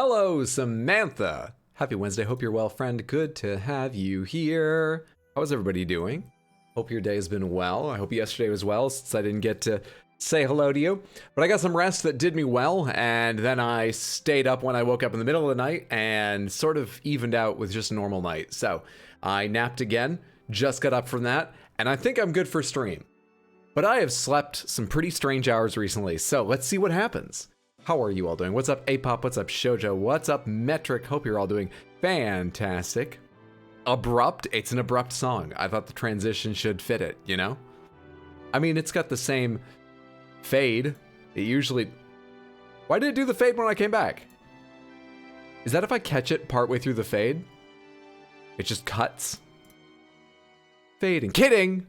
Hello, Samantha. Happy Wednesday. Hope you're well, friend. Good to have you here. How's everybody doing? Hope your day has been well. I hope yesterday was well, since I didn't get to say hello to you. But I got some rest that did me well, and then I stayed up when I woke up in the middle of the night and sort of evened out with just a normal night. So I napped again, just got up from that, and I think I'm good for stream. But I have slept some pretty strange hours recently, so let's see what happens. How are you all doing? What's up, Apop? What's up, Shoujo? What's up, Metric? Hope you're all doing fantastic. Abrupt? It's an abrupt song. I thought the transition should fit it, you know? I mean, it's got the same fade. It usually... Why did it do the fade when I came back? Is that if I catch it partway through the fade? It just cuts? Fading. Kidding!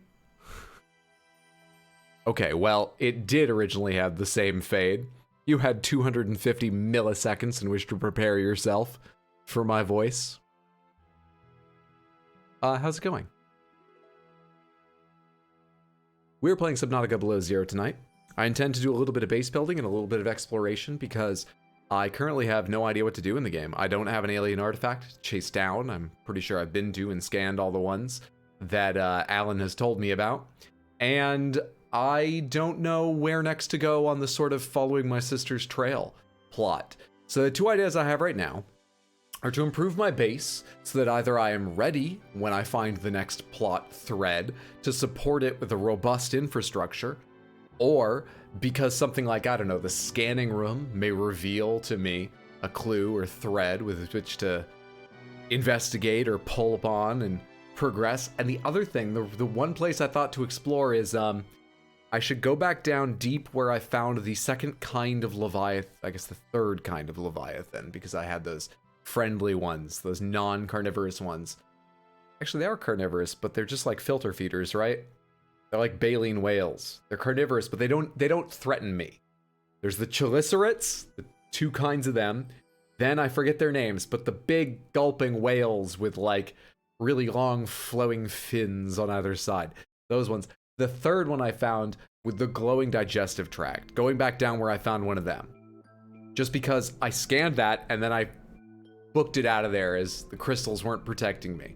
Okay, well, it did originally have the same fade. You had 250 milliseconds in which to prepare yourself for my voice. How's it going? We're playing Subnautica Below Zero tonight. I intend to do a little bit of base building and a little bit of exploration because I currently have no idea what to do in the game. I don't have an alien artifact to chase down. I'm pretty sure I've been to and scanned all the ones that Alan has told me about. And I don't know where next to go on the sort of following my sister's trail plot. So the two ideas I have right now are to improve my base so that either I am ready when I find the next plot thread to support it with a robust infrastructure, or because something like, I don't know, the scanning room may reveal to me a clue or thread with which to investigate or pull upon and progress. And the other thing, the one place I thought to explore is I should go back down deep where I found the second kind of Leviathan, I guess the third kind of Leviathan, because I had those friendly ones, those non-carnivorous ones. Actually, they are carnivorous, but they're just like filter feeders, right? They're like baleen whales. They're carnivorous, but they don't threaten me. There's the chelicerates, the two kinds of them. Then I forget their names, but the big gulping whales with like really long flowing fins on either side. Those ones. The third one I found with the glowing digestive tract, going back down where I found one of them. Just because I scanned that and then I booked it out of there as the crystals weren't protecting me.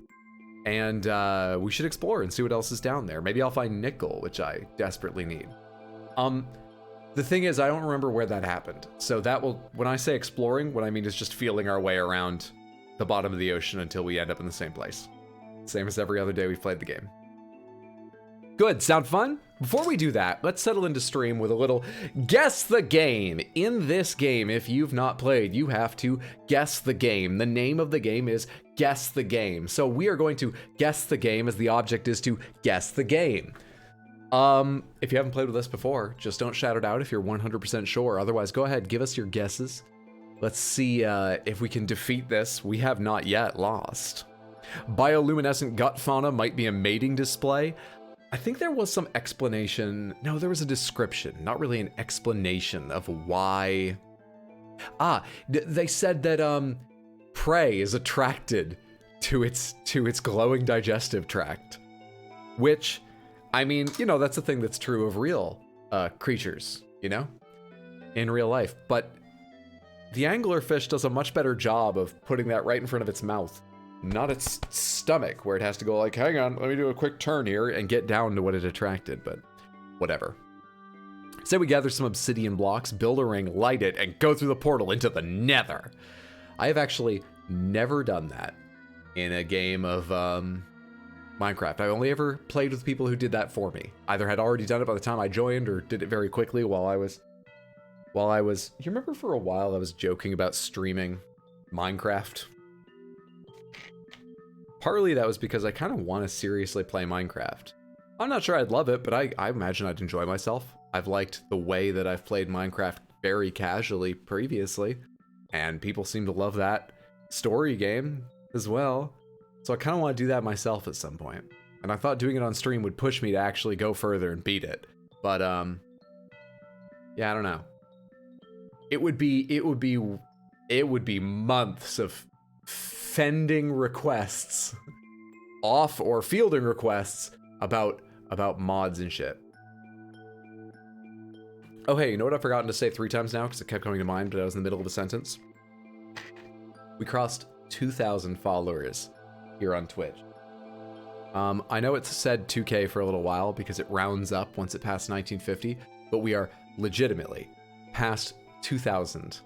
And we should explore and see what else is down there. Maybe I'll find nickel, which I desperately need. The thing is, I don't remember where that happened. So that will, when I say exploring, what I mean is just feeling our way around the bottom of the ocean until we end up in the same place. Same as every other day we've played the game. Good, sound fun? Before we do that, let's settle into stream with a little guess the game. In this game, if you've not played, you have to guess the game. The name of the game is Guess the Game. So we are going to guess the game as the object is to guess the game. If you haven't played with us before, just don't shout it out if you're 100% sure. Otherwise, go ahead, give us your guesses. Let's see if we can defeat this. We have not yet lost. Bioluminescent gut fauna might be a mating display. I think there was some explanation. No, there was a description, not really an explanation of why. They said that prey is attracted to its glowing digestive tract, which, I mean, you know, that's a thing that's true of real creatures, you know, in real life. But the anglerfish does a much better job of putting that right in front of its mouth. Not its stomach, where it has to go like, hang on, let me do a quick turn here and get down to what it attracted, but whatever. Say we gather some obsidian blocks, build a ring, light it, and go through the portal into the nether. I have actually never done that in a game of Minecraft. I only ever played with people who did that for me. Either had already done it by the time I joined or did it very quickly while I was... You remember for a while I was joking about streaming Minecraft? Partly that was because I kind of want to seriously play Minecraft. I'm not sure I'd love it, but I imagine I'd enjoy myself. I've liked the way that I've played Minecraft very casually previously, and people seem to love that story game as well. So I kind of want to do that myself at some point. And I thought doing it on stream would push me to actually go further and beat it. But yeah, I don't know. It would be months of fending requests off or fielding requests about mods and shit. Oh hey, you know what I've forgotten to say 3 times now because it kept coming to mind, but I was in the middle of a sentence? We crossed 2,000 followers here on Twitch. I know it's said 2K for a little while because it rounds up once it passed 1950, but we are legitimately past 2,000.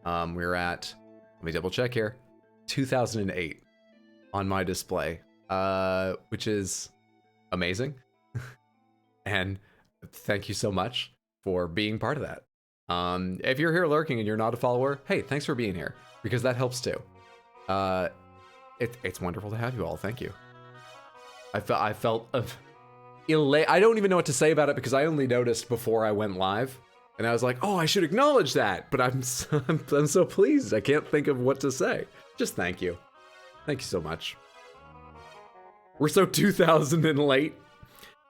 We're at, let me double check here, 2008 on my display, which is amazing. And thank you so much for being part of that. If you're here lurking and you're not a follower, hey, thanks for being here, because that helps too. It's wonderful to have you all. Thank you. I felt elate. I don't even know what to say about it because I only noticed before I went live, and I was like, "Oh, I should acknowledge that." But I'm so pleased. I can't think of what to say. Just thank you. Thank you so much. We're so 2,000 and late.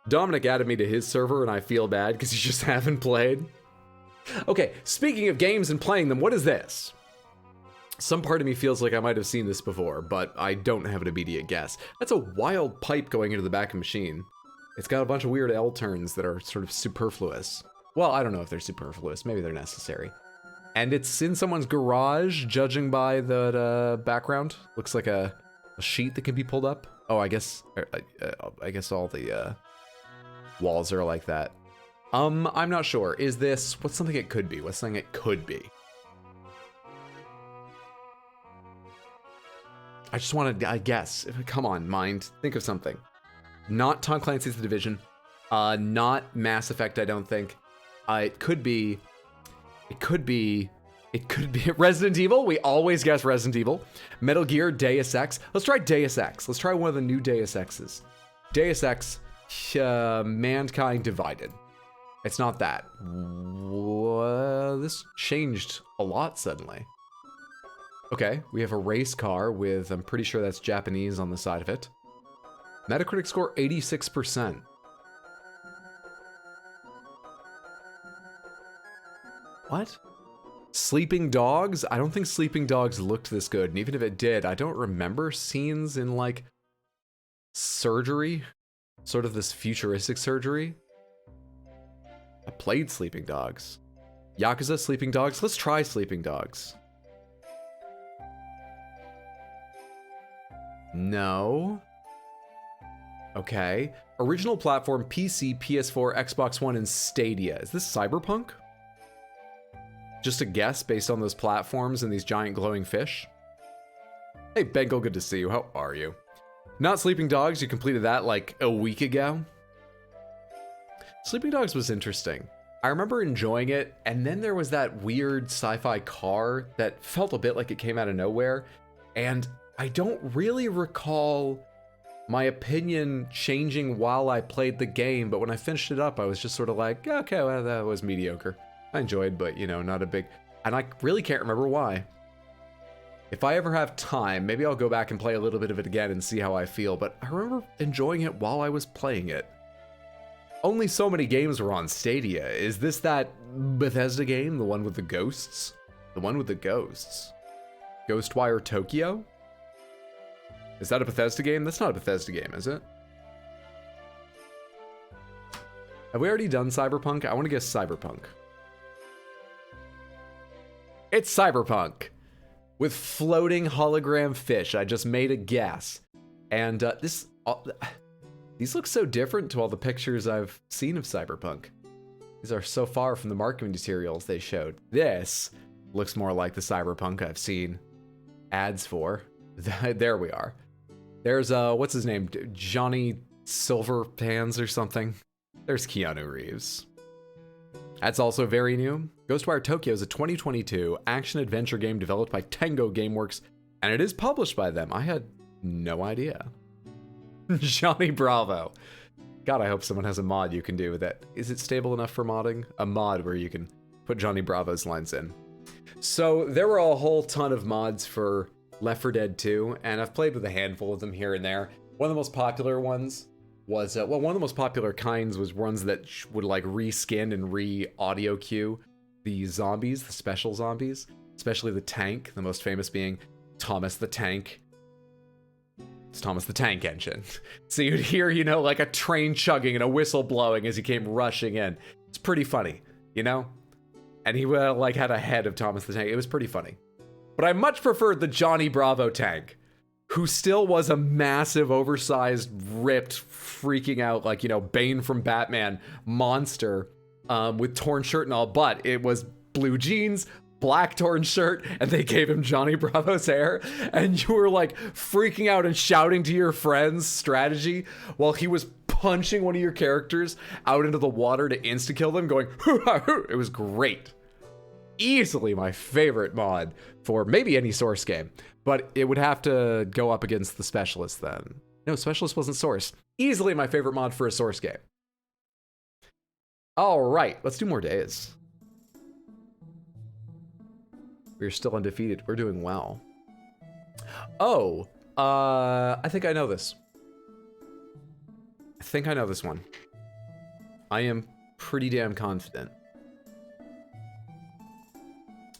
Dominic added me to his server, and I feel bad because you just haven't played. Okay, speaking of games and playing them, what is this? Some part of me feels like I might have seen this before, but I don't have an immediate guess. That's a wild pipe going into the back of the machine. It's got a bunch of weird L turns that are sort of superfluous. Well, I don't know if they're superfluous. Maybe they're necessary. And it's in someone's garage, judging by the background. Looks like a sheet that can be pulled up. Oh, I guess all the walls are like that. I'm not sure. Is this, what's something it could be? What's something it could be? I just want to, I guess. Come on, mind. Think of something. Not Tom Clancy's The Division. Not Mass Effect, I don't think. It could be Resident Evil. We always guess Resident Evil. Metal Gear, Deus Ex. Let's try Deus Ex. Let's try one of the new Deus Exes. Deus Ex, Mankind Divided. It's not that. This changed a lot suddenly. Okay, we have a race car with, I'm pretty sure that's Japanese on the side of it. Metacritic score 86%. What? Sleeping Dogs? I don't think Sleeping Dogs looked this good, and even if it did, I don't remember scenes in, like, surgery. Sort of this futuristic surgery. I played Sleeping Dogs. Yakuza, Sleeping Dogs? Let's try Sleeping Dogs. No. Okay. Original platform, PC, PS4, Xbox One, and Stadia. Is this Cyberpunk? Just a guess based on those platforms and these giant glowing fish? Hey, Bengal, good to see you. How are you? Not Sleeping Dogs, you completed that like a week ago. Sleeping Dogs was interesting. I remember enjoying it, and then there was that weird sci-fi car that felt a bit like it came out of nowhere, and I don't really recall my opinion changing while I played the game, but when I finished it up, I was just sort of like, okay, well, that was mediocre. I enjoyed, but, you know, not a big... And I really can't remember why. If I ever have time, maybe I'll go back and play a little bit of it again and see how I feel, but I remember enjoying it while I was playing it. Only so many games were on Stadia. Is this that Bethesda game? The one with the ghosts? The one with the ghosts. Ghostwire Tokyo? Is that a Bethesda game? That's not a Bethesda game, is it? Have we already done Cyberpunk? I want to guess Cyberpunk. It's Cyberpunk. With floating hologram fish. I just made a guess. And these look so different to all the pictures I've seen of Cyberpunk. These are so far from the marketing materials they showed. This looks more like the Cyberpunk I've seen ads for. There we are. There's, what's his name? Johnny Silverhands or something. There's Keanu Reeves. That's also very new. Ghostwire Tokyo is a 2022 action-adventure game developed by Tango Gameworks, and it is published by them. I had no idea. Johnny Bravo. God, I hope someone has a mod you can do with it. Is it stable enough for modding? A mod where you can put Johnny Bravo's lines in. So there were a whole ton of mods for Left 4 Dead 2, and I've played with a handful of them here and there. One of the most popular ones was, well, one of the most popular kinds was ones that would like reskin and re-audio cue the zombies, the special zombies, especially the tank, the most famous being Thomas the Tank. It's Thomas the Tank Engine. So you'd hear, you know, like a train chugging and a whistle blowing as he came rushing in. It's pretty funny, you know? And he like had a head of Thomas the Tank. It was pretty funny. but I much preferred the Johnny Bravo tank, who still was a massive, oversized, ripped, freaking out, like, you know, Bane from Batman monster with torn shirt and all, but it was blue jeans, black torn shirt, and they gave him Johnny Bravo's hair, and you were like freaking out and shouting to your friends strategy while he was punching one of your characters out into the water to insta-kill them, going, hoo-ha-hoo. It was great. Easily my favorite mod for maybe any Source game, but it would have to go up against the Specialist then. No, Specialist wasn't Source. Easily my favorite mod for a Source game. All right, let's do more days. We're still undefeated. We're doing well. Oh, I think I know this. I think I know this one. I am pretty damn confident.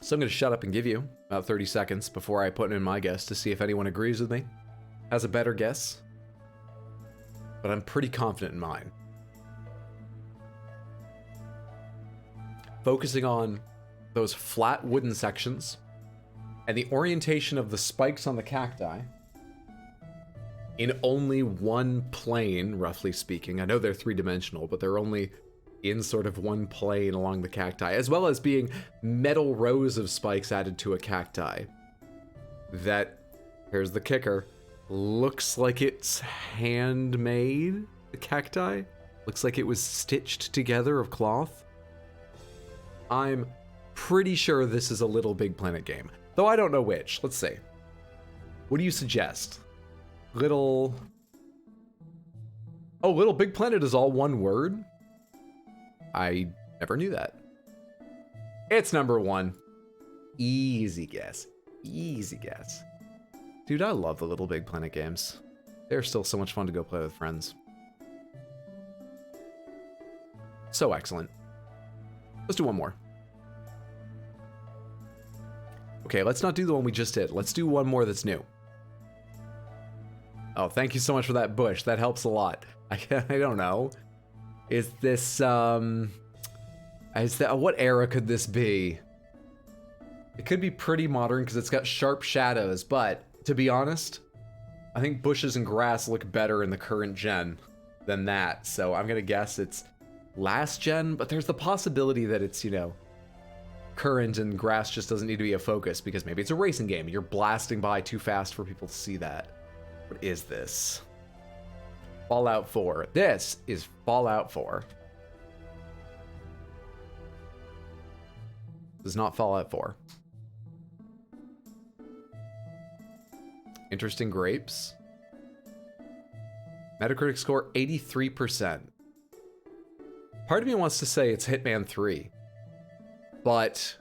So I'm going to shut up and give you about 30 seconds before I put in my guess to see if anyone agrees with me, has a better guess. But I'm pretty confident in mine. Focusing on those flat wooden sections and the orientation of the spikes on the cacti in only one plane, roughly speaking. I know they're three-dimensional, but they're only in sort of one plane along the cacti, as well as being metal rows of spikes added to a cacti that, here's the kicker, looks like it's handmade. The cacti looks like it was stitched together of cloth. I'm pretty sure this is a Little Big Planet game, though I don't know which. Let's see. What do you suggest? Little Big Planet is all one word? I never knew that. It's number one. Easy guess. Easy guess. Dude, I love the Little Big Planet games. They're still so much fun to go play with friends. So excellent. Let's do one more. Okay, let's not do the one we just did. Let's do one more that's new. Oh, thank you so much for that bush. That helps a lot. I don't know. Is this, what era could this be? It could be pretty modern because it's got sharp shadows, but to be honest, I think bushes and grass look better in the current gen than that. So I'm gonna guess it's last gen, but there's the possibility that it's, you know, current and grass just doesn't need to be a focus because maybe it's a racing game and you're blasting by too fast for people to see that. What is this? Fallout 4. This is Fallout 4. This is not Fallout 4. Interesting grapes. Metacritic score 83%. Part of me wants to say it's Hitman 3. But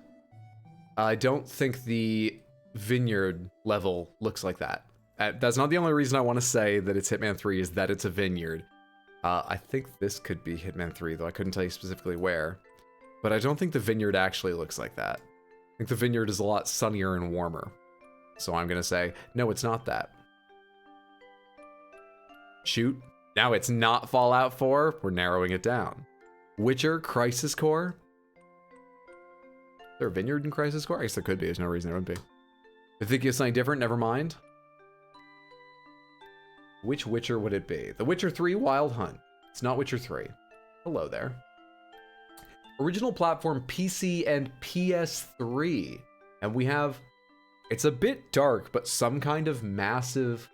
I don't think the vineyard level looks like that. That's not the only reason I want to say that it's Hitman 3 is that it's a vineyard. I think this could be Hitman 3, though I couldn't tell you specifically where. But I don't think the vineyard actually looks like that. I think the vineyard is a lot sunnier and warmer. So I'm going to say, no, it's not that. Shoot. Now it's not Fallout 4. We're narrowing it down. Witcher, Crisis Core. Is there a vineyard in Crisis Core? I guess there could be. There's no reason there wouldn't be. I think it's something different. Never mind. Which Witcher would it be? The Witcher 3 Wild Hunt. It's not Witcher 3. Hello there. Original platform PC and PS3. And we have... It's a bit dark, but some kind of massive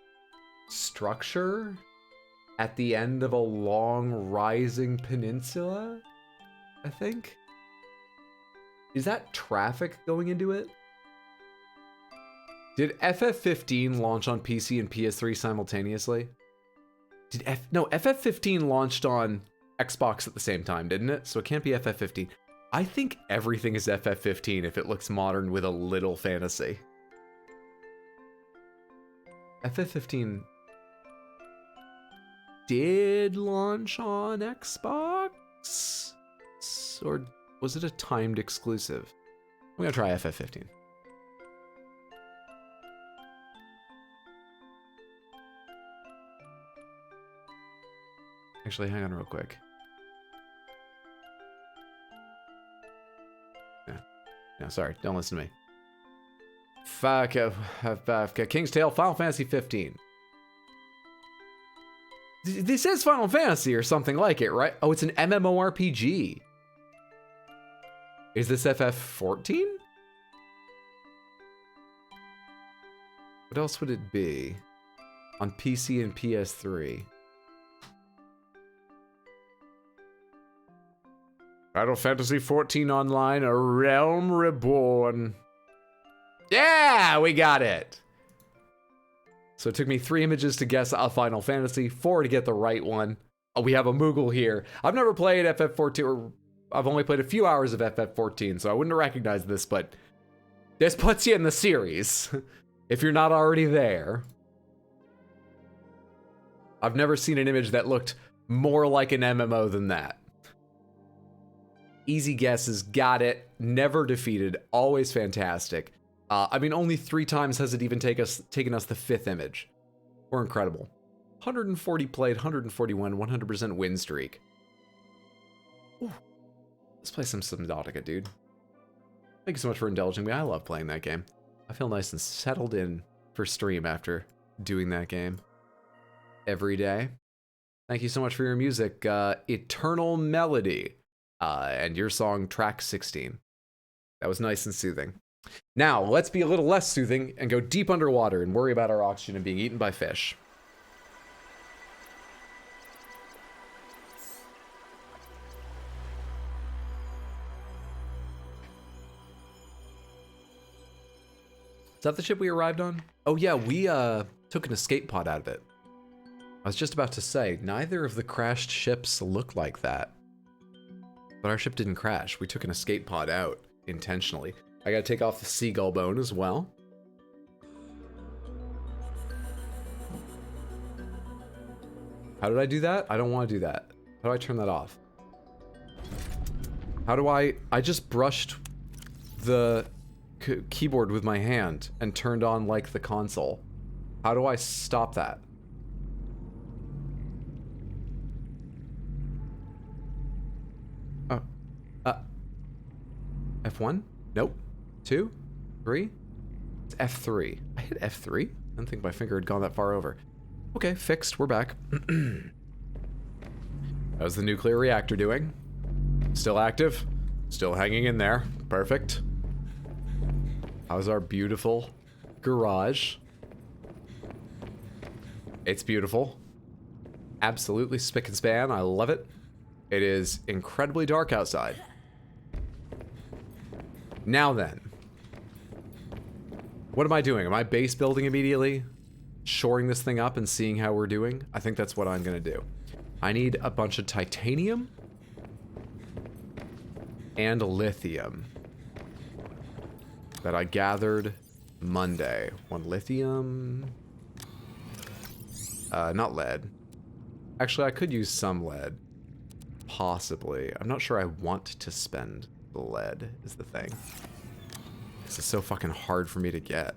structure at the end of a long rising peninsula, I think. Is that traffic going into it? Did FF15 launch on PC and PS3 simultaneously? No, FF15 launched on Xbox at the same time, didn't it? So it can't be FF15. I think everything is FF15 if it looks modern with a little fantasy. FF15 did launch on Xbox? Or was it a timed exclusive? I'm gonna try FF15. Actually, hang on real quick. Yeah, sorry, don't listen to me. King's Tale, Final Fantasy 15. This is Final Fantasy or something like it, right? Oh, it's an MMORPG. Is this FF14? What else would it be? On PC and PS3. Final Fantasy 14 Online, A Realm Reborn. Yeah, we got it. So it took me 3 images to guess a Final Fantasy, 4 to get the right one. Oh, we have a Moogle here. I've never played FF14, or I've only played a few hours of FF14, so I wouldn't recognize this, but this puts you in the series, if you're not already there. I've never seen an image that looked more like an MMO than that. Easy guesses, got it, never defeated, always fantastic. I mean, only 3 times has it even taken us the 5th image. We're incredible. 140 played, 141, 100% win streak. Ooh. Let's play some Subnautica, dude. Thank you so much for indulging me. I love playing that game. I feel nice and settled in for stream after doing that game every day. Thank you so much for your music, Eternal Melody, and your song, track 16. That was nice and soothing. Now, let's be a little less soothing and go deep underwater and worry about our oxygen and being eaten by fish. Is that the ship we arrived on? Oh yeah, we took an escape pod out of it. I was just about to say, neither of the crashed ships look like that. But our ship didn't crash. We took an escape pod out intentionally. I gotta take off the seagull bone as well. How did I do that? I don't want to do that. How do I turn that off? How do I just brushed the keyboard with my hand and turned on like the console. How do I stop that? Oh. F1? Nope. 2? 3? It's F3. I hit F3? I didn't think my finger had gone that far over. Okay, fixed. We're back. How's the nuclear reactor doing? Still active? Still hanging in there. Perfect. How's our beautiful garage? It's beautiful. Absolutely spick and span. I love it. It is incredibly dark outside. Now then. What am I doing? Am I base building immediately? Shoring this thing up and seeing how we're doing? I think that's what I'm gonna do. I need a bunch of titanium and lithium that I gathered Monday. 1 lithium. Not lead. Actually, I could use some lead. Possibly. I'm not sure I want to spend the lead, is the thing. This is so fucking hard for me to get.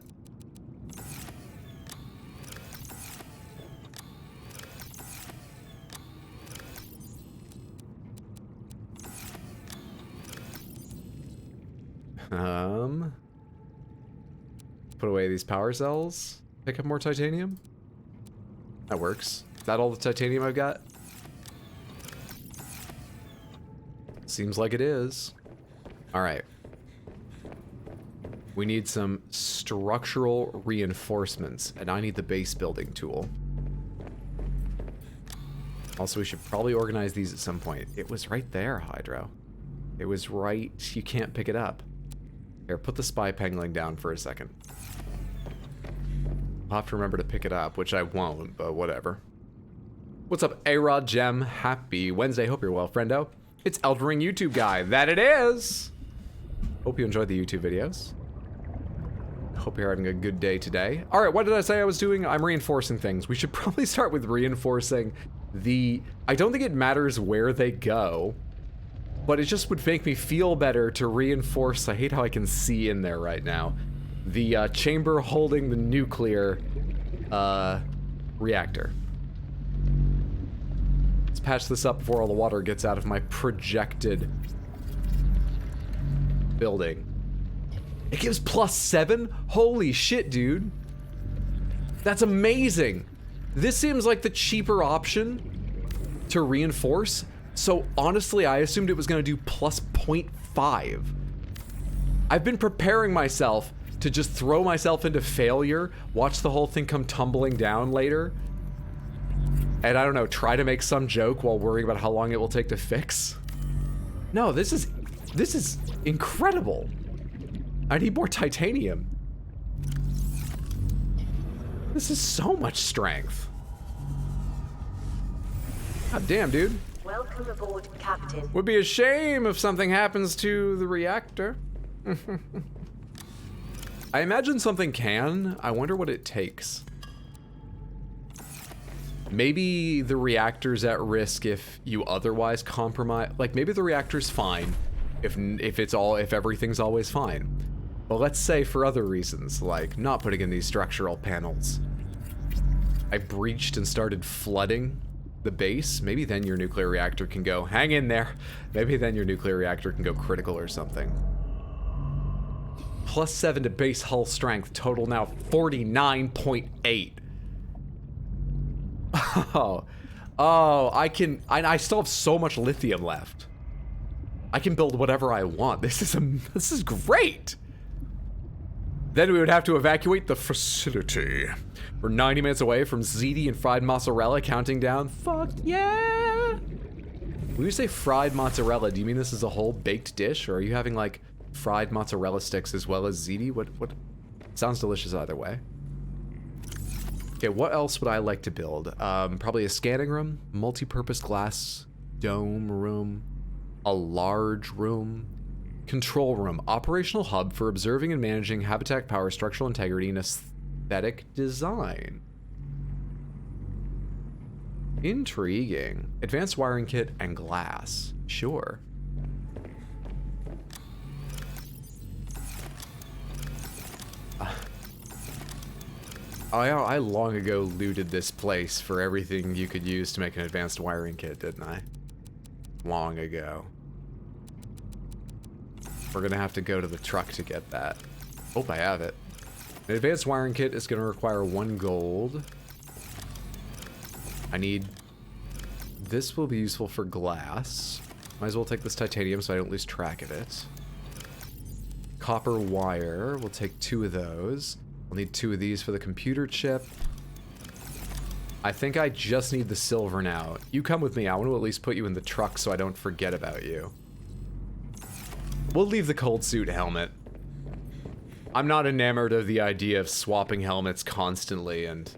Put away these power cells. Pick up more titanium. That works. Is that all the titanium I've got? Seems like it is. Alright. We need some structural reinforcements, and I need the base building tool. Also, we should probably organize these at some point. It was right there, Hydro. It was right... You can't pick it up. Here, put the spy pangling down for a second. I'll have to remember to pick it up, which I won't, but whatever. What's up, A-Rod Gem? Happy Wednesday. Hope you're well, friendo. It's Elden Ring YouTube guy. That it is! Hope you enjoyed the YouTube videos. Hope you're having a good day today. Alright, what did I say I was doing? I'm reinforcing things. We should probably start with reinforcing the... I don't think it matters where they go, but it just would make me feel better to reinforce... I hate how I can see in there right now. The chamber holding the nuclear reactor. Let's patch this up before all the water gets out of my projected building. It gives +7? Holy shit, dude. That's amazing. This seems like the cheaper option to reinforce. So honestly, I assumed it was gonna do +0.5. I've been preparing myself to just throw myself into failure, watch the whole thing come tumbling down later, and I don't know, try to make some joke while worrying about how long it will take to fix. No, this is incredible. I need more titanium. This is so much strength. God damn, dude. Welcome aboard, Captain. Would be a shame if something happens to the reactor. I imagine something can. I wonder what it takes. Maybe the reactor's at risk if you otherwise compromise. Like maybe the reactor's fine if everything's always fine. But let's say for other reasons, like not putting in these structural panels, I breached and started flooding the base. Maybe then your nuclear reactor can go, hang in there. Maybe then your nuclear reactor can go critical or something. +7 to base hull strength, total now 49.8. I still have so much lithium left. I can build whatever I want. This is great. Then we would have to evacuate the facility. We're 90 minutes away from ziti and fried mozzarella, counting down. Fuck yeah! When you say fried mozzarella, do you mean this is a whole baked dish, or are you having like fried mozzarella sticks as well as ziti? What? Sounds delicious either way. Okay, what else would I like to build? Probably a scanning room, multi-purpose glass dome room, a large room, control room, operational hub for observing and managing habitat power, structural integrity, and aesthetic design. Intriguing. Advanced wiring kit and glass. Sure. I long ago looted this place for everything you could use to make an advanced wiring kit, didn't I? Long ago. We're gonna have to go to the truck to get that. Hope I have it. An advanced wiring kit is gonna require 1 gold. I need... This will be useful for glass. Might as well take this titanium so I don't lose track of it. Copper wire, we'll take 2 of those. I'll need 2 of these for the computer chip. I think I just need the silver now. You come with me, I want to at least put you in the truck so I don't forget about you. We'll leave the cold suit helmet. I'm not enamored of the idea of swapping helmets constantly, and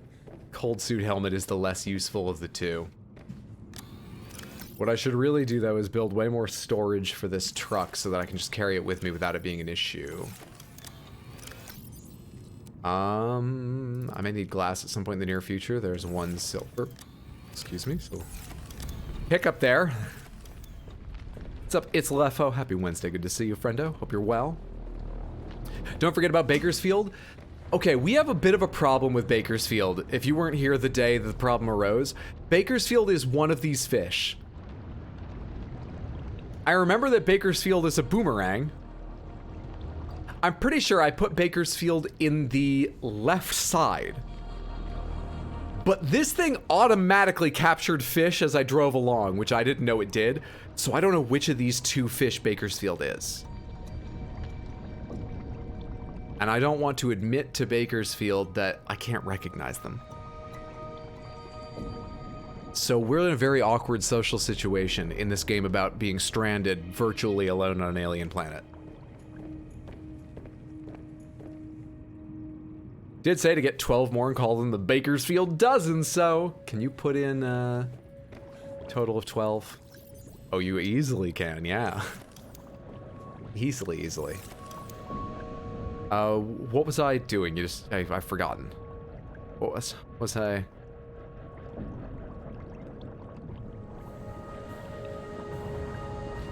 cold suit helmet is the less useful of the two. What I should really do though is build way more storage for this truck so that I can just carry it with me without it being an issue. I may need glass at some point in the near future. There's 1 silver. Excuse me, so pick up there. What's up? It's Lefo. Happy Wednesday. Good to see you, friendo. Hope you're well. Don't forget about Bakersfield. Okay, we have a bit of a problem with Bakersfield. If you weren't here the day the problem arose, Bakersfield is one of these fish. I remember that Bakersfield is a boomerang. I'm pretty sure I put Bakersfield in the left side. But this thing automatically captured fish as I drove along, which I didn't know it did. So I don't know which of these 2 fish Bakersfield is. And I don't want to admit to Bakersfield that I can't recognize them. So we're in a very awkward social situation in this game about being stranded virtually alone on an alien planet. Did say to get 12 more and call them the Bakersfield dozen, so can you put in a total of 12? Oh, you easily can, yeah. Easily. What was I doing? I've forgotten. What was I?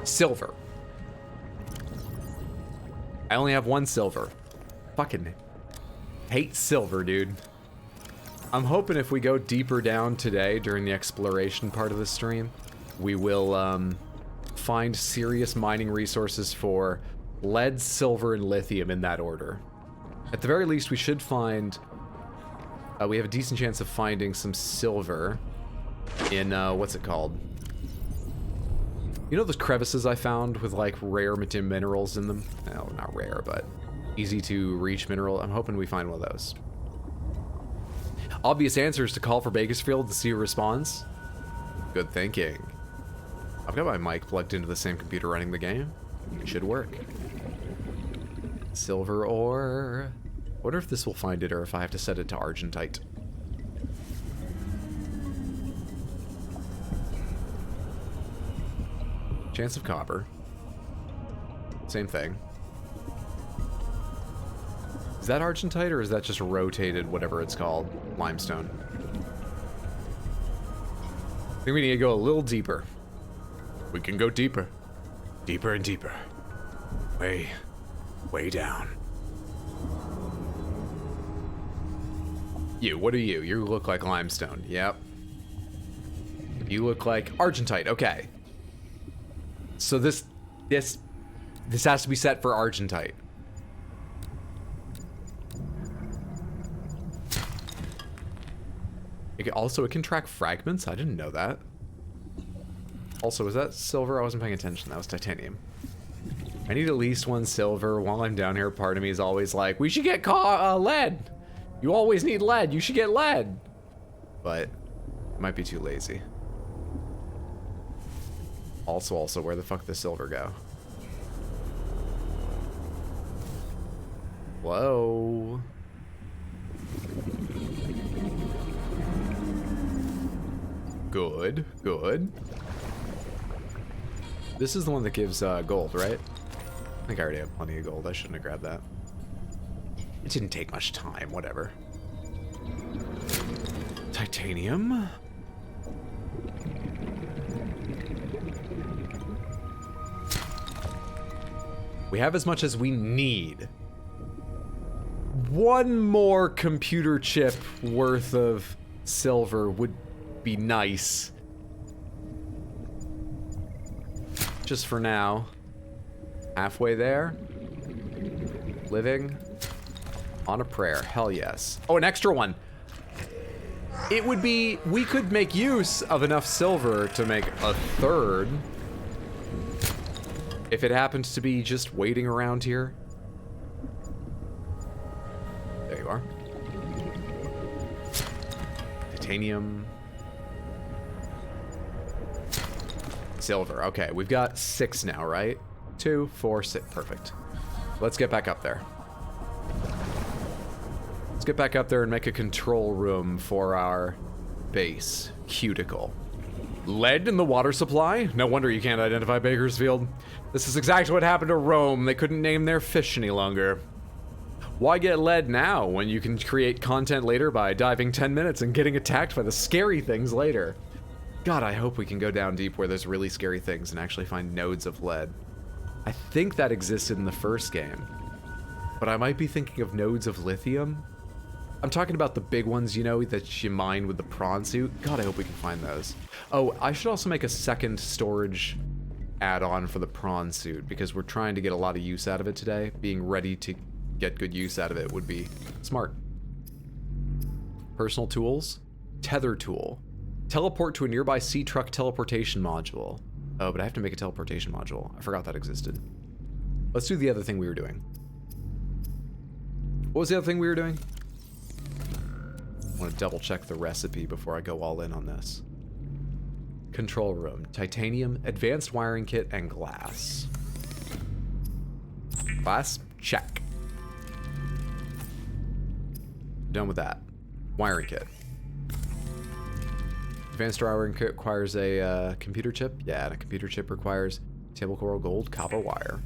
Silver. I only have 1 silver. Fucking hate silver, dude. I'm hoping if we go deeper down today during the exploration part of the stream, we will find serious mining resources for lead, silver, and lithium in that order. At the very least, we should find... we have a decent chance of finding some silver in, what's it called? You know those crevices I found with, like, rare minerals in them? No, not rare, but easy to reach mineral. I'm hoping we find one of those. Obvious answer is to call for Bakersfield to see who responds. Good thinking. I've got my mic plugged into the same computer running the game. It should work. Silver ore. Wonder if this will find it or if I have to set it to argentite. Chance of copper. Same thing. Is that argentite or is that just rotated whatever it's called? Limestone. I think we need to go a little deeper. We can go deeper. Deeper and deeper. Way down. You, what are you? You look like limestone. Yep. You look like argentite. Okay. So this has to be set for argentite. It can track fragments? I didn't know that. Also, was that silver? I wasn't paying attention. That was titanium. I need at least one silver. While I'm down here, part of me is always like, we should get lead. You always need lead. You should get lead. But I might be too lazy. Also, where the fuck did the silver go? Whoa. Good. This is the one that gives gold, right? I think I already have plenty of gold. I shouldn't have grabbed that. It didn't take much time, whatever. Titanium. We have as much as we need. One more computer chip worth of silver would be nice. Just for now. Halfway there. Living on a prayer. Hell yes. Oh, an extra one. It would be... We could make use of enough silver to make a third. If it happens to be just waiting around here. There you are. Titanium. Silver. Okay, we've got 6 now, right? 2, 4, 6. Perfect. Let's get back up there. Let's get back up there and make a control room for our base. Cuticle. Lead in the water supply? No wonder you can't identify Bakersfield. This is exactly what happened to Rome. They couldn't name their fish any longer. Why get lead now when you can create content later by diving 10 minutes and getting attacked by the scary things later? God, I hope we can go down deep where there's really scary things and actually find nodes of lead. I think that existed in the first game, but I might be thinking of nodes of lithium. I'm talking about the big ones, you know, that you mine with the prawn suit. God, I hope we can find those. Oh, I should also make a second storage add-on for the prawn suit because we're trying to get a lot of use out of it today. Being ready to get good use out of it would be smart. Personal tools. Tether tool. Teleport to a nearby sea truck teleportation module. Oh, but I have to make a teleportation module. I forgot that existed. Let's do the other thing we were doing. What was the other thing we were doing? I want to double check the recipe before I go all in on this. Control room. Titanium, advanced wiring kit, and glass. Glass? Check. Done with that. Wiring kit. Advanced wiring kit requires a computer chip. Yeah, and a computer chip requires table coral gold copper wire.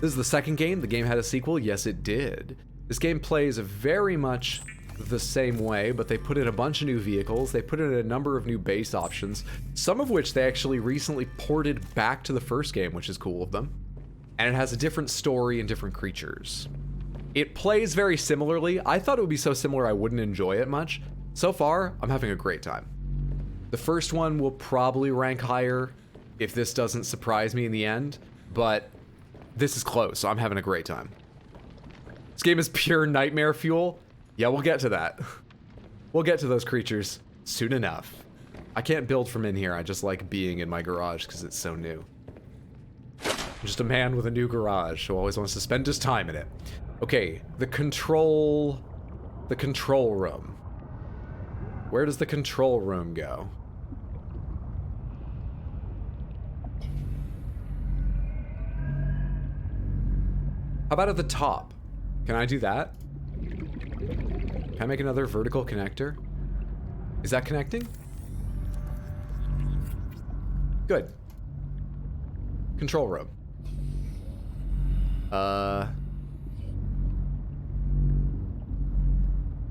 This is the second game. The game had a sequel. Yes, it did. This game plays very much the same way, but they put in a bunch of new vehicles. They put in a number of new base options, some of which they actually recently ported back to the first game, which is cool of them. And it has a different story and different creatures. It plays very similarly. I thought it would be so similar I wouldn't enjoy it much. So far, I'm having a great time. The first one will probably rank higher if this doesn't surprise me in the end, but this is close, so I'm having a great time. This game is pure nightmare fuel. Yeah, we'll get to that. We'll get to those creatures soon enough. I can't build from in here. I just like being in my garage because it's so new. I'm just a man with a new garage who always wants to spend his time in it. Okay, the control room. Where does the control room go? How about at the top? Can I do that? Can I make another vertical connector? Is that connecting? Good. Control room.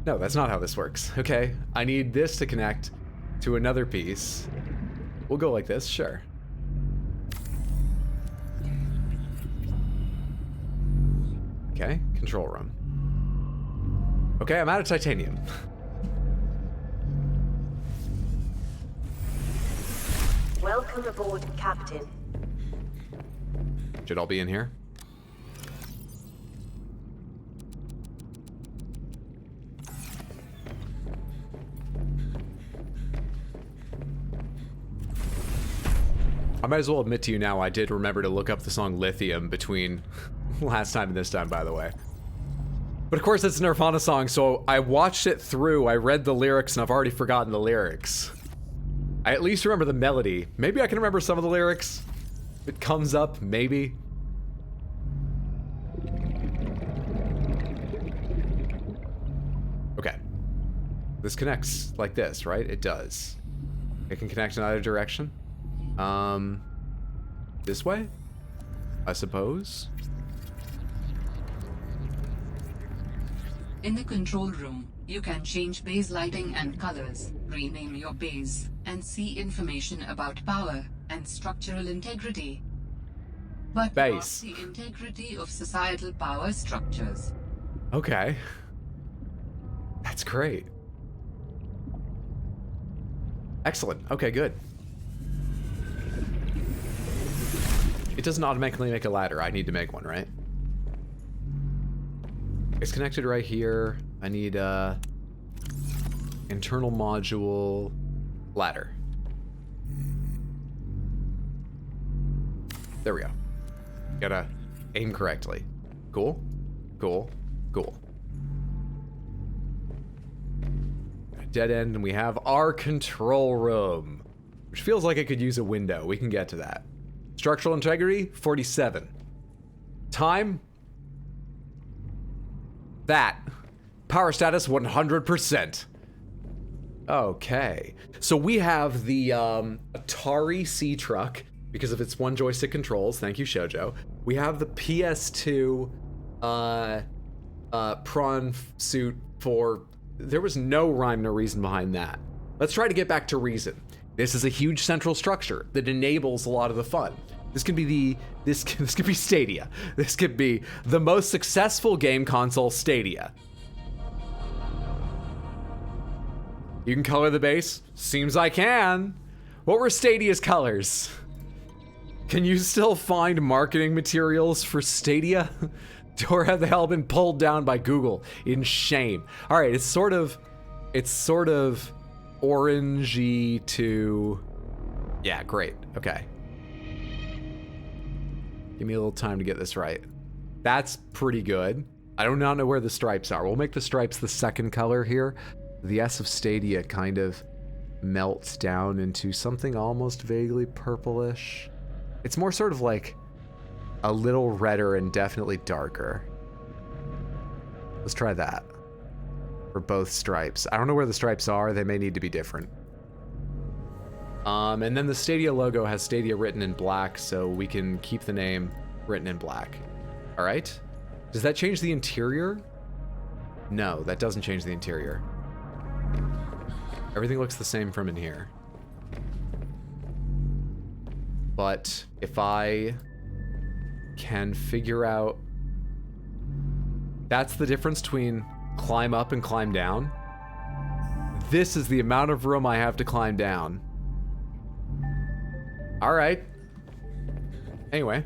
No, that's not how this works. Okay, I need this to connect to another piece. We'll go like this, sure. Okay, control room. Okay, I'm out of titanium. Welcome aboard, Captain. Should all be in here? I might as well admit to you now, I did remember to look up the song Lithium between last time and this time, by the way. But of course, it's a Nirvana song, so I watched it through, I read the lyrics, and I've already forgotten the lyrics. I at least remember the melody. Maybe I can remember some of the lyrics. If it comes up, maybe. Okay. This connects like this, right? It does. It can connect in either direction. This way? I suppose? In the control room, you can change base lighting and colors, rename your base, and see information about power and structural integrity. But Base. not the integrity of societal power structures. Okay. That's great. Excellent. Okay, good. It doesn't automatically make a ladder. I need to make one, right? It's connected right here. I need a internal module ladder. There we go. Gotta aim correctly. Cool. Cool. Cool. Dead end, and we have our control room, which feels like it could use a window. We can get to that. Structural integrity, 47. Time? That. Power status, 100%. Okay. So we have the Atari C-Truck, because of its one joystick controls. Thank you, Shoujo. We have the PS2 prawn suit for... There was no rhyme, no reason behind that. Let's try to get back to reason. This is a huge central structure that enables a lot of the fun. This could be this could be Stadia. This could be the most successful game console, Stadia. You can color the base? Seems I can. What were Stadia's colors? Can you still find marketing materials for Stadia? Or have they all been pulled down by Google in shame? All right, it's sort of orangey to... Yeah, great. Okay. Give me a little time to get this right. That's pretty good. I do not know where the stripes are. We'll make the stripes the second color here. The S of Stadia kind of melts down into something almost vaguely purplish. It's more sort of like a little redder and definitely darker. Let's try that for both stripes. I don't know where the stripes are. They may need to be different. And then the Stadia logo has Stadia written in black, so we can keep the name written in black. All right. Does that change the interior? No, that doesn't change the interior. Everything looks the same from in here. But if I can figure out... That's the difference between climb up and climb down. This is the amount of room I have to climb down. All right. Anyway.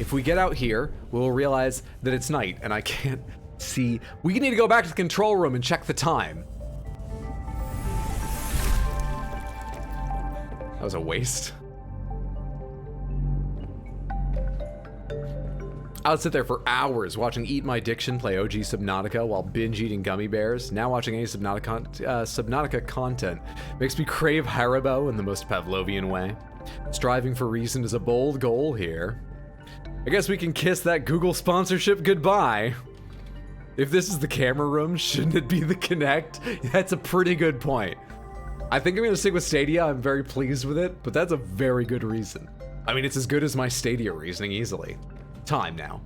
If we get out here, we'll realize that it's night and I can't see. We need to go back to the control room and check the time. That was a waste. I would sit there for hours watching Eat My Diction play OG Subnautica while binge eating gummy bears. Now watching any Subnautica content makes me crave Haribo in the most Pavlovian way. Striving for reason is a bold goal here. I guess we can kiss that Google sponsorship goodbye. If this is the camera room, shouldn't it be the Kinect? That's a pretty good point. I think I'm gonna stick with Stadia. I'm very pleased with it, but that's a very good reason. I mean, it's as good as my Stadia reasoning easily. Time now.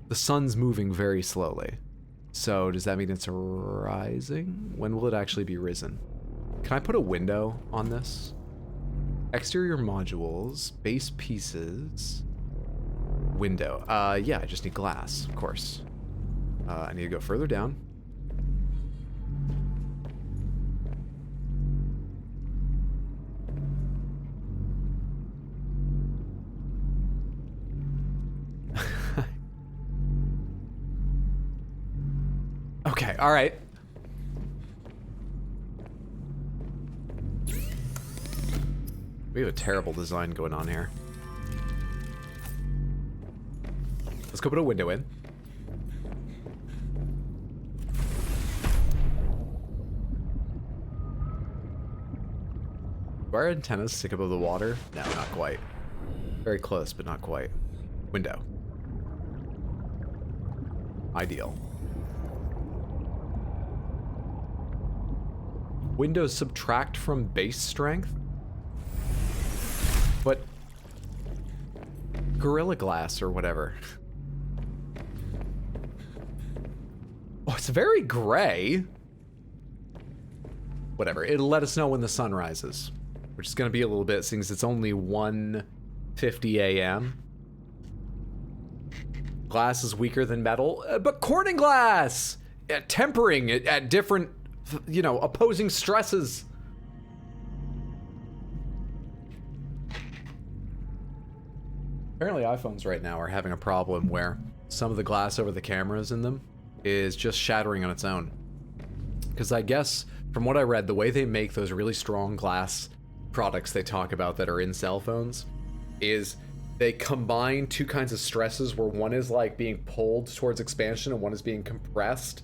The sun's moving very slowly. So does that mean it's rising? When will it actually be risen? Can I put a window on this? Exterior modules, base pieces, window. Yeah, I just need glass, of course. I need to go further down. Okay, all right. We have a terrible design going on here. Let's go put a window in. Do our antennas stick above the water? No, not quite. Very close, but not quite. Window. Ideal. Windows subtract from base strength? But Gorilla Glass or whatever. Oh, it's very gray. Whatever, it'll let us know when the sun rises, which is gonna be a little bit since it's only 1:50 a.m. Glass is weaker than metal, but Corning glass! Tempering it at different, you know, opposing stresses. Apparently iPhones right now are having a problem where some of the glass over the cameras in them is just shattering on its own. Because I guess, from what I read, the way they make those really strong glass products they talk about that are in cell phones is they combine two kinds of stresses where one is like being pulled towards expansion and one is being compressed,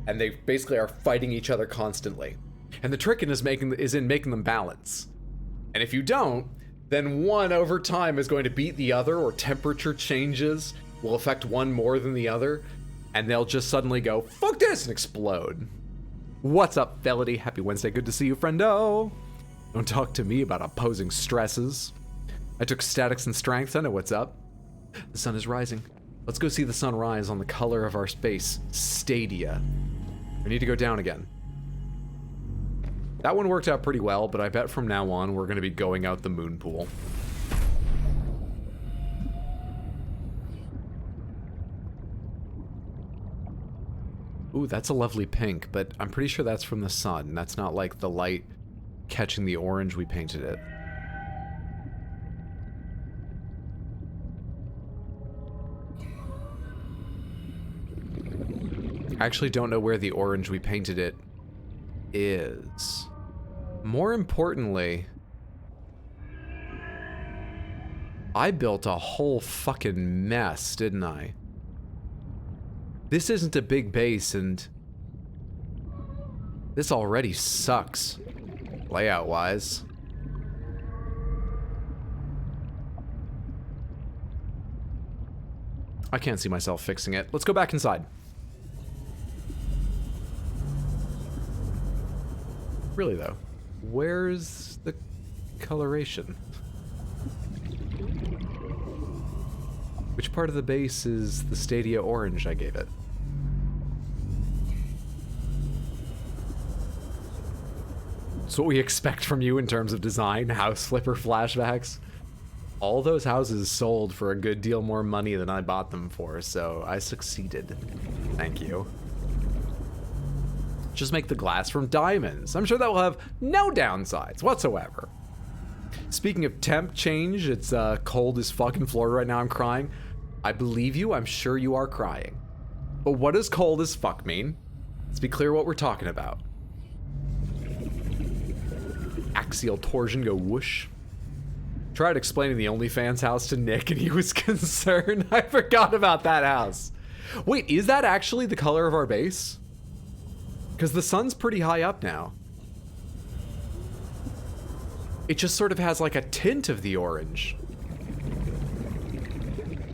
and they basically are fighting each other constantly. And the trick is in making them balance. And if you don't, then one over time is going to beat the other, or temperature changes will affect one more than the other, and they'll just suddenly go, fuck this, and explode. What's up, Felity? Happy Wednesday, good to see you, friendo. Don't talk to me about opposing stresses. I took statics and strengths, I know what's up. The sun is rising. Let's go see the sun rise on the color of our space, Stadia. We need to go down again. That one worked out pretty well, but I bet from now on we're gonna be going out the moon pool. Ooh, that's a lovely pink, but I'm pretty sure that's from the sun. That's not like the light catching the orange we painted it. I actually don't know where the orange we painted it is. More importantly, I built a whole fucking mess, didn't I? This isn't a big base, and this already sucks, layout-wise. I can't see myself fixing it. Let's go back inside. Really though, where's the coloration? Which part of the base is the Stadia orange I gave it? It's what we expect from you in terms of design, house flipper flashbacks. All those houses sold for a good deal more money than I bought them for, so I succeeded. Thank you. Just make the glass from diamonds. I'm sure that will have no downsides whatsoever. Speaking of temp change, it's cold as fuck in Florida right now. I'm crying. I believe you. I'm sure you are crying. But what does cold as fuck mean? Let's be clear what we're talking about. Axial torsion go whoosh. Tried explaining the OnlyFans house to Nick and he was concerned. I forgot about that house. Wait, is that actually the color of our base? Because the sun's pretty high up now. It just sort of has like a tint of the orange.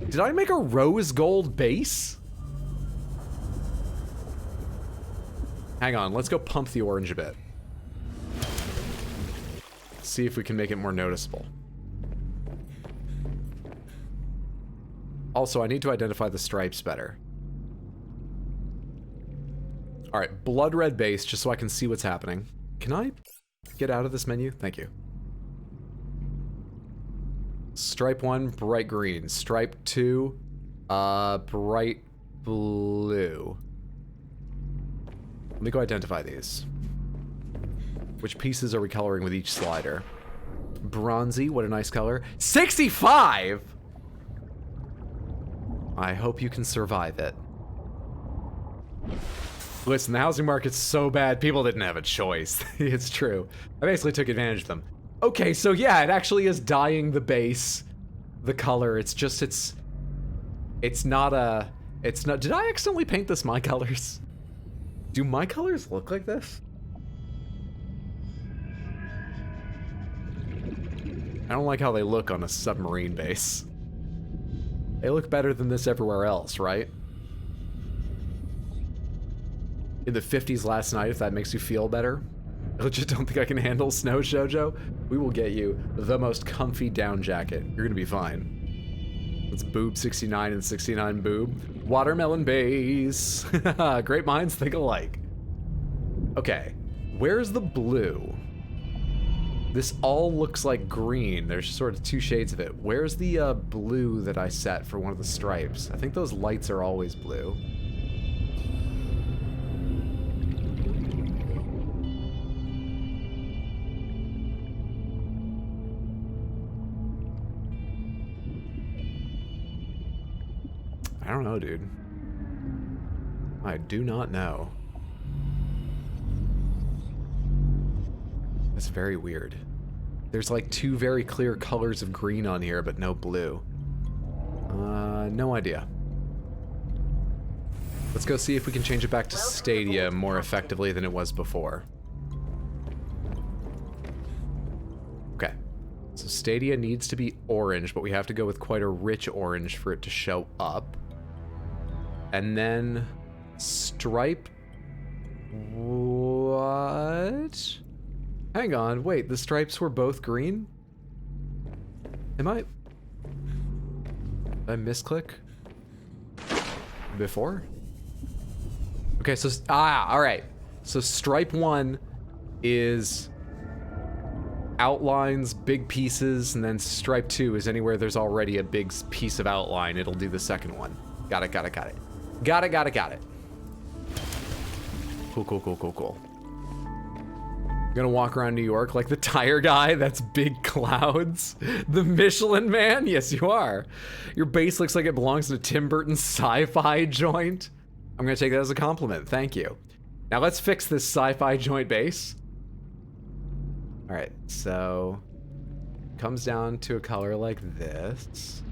Did I make a rose gold base? Hang on, let's go pump the orange a bit. See if we can make it more noticeable. Also, I need to identify the stripes better. All right, blood red base, just so I can see what's happening. Can I get out of this menu? Thank you. Stripe 1, bright green. Stripe 2, bright blue. Let me go identify these. Which pieces are we coloring with each slider? Bronzy, what a nice color. 65! I hope you can survive it. Listen, the housing market's so bad, people didn't have a choice. It's true. I basically took advantage of them. Okay, so yeah, it actually is dyeing the base, the color. It's just, it's not, did I accidentally paint this my colors? Do my colors look like this? I don't like how they look on a submarine base. They look better than this everywhere else, right? In the 50s last night, if that makes you feel better. I just don't think I can handle snow, Shoujo. We will get you the most comfy down jacket. You're gonna be fine. It's boob 69 and 69 boob. Watermelon base. Great minds think alike. Okay, where's the blue? This all looks like green. There's sort of two shades of it. Where's the blue that I set for one of the stripes? I think those lights are always blue. I don't know, dude. I do not know. That's very weird. There's like two very clear colors of green on here, but no blue. No idea. Let's go see if we can change it back to Stadia more effectively than it was before. Okay. So Stadia needs to be orange, but we have to go with quite a rich orange for it to show up. And then stripe. What? Hang on, wait, the stripes were both green? Did I misclick? Before? Okay, so, alright. So stripe 1 is outlines, big pieces, and then stripe 2 is anywhere there's already a big piece of outline. It'll do the second one. Got it. Got it. Cool. Gonna walk around New York like the tire guy. That's big clouds. The Michelin Man? Yes, you are. Your base looks like it belongs to a Tim Burton sci-fi joint. I'm gonna take that as a compliment. Thank you. Now let's fix this sci-fi joint base. All right, so comes down to a color like this.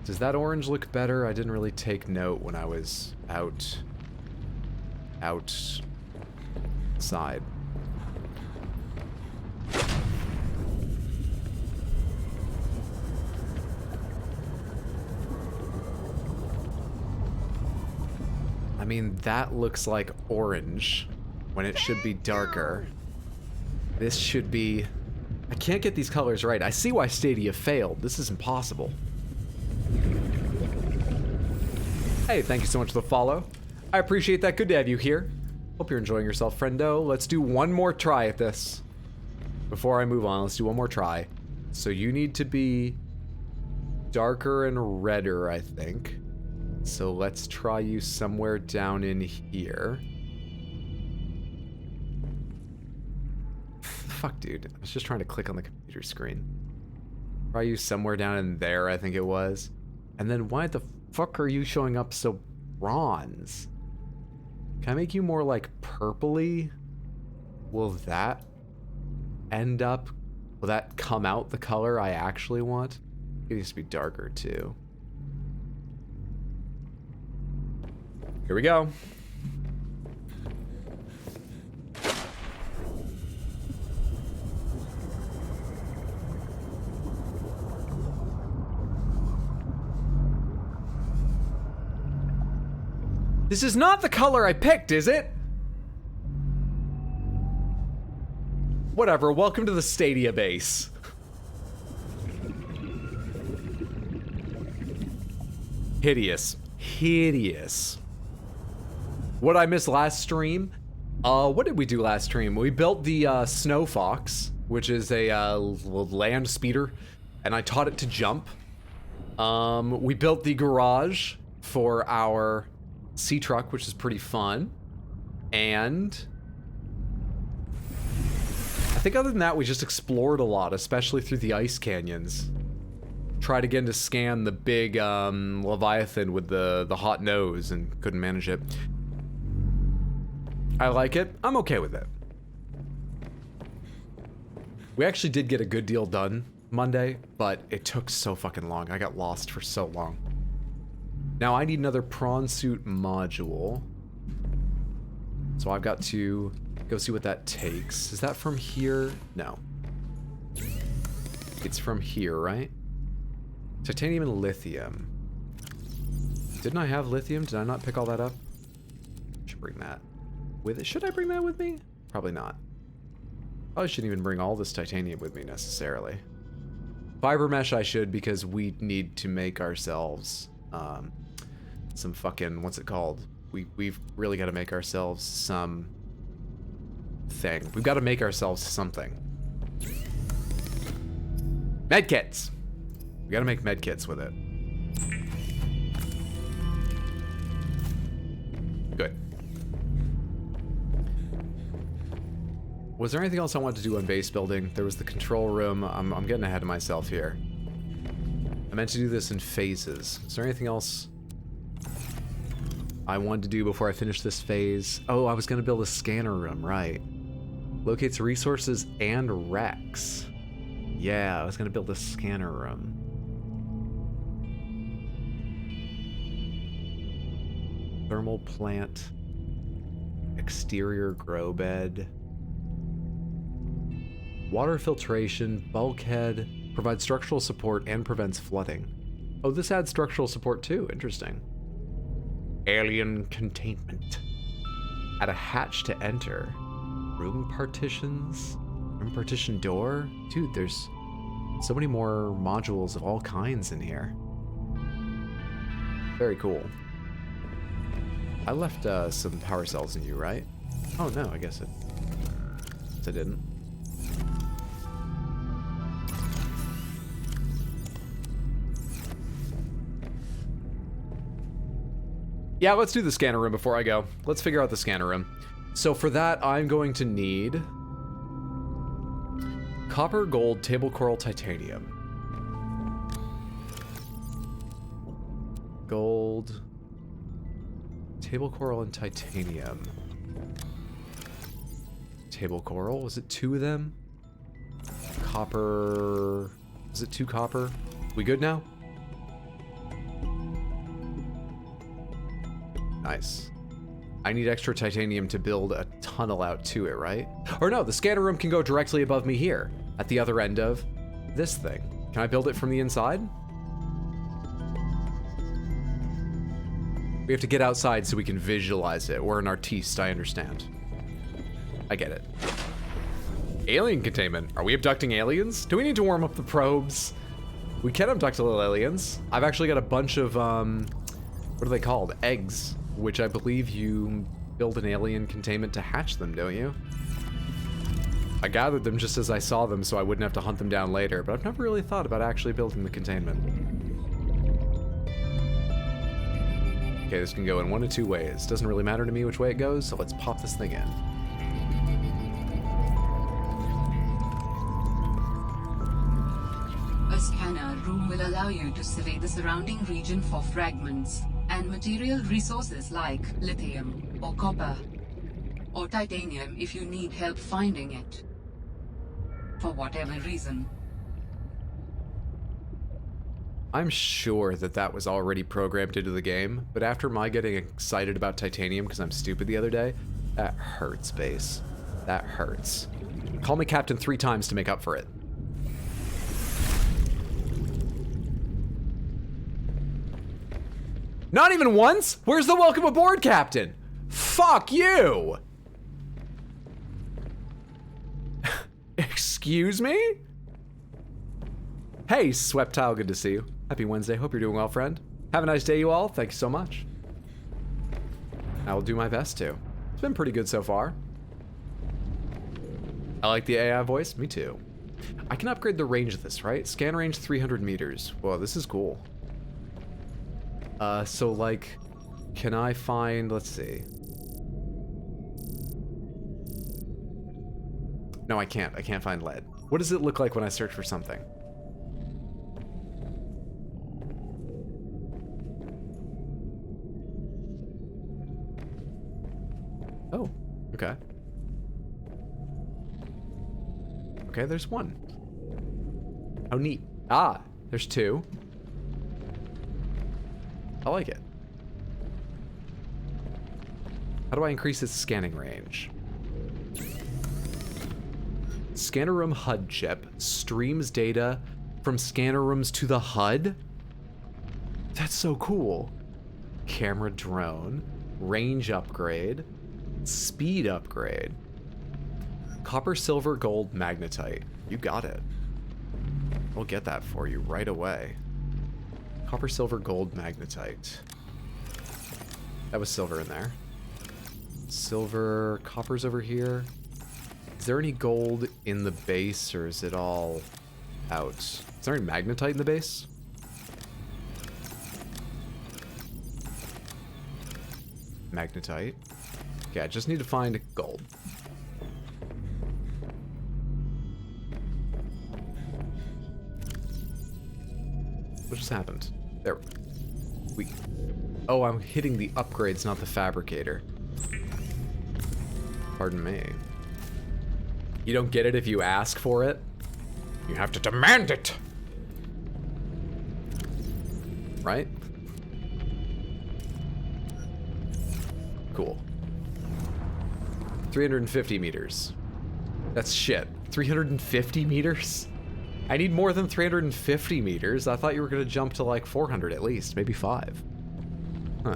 Does that orange look better? I didn't really take note when I was outside. I mean, that looks like orange when it should be darker. This should be... I can't get these colors right. I see why Stadia failed. This is impossible. Hey, thank you so much for the follow. I appreciate that. Good to have you here. Hope you're enjoying yourself, friendo. Let's do one more try at this. Before I move on, let's do one more try. So you need to be darker and redder, I think. So let's try you somewhere down in here. fuck, dude? I was just trying to click on the computer screen. Probably you somewhere down in there, I think it was. And then why the fuck are you showing up so bronze? Can I make you more like purpley? Will that end up... Will that come out the color I actually want? It needs to be darker too. Here we go. This is not the color I picked, is it? Whatever, welcome to the Stadia base. Hideous. Hideous. What I missed last stream? What did we do last stream? We built the Snow Fox, which is a land speeder, and I taught it to jump. We built the garage for our sea truck, which is pretty fun. And I think other than that, we just explored a lot, especially through the ice canyons. Tried again to scan the big Leviathan with the hot nose and couldn't manage it. I like it. I'm okay with it. We actually did get a good deal done Monday, but it took so fucking long. I got lost for so long. Now I need another prawn suit module. So I've got to go see what that takes. Is that from here? No. It's from here, right? Titanium and lithium. Didn't I have lithium? Did I not pick all that up? Should bring that with it. Should I bring that with me? Probably not. Probably shouldn't even bring all this titanium with me necessarily. Fiber mesh I should, because we need to make ourselves some fucking, what's it called? We've really got to make ourselves some thing. We've got to make ourselves something. Medkits. We got to make medkits with it. Good. Was there anything else I wanted to do on base building? There was the control room. I'm getting ahead of myself here. I meant to do this in phases. Is there anything else I wanted to do before I finish this phase? Oh, I was going to build a scanner room, right. Locates resources and wrecks. Yeah, I was going to build a scanner room. Thermal plant. Exterior grow bed. Water filtration, bulkhead, provides structural support and prevents flooding. Oh, this adds structural support too. Interesting. Alien containment. Add a hatch to enter. Room partitions. Room partition door. Dude, there's so many more modules of all kinds in here. Very cool. I left some power cells in you, right? Oh no, I guess I didn't. Yeah, let's do the scanner room before I go. Let's figure out the scanner room. So for that, I'm going to need copper, gold, table coral, titanium. Gold, table coral, and titanium. Table coral, was it 2 of them? Copper, is it 2 copper? We good now? Nice. I need extra titanium to build a tunnel out to it, right? Or no, the scanner room can go directly above me here, at the other end of this thing. Can I build it from the inside? We have to get outside so we can visualize it. We're an artiste, I understand. I get it. Alien containment. Are we abducting aliens? Do we need to warm up the probes? We can abduct little aliens. I've actually got a bunch of, what are they called? Eggs. Which I believe you build an alien containment to hatch them, don't you? I gathered them just as I saw them so I wouldn't have to hunt them down later, but I've never really thought about actually building the containment. Okay, this can go in 1 of 2 ways. Doesn't really matter to me which way it goes, so let's pop this thing in. you to survey the surrounding region for fragments and material resources like lithium or copper or titanium if you need help finding it. For whatever reason. I'm sure that that was already programmed into the game, but after my getting excited about titanium because I'm stupid the other day, that hurts, Base. That hurts. Call me Captain 3 times to make up for it. Not even once? Where's the welcome aboard, Captain? Fuck you! Excuse me? Hey, Sweptile, good to see you. Happy Wednesday, hope you're doing well, friend. Have a nice day, you all. Thank you so much. I will do my best to. It's been pretty good so far. I like the AI voice, me too. I can upgrade the range of this, right? Scan range 300 meters. Whoa, this is cool. So like, can I find, let's see. No, I can't find lead. What does it look like when I search for something? Oh, okay. Okay, there's one. How neat. Ah, there's 2. I like it. How do I increase its scanning range? Scanner room HUD chip streams data from scanner rooms to the HUD? That's so cool. Camera drone, range upgrade, speed upgrade, copper, silver, gold, magnetite. You got it. We'll get that for you right away. Copper, silver, gold, magnetite. That was silver in there. Silver, copper's over here. Is there any gold in the base, or is it all out? Is there any magnetite in the base? Magnetite. Okay, I just need to find gold. What just happened? There. Oh, I'm hitting the upgrades, not the fabricator. Pardon me. You don't get it if you ask for it. You have to demand it. Right? Cool. 350 meters. That's shit. 350 meters? I need more than 350 meters. I thought you were gonna jump to like 400 at least, maybe 5. Huh.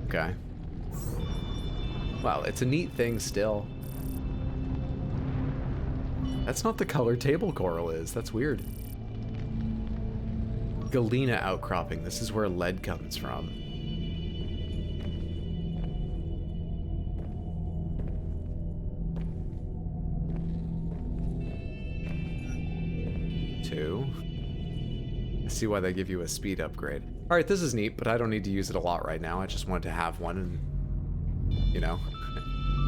Okay. Wow, it's a neat thing still. That's not the color table coral is. That's weird. Galena outcropping. This is where lead comes from. I see why they give you a speed upgrade. All right, this is neat, but I don't need to use it a lot right now. I just wanted to have one and, you know,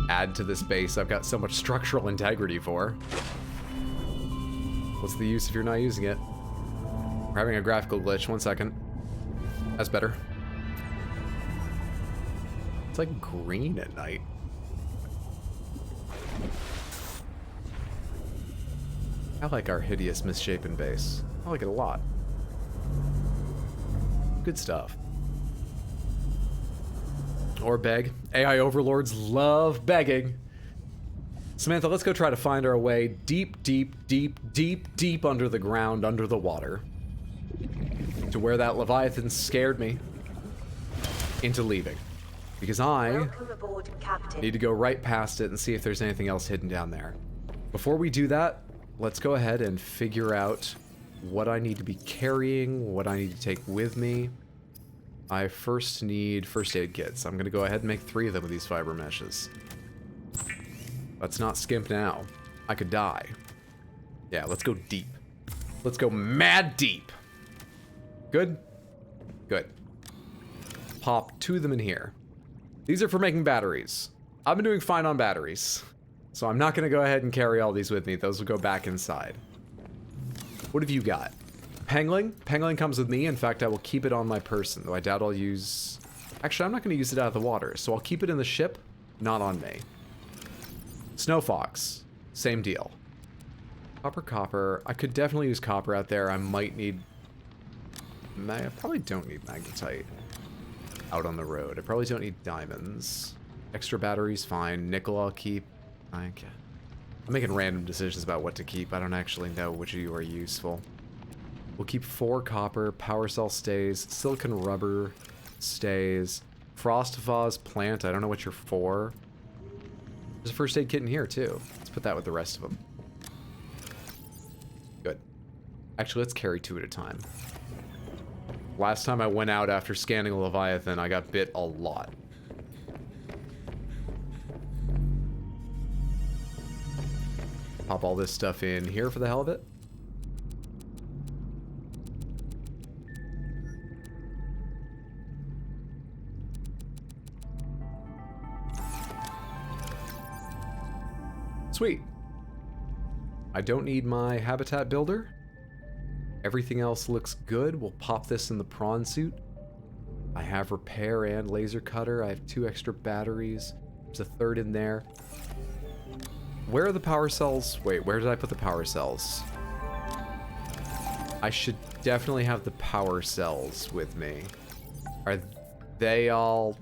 add to this base I've got so much structural integrity for. What's the use if you're not using it? We're having a graphical glitch. 1 second. That's better. It's like green at night. I like our hideous, misshapen base. I like it a lot. Good stuff. Or beg. AI overlords love begging. Samantha, let's go try to find our way deep, deep, deep, deep, deep under the ground, under the water. To where that Leviathan scared me into leaving. Because I Welcome aboard, Captain. need to go right past it and see if there's anything else hidden down there. Before we do that, let's go ahead and figure out what I need to be carrying, what I need to take with me. I first need first aid kits. I'm gonna go ahead and make 3 of them with these fiber meshes. Let's not skimp now. I could die. Yeah, let's go deep. Let's go mad deep. Good? Good. Pop 2 of them in here. These are for making batteries. I've been doing fine on batteries, so I'm not gonna go ahead and carry all these with me. Those will go back inside. What have you got? Pangling. Pangling comes with me. In fact, I will keep it on my person, though I doubt I'll use... Actually, I'm not going to use it out of the water, so I'll keep it in the ship, not on me. Snow Fox. Same deal. Copper. I could definitely use copper out there. I might need... I probably don't need magnetite out on the road. I probably don't need diamonds. Extra batteries, fine. Nickel I'll keep. I'm making random decisions about what to keep. I don't actually know which of you are useful. We'll keep 4 copper. Power cell stays. Silicon rubber stays. Frost vase plant. I don't know what you're for. There's a first aid kit in here too. Let's put that with the rest of them. Good. Actually, let's carry 2 at a time. Last time I went out after scanning a Leviathan, I got bit a lot. Pop all this stuff in here for the hell of it. Sweet. I don't need my habitat builder. Everything else looks good. We'll pop this in the prawn suit. I have repair and laser cutter. I have 2 extra batteries. There's a 3rd in there. Where are the power cells? Wait, where did I put the power cells? I should definitely have the power cells with me. Are they all...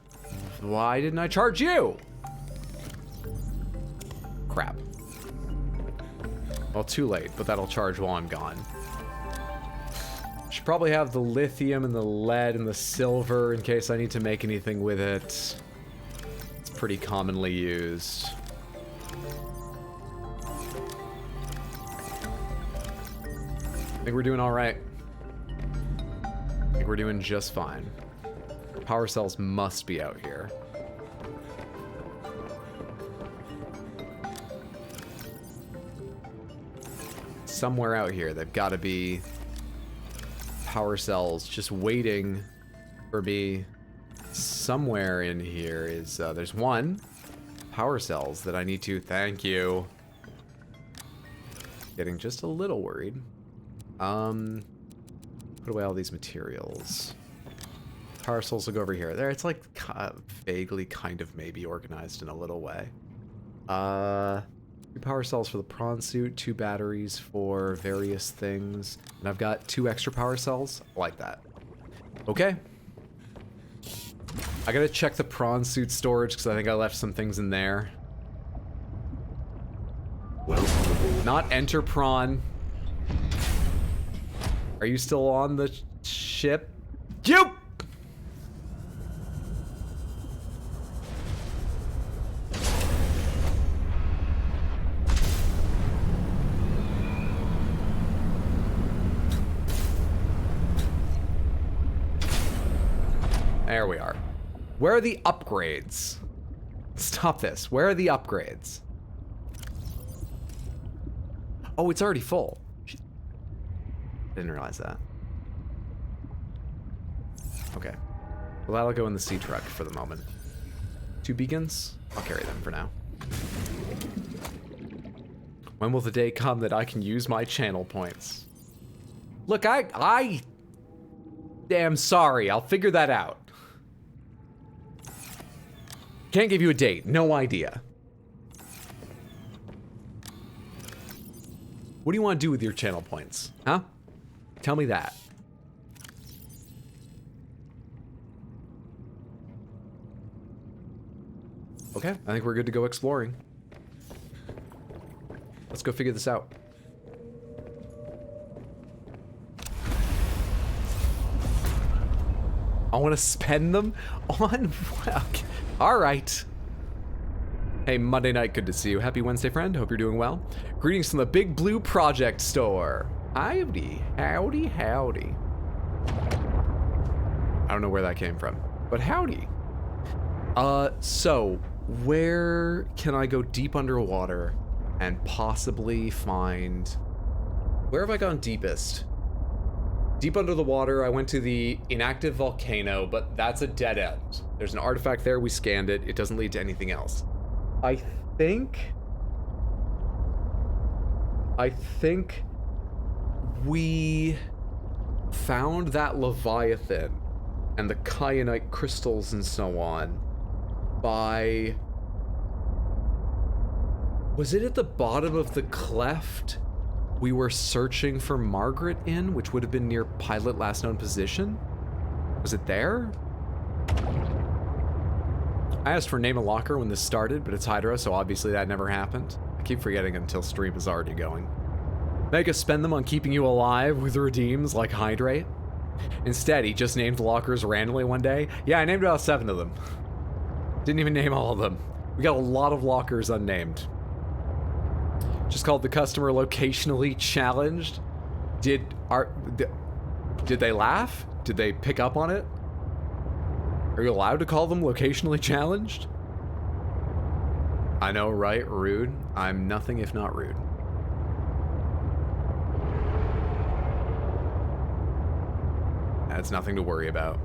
Why didn't I charge you? Crap. Well, too late, but that'll charge while I'm gone. Should probably have the lithium and the lead and the silver in case I need to make anything with it. It's pretty commonly used. I think we're doing all right. I think we're doing just fine. Power cells must be out here. Somewhere out here, they've got to be power cells just waiting for me. Somewhere in here is, there's 1 power cells that I need to, thank you. Getting just a little worried. Put away all these materials. Power cells will go over here. There, it's like vaguely kind of maybe organized in a little way. 2 power cells for the prawn suit, 2 batteries for various things. And I've got 2 extra power cells. I like that. Okay. I gotta check the prawn suit storage because I think I left some things in there. Not enter prawn. Are you still on the ship? You! There we are. Where are the upgrades? Stop this. Where are the upgrades? Oh, it's already full. Didn't realize that. Okay. Well, that'll go in the sea truck for the moment. 2 beacons? I'll carry them for now. When will the day come that I can use my channel points? Look, I am sorry. I'll figure that out. Can't give you a date. No idea. What do you want to do with your channel points? Huh? Tell me that. Okay, I think we're good to go exploring. Let's go figure this out. I want to spend them on... Okay. All right. Hey, Monday night, good to see you. Happy Wednesday, friend. Hope you're doing well. Greetings from the Big Blue Project Store. Howdy, howdy, howdy. I don't know where that came from, but howdy. So, where can I go deep underwater and possibly find... Where have I gone deepest? Deep under the water, I went to the inactive volcano, but that's a dead end. There's an artifact there, we scanned it. It doesn't lead to anything else. I think we found that Leviathan and the kyanite crystals and so on by... Was it at the bottom of the cleft we were searching for Margaret in, which would have been near pilot last known position? Was it there? I asked for name a locker when this started, but it's Hydra, so obviously that never happened. I keep forgetting until stream is already going. Make us spend them on keeping you alive with redeems like Hydrate. Instead, he just named lockers randomly one day. Yeah, I named about 7 of them. Didn't even name all of them. We got a lot of lockers unnamed. Just called the customer locationally challenged. Did they laugh? Did they pick up on it? Are you allowed to call them locationally challenged? I know, right? Rude. I'm nothing if not rude. That's nothing to worry about.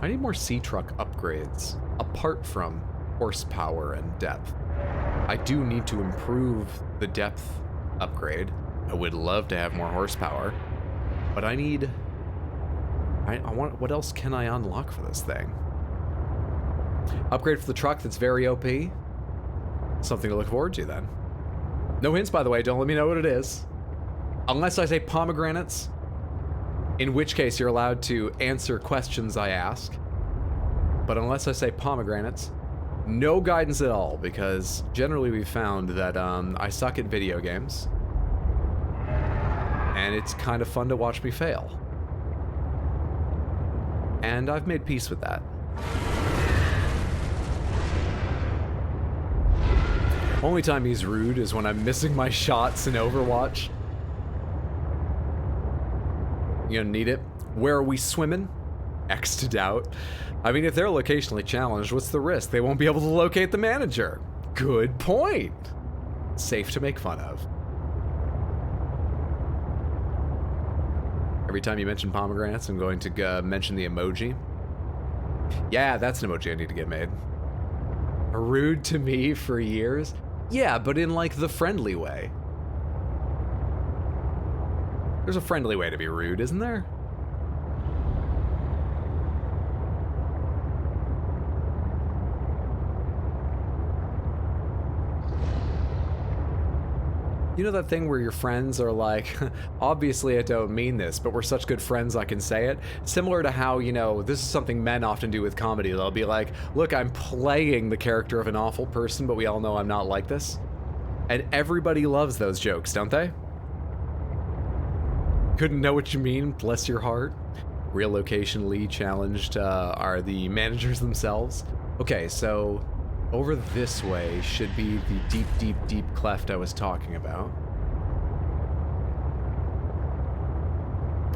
I need more sea truck upgrades, apart from horsepower and depth. I do need to improve the depth upgrade. I would love to have more horsepower, but I need... I want... What else can I unlock for this thing? Upgrade for the truck that's very OP. Something to look forward to then. No hints, by the way. Don't let me know what it is. Unless I say pomegranates, in which case you're allowed to answer questions I ask. But unless I say pomegranates, no guidance at all, because generally we've found that I suck at video games, and it's kind of fun to watch me fail. And I've made peace with that. Only time he's rude is when I'm missing my shots in Overwatch. You gonna need it? Where are we swimming? X to doubt. I mean, if they're locationally challenged, what's the risk? They won't be able to locate the manager. Good point. Safe to make fun of. Every time you mention pomegranates, I'm going to mention the emoji. Yeah, that's an emoji I need to get made. Rude to me for years? Yeah, but in like the friendly way. There's a friendly way to be rude, isn't there? You know that thing where your friends are like, obviously I don't mean this, but we're such good friends I can say it? Similar to how, you know, this is something men often do with comedy. They'll be like, look, I'm playing the character of an awful person, but we all know I'm not like this. And everybody loves those jokes, don't they? Couldn't know what you mean, bless your heart. Real locationally challenged are the managers themselves. Okay, so over this way should be the deep, deep, deep cleft I was talking about.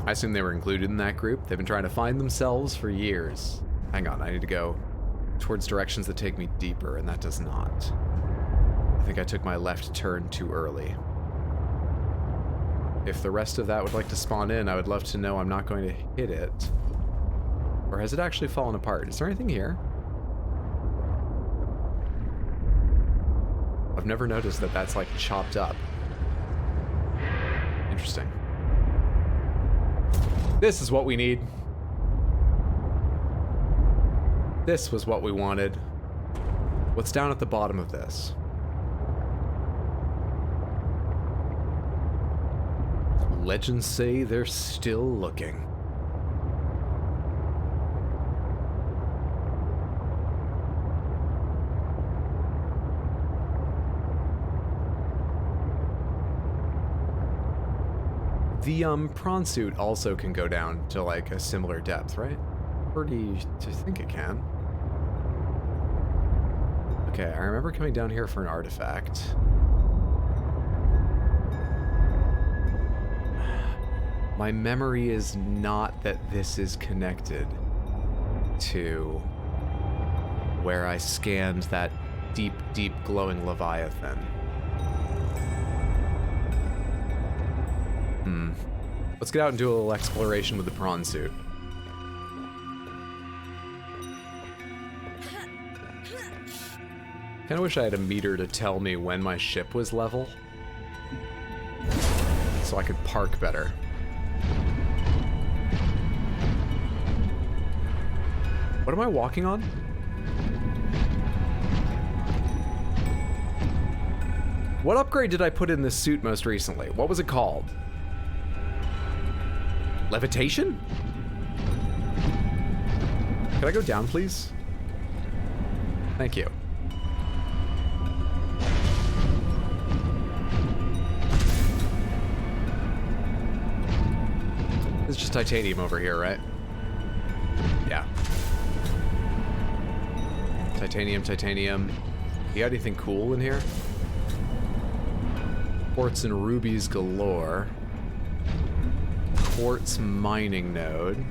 I assume they were included in that group. They've been trying to find themselves for years. Hang on, I need to go towards directions that take me deeper, and that does not. I think I took my left turn too early. If the rest of that would like to spawn in, I would love to know I'm not going to hit it. Or has it actually fallen apart? Is there anything here? I've never noticed that that's like chopped up. Interesting. This is what we need. This was what we wanted. What's down at the bottom of this? Legends say they're still looking. The prawn suit also can go down to like a similar depth, right? Or do you think it can? Okay, I remember coming down here for an artifact. My memory is not that this is connected to where I scanned that deep, deep glowing Leviathan. Let's get out and do a little exploration with the prawn suit. Kinda wish I had a meter to tell me when my ship was level. so I could park better. What am I walking on? What upgrade did I put in this suit most recently? What was it called? Levitation? Can I go down, please? Thank you. It's just titanium over here, right? Yeah. Titanium, titanium. You got anything cool in here? Quartz and rubies galore. Quartz mining node.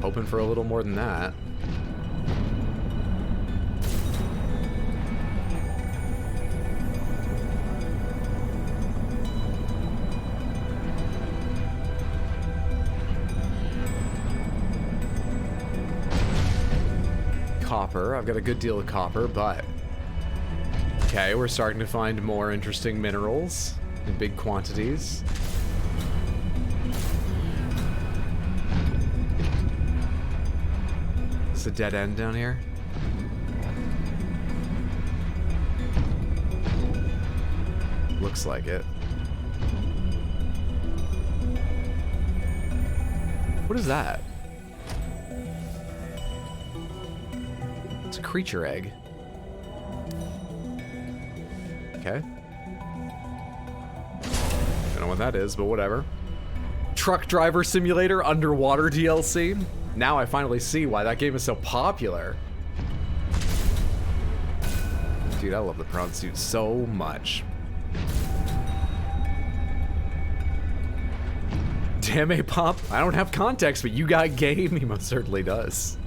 Hoping for a little more than that. Copper. I've got a good deal of copper, but... Okay, we're starting to find more interesting minerals in big quantities. Is this a dead end down here? Looks like it. What is that? It's a creature egg. Okay. Don't know what that is, but whatever. Truck Driver Simulator Underwater DLC. Now I finally see why that game is so popular. Dude, I love the prawn suit so much. Damn it, Pop. I don't have context, but you got game. He most certainly does.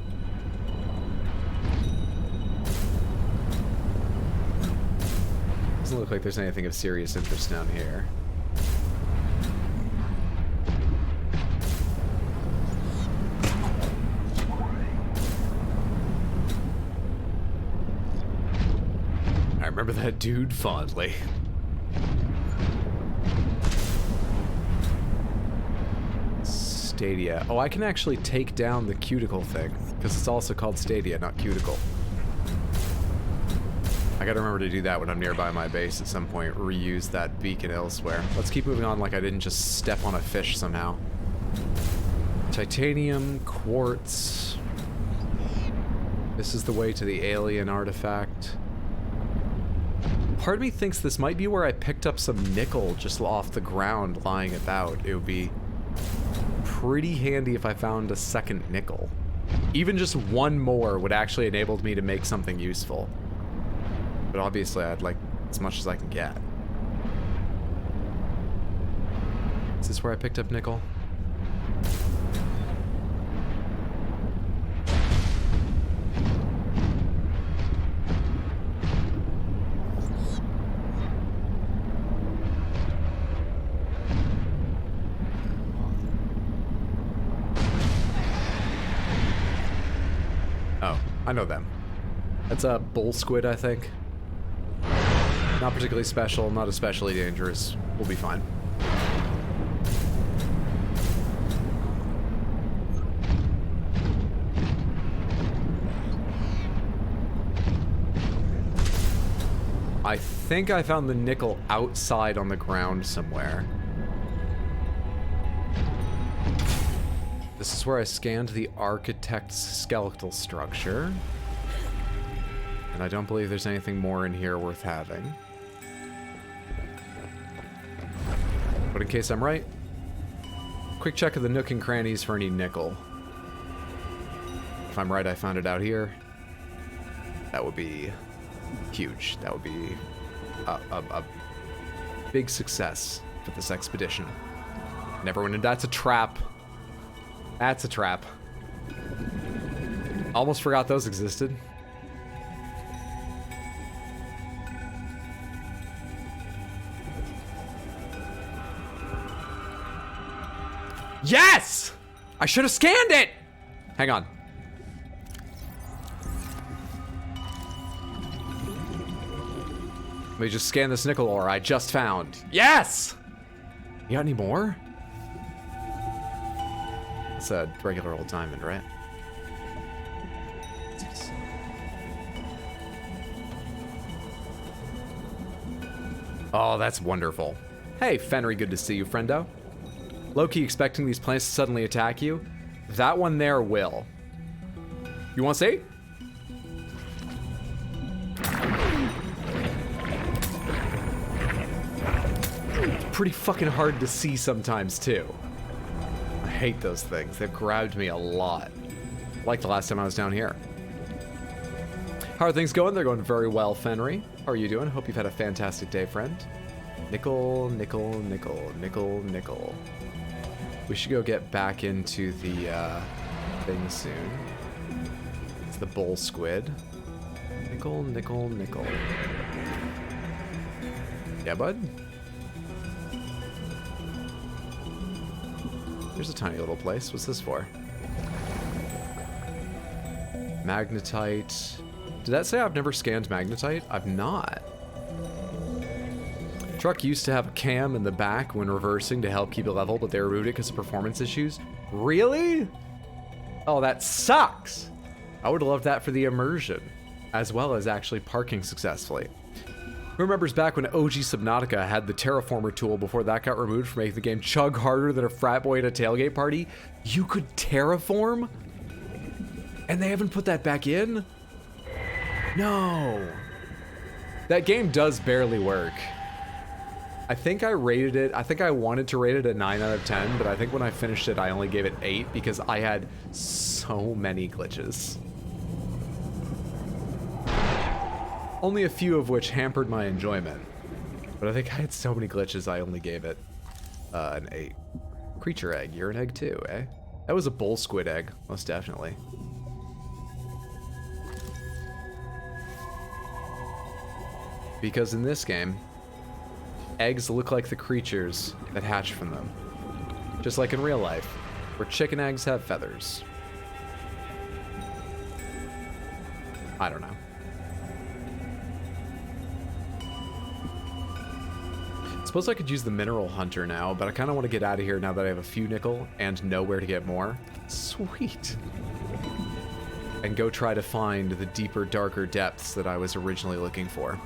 Doesn't look like there's anything of serious interest down here. I remember that dude fondly. Stadia. Oh, I can actually take down the cuticle thing, because it's also called Stadia, not cuticle. I gotta remember to do that when I'm nearby my base at some point. Reuse that beacon elsewhere. Let's keep moving on like I didn't just step on a fish somehow. Titanium, quartz. This is the way to the alien artifact. Part of me thinks this might be where I picked up some nickel just off the ground lying about. It would be pretty handy if I found a second nickel. Even just one more would actually enable me to make something useful. But obviously I'd like as much as I can get. Is this where I picked up nickel? Oh, I know them. That's a bull squid, I think. Not particularly special, not especially dangerous. We'll be fine. I think I found the nickel outside on the ground somewhere. This is where I scanned the architect's skeletal structure. And I don't believe there's anything more in here worth having. But in case I'm right, quick check of the nook and crannies for any nickel. If I'm right, I found it out here. That would be huge. That would be a big success for this expedition. Never went in. That's a trap. That's a trap. Almost forgot those existed. Yes! I should have scanned it! Hang on. Let me just scan this nickel ore I just found. Yes! You got any more? It's a regular old diamond, right? Oh, that's wonderful. Hey, Fenry, good to see you, friendo. Low-key expecting these plants to suddenly attack you. That one there will. You want to see? It's pretty fucking hard to see sometimes, too. I hate those things. They've grabbed me a lot. Like the last time I was down here. How are things going? They're going very well, Fenry. How are you doing? Hope you've had a fantastic day, friend. Nickel, nickel, nickel, nickel, nickel. We should go get back into the thing soon. It's the bull squid. Nickel, nickel, nickel. Yeah, bud? Here's a tiny little place. What's this for? Magnetite. Did that say I've never scanned magnetite? I've not. Truck used to have a cam in the back when reversing to help keep it level, but they removed it because of performance issues. Really? Oh, that sucks. I would have loved that for the immersion, as well as actually parking successfully. Who remembers back when OG Subnautica had the terraformer tool before that got removed for making the game chug harder than a frat boy at a tailgate party? You could terraform? And they haven't put that back in? No. That game does barely work. I think I rated it, I think I wanted to rate it a 9 out of 10, but I think when I finished it, I only gave it 8 because I had so many glitches. Only a few of which hampered my enjoyment. But I think I had so many glitches, I only gave it an 8. Creature egg, you're an egg too, eh? That was a bull squid egg, most definitely. Because in this game, eggs look like the creatures that hatch from them. Just like in real life, where chicken eggs have feathers. I don't know. Suppose I could use the mineral hunter now, but I kind of want to get out of here now that I have a few nickel and know where to get more. Sweet. And go try to find the deeper, darker depths that I was originally looking for.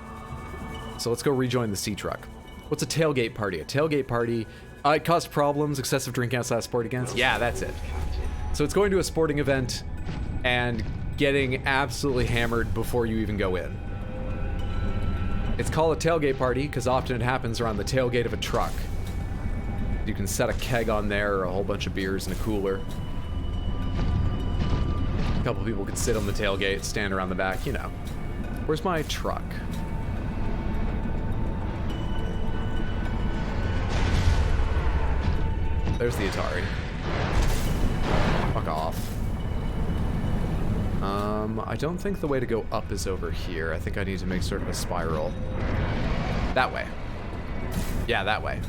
So let's go rejoin the sea truck. What's a tailgate party? A tailgate party, it caused problems, excessive drinking outside of sporting events. Yeah, that's it. So it's going to a sporting event and getting absolutely hammered before you even go in. It's called a tailgate party because often it happens around the tailgate of a truck. You can set a keg on there or a whole bunch of beers in a cooler. A couple people could sit on the tailgate, stand around the back, you know. Where's my truck? There's the Atari. Fuck off. I don't think the way to go up is over here. I think I need to make sort of a spiral. That way. Yeah, that way.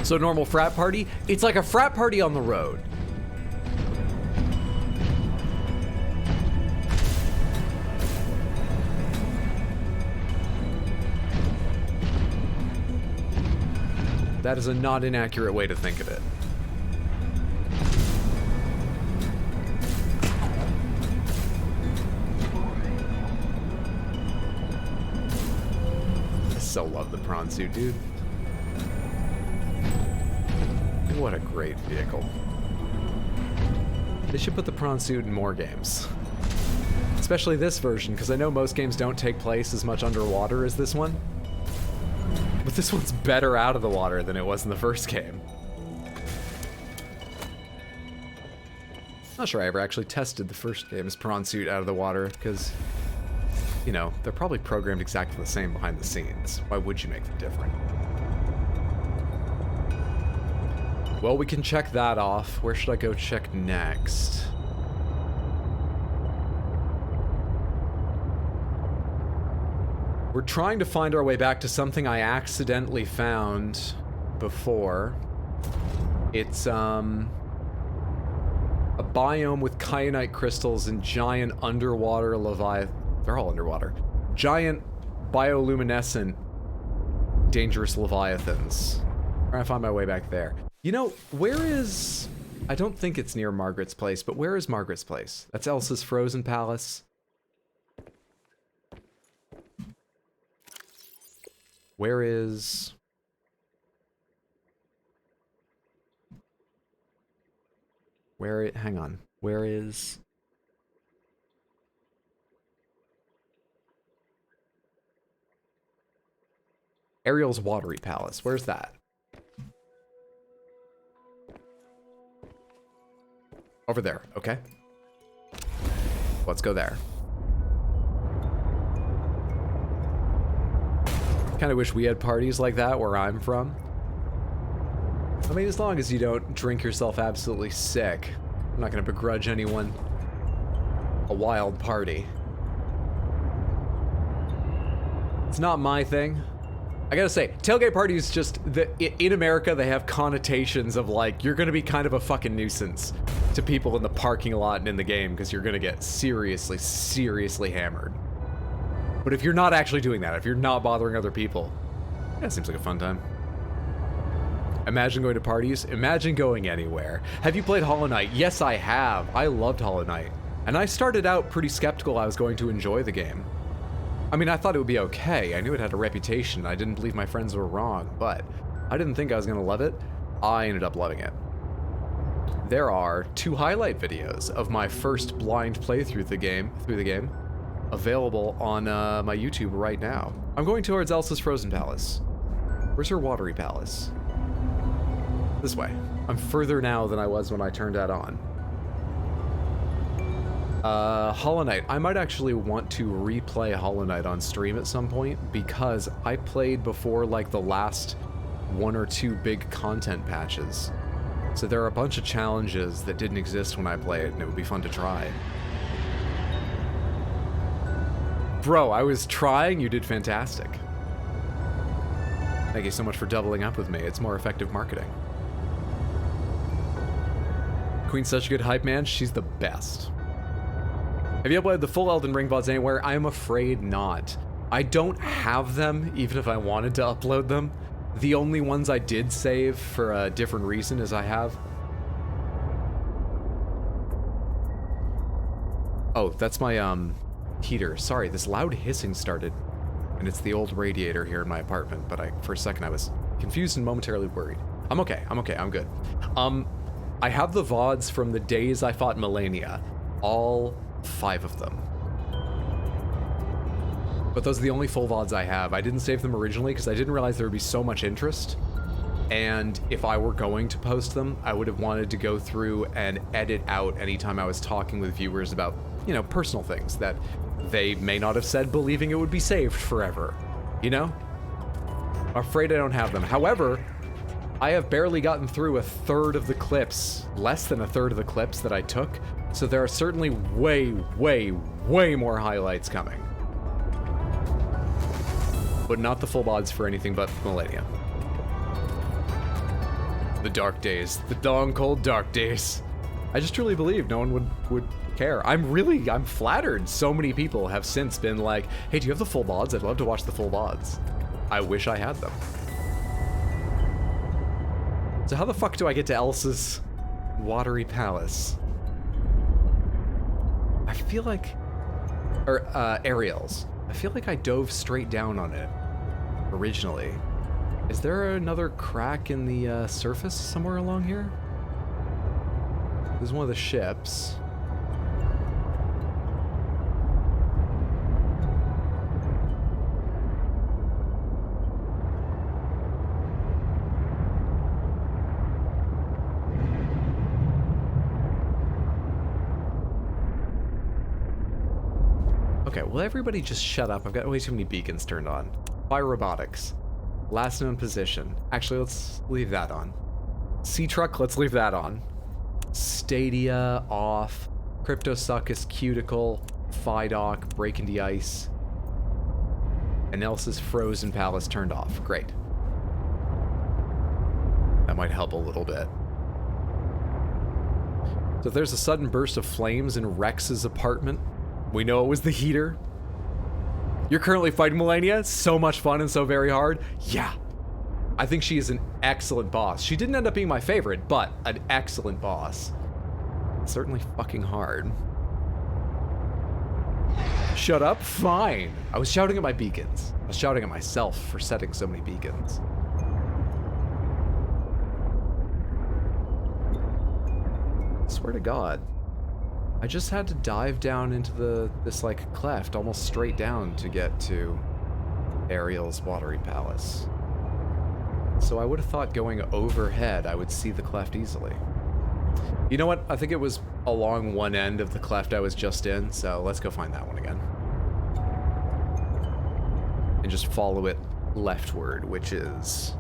So normal frat party? It's like a frat party on the road. That is a not inaccurate way to think of it. I so love the prawn suit, dude. What a great vehicle. They should put the prawn suit in more games. Especially this version, because I know most games don't take place as much underwater as this one. But this one's better out of the water than it was in the first game. Not sure I ever actually tested the first game's prawn suit out of the water, because, you know, they're probably programmed exactly the same behind the scenes. Why would you make them different? Well, we can check that off. Where should I go check next? We're trying to find our way back to something I accidentally found before. It's, a biome with kyanite crystals and giant underwater leviathan. They're all underwater. Giant bioluminescent dangerous leviathans. I'm trying to find my way back there. You know, where is... I don't think it's near Margaret's place, but where is Margaret's place? That's Elsa's frozen palace. Where is... hang on. Where is... Ariel's watery palace. Where's that? Over there. Okay. Let's go there. Kind of wish we had parties like that where I'm from. I mean, as long as you don't drink yourself absolutely sick. I'm not going to begrudge anyone a wild party. It's not my thing. I gotta say, tailgate parties just, in America, they have connotations of like, you're gonna be kind of a fucking nuisance to people in the parking lot and in the game because you're gonna get seriously, seriously hammered. But if you're not actually doing that, if you're not bothering other people, yeah, it seems like a fun time. Imagine going to parties. Imagine going anywhere. Have you played Hollow Knight? Yes, I have. I loved Hollow Knight. And I started out pretty skeptical I was going to enjoy the game. I mean, I thought it would be okay. I knew it had a reputation. I didn't believe my friends were wrong, but I didn't think I was going to love it. I ended up loving it. There are 2 highlight videos of my first blind playthrough through the game, available on my YouTube right now. I'm going towards Elsa's Frozen Palace. Where's her watery palace? This way. I'm further now than I was when I turned that on. Hollow Knight. I might actually want to replay Hollow Knight on stream at some point because I played before like the last 1 or 2 big content patches. So there are a bunch of challenges that didn't exist when I played and it would be fun to try. Bro, I was trying, you did fantastic. Thank you so much for doubling up with me. It's more effective marketing. Queen's such a good hype man, she's the best. Have you uploaded the full Elden Ring VODs anywhere? I am afraid not. I don't have them, even if I wanted to upload them. The only ones I did save for a different reason is I have... Oh, that's my, heater. Sorry, this loud hissing started. And it's the old radiator here in my apartment, but for a second I was confused and momentarily worried. I'm okay, I'm good. I have the VODs from the days I fought Melania. All 5 of them. But those are the only full VODs I have. I didn't save them originally because I didn't realize there would be so much interest. And if I were going to post them, I would have wanted to go through and edit out anytime I was talking with viewers about, you know, personal things that they may not have said believing it would be saved forever. You know? I'm afraid I don't have them. However, I have barely gotten through 1/3 of the clips, less than 1/3 of the clips that I took. So there are certainly way, way, way more highlights coming. But not the full VODs for anything but Millennia. The dark days. The dawn cold dark days. I just truly believe no one would care. I'm flattered. So many people have since been like, hey, do you have the full VODs? I'd love to watch the full VODs. I wish I had them. So how the fuck do I get to Elsa's watery palace? I feel like... Or, Ariel's. I feel like I dove straight down on it originally. Is there another crack in the surface somewhere along here? This is one of the ships. Okay, will everybody just shut up? I've got way too many beacons turned on. Fire robotics. Last known position. Actually, let's leave that on. Sea truck, let's leave that on. Stadia, off. Cryptosuchus, cuticle. Phydoc, break into ice. And Elsa's frozen palace turned off. Great. That might help a little bit. So if there's a sudden burst of flames in Rex's apartment, we know it was the heater. You're currently fighting Melania? So much fun and so very hard? Yeah. I think she is an excellent boss. She didn't end up being my favorite, but an excellent boss. Certainly fucking hard. Shut up? Fine. I was shouting at my beacons. I was shouting at myself for setting so many beacons. Swear to God. I just had to dive down into this like cleft, almost straight down to get to Ariel's watering palace. So I would have thought going overhead I would see the cleft easily. You know what? I think it was along one end of the cleft I was just in, so let's go find that one again. And just follow it leftward, which is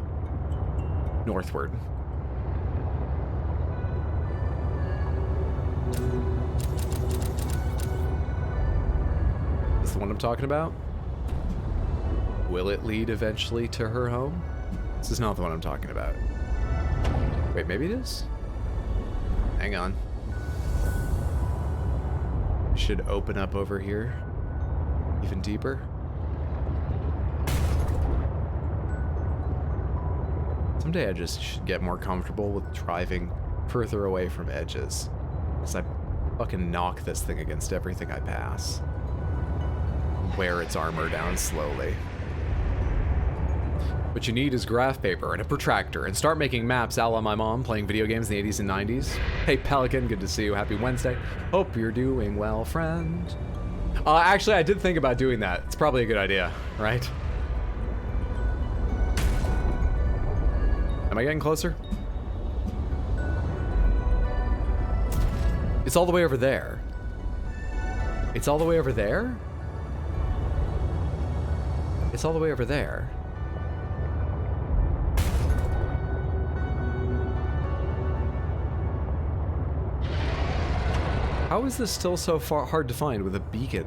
northward. Is this the one I'm talking about? Will it lead eventually to her home? This is not the one I'm talking about. Wait, maybe it is? Hang on. It should open up over here. Even deeper. Someday I just should get more comfortable with driving further away from edges. Because I fucking knock this thing against everything I pass. Wear its armor down slowly. What you need is graph paper and a protractor, and start making maps a la my mom playing video games in the 80s and 90s. Hey Pelican, good to see you. Happy Wednesday. Hope you're doing well, friend. Actually, I did think about doing that. It's probably a good idea, right? Am I getting closer? It's all the way over there. It's all the way over there? It's all the way over there. How is this still so far hard to find with a beacon?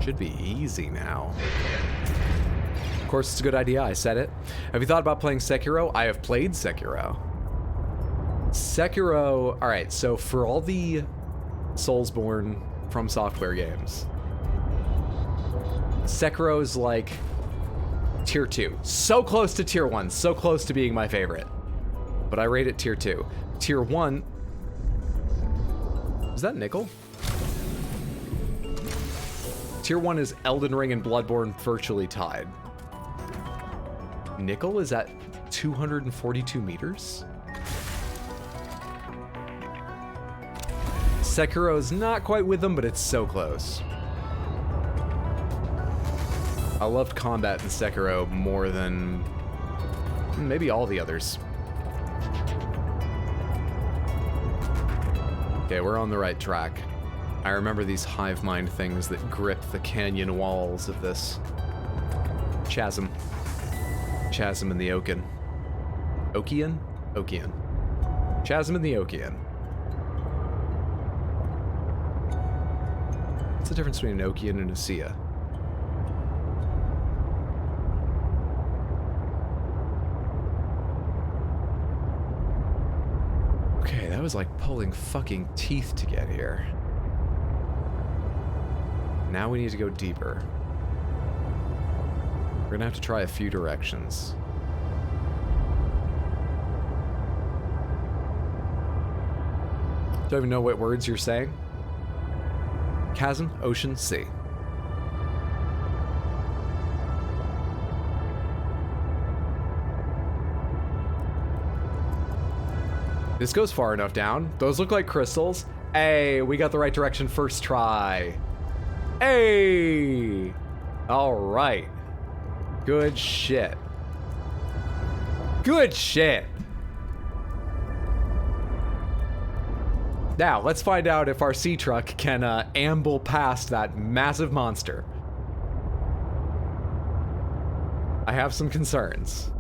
Should be easy now. Of course, it's a good idea. I said it. Have you thought about playing Sekiro? I have played Sekiro. Sekiro... Alright, so for all the Soulsborne From Software games, Sekiro is like tier 2. So close to tier 1. So close to being my favorite. But I rate it tier 2. Tier 1... Is that nickel? Tier 1 is Elden Ring and Bloodborne virtually tied. Nickel is at 242 meters? Sekiro is not quite with them, but it's so close. I loved combat in Sekiro more than maybe all the others. Okay, we're on the right track. I remember these hive mind things that grip the canyon walls of this chasm. Chasm in the Ocean. Ocean? Ocean. Chasm in the Ocean. What's the difference between an Ocean and a Sea? Okay, that was like pulling fucking teeth to get here. Now we need to go deeper. We're gonna have to try a few directions. Don't even know what words you're saying. Chasm, ocean, sea. This goes far enough down. Those look like crystals. Hey, we got the right direction first try. Hey! All right. Good shit. Good shit. Now, let's find out if our sea truck can amble past that massive monster. I have some concerns.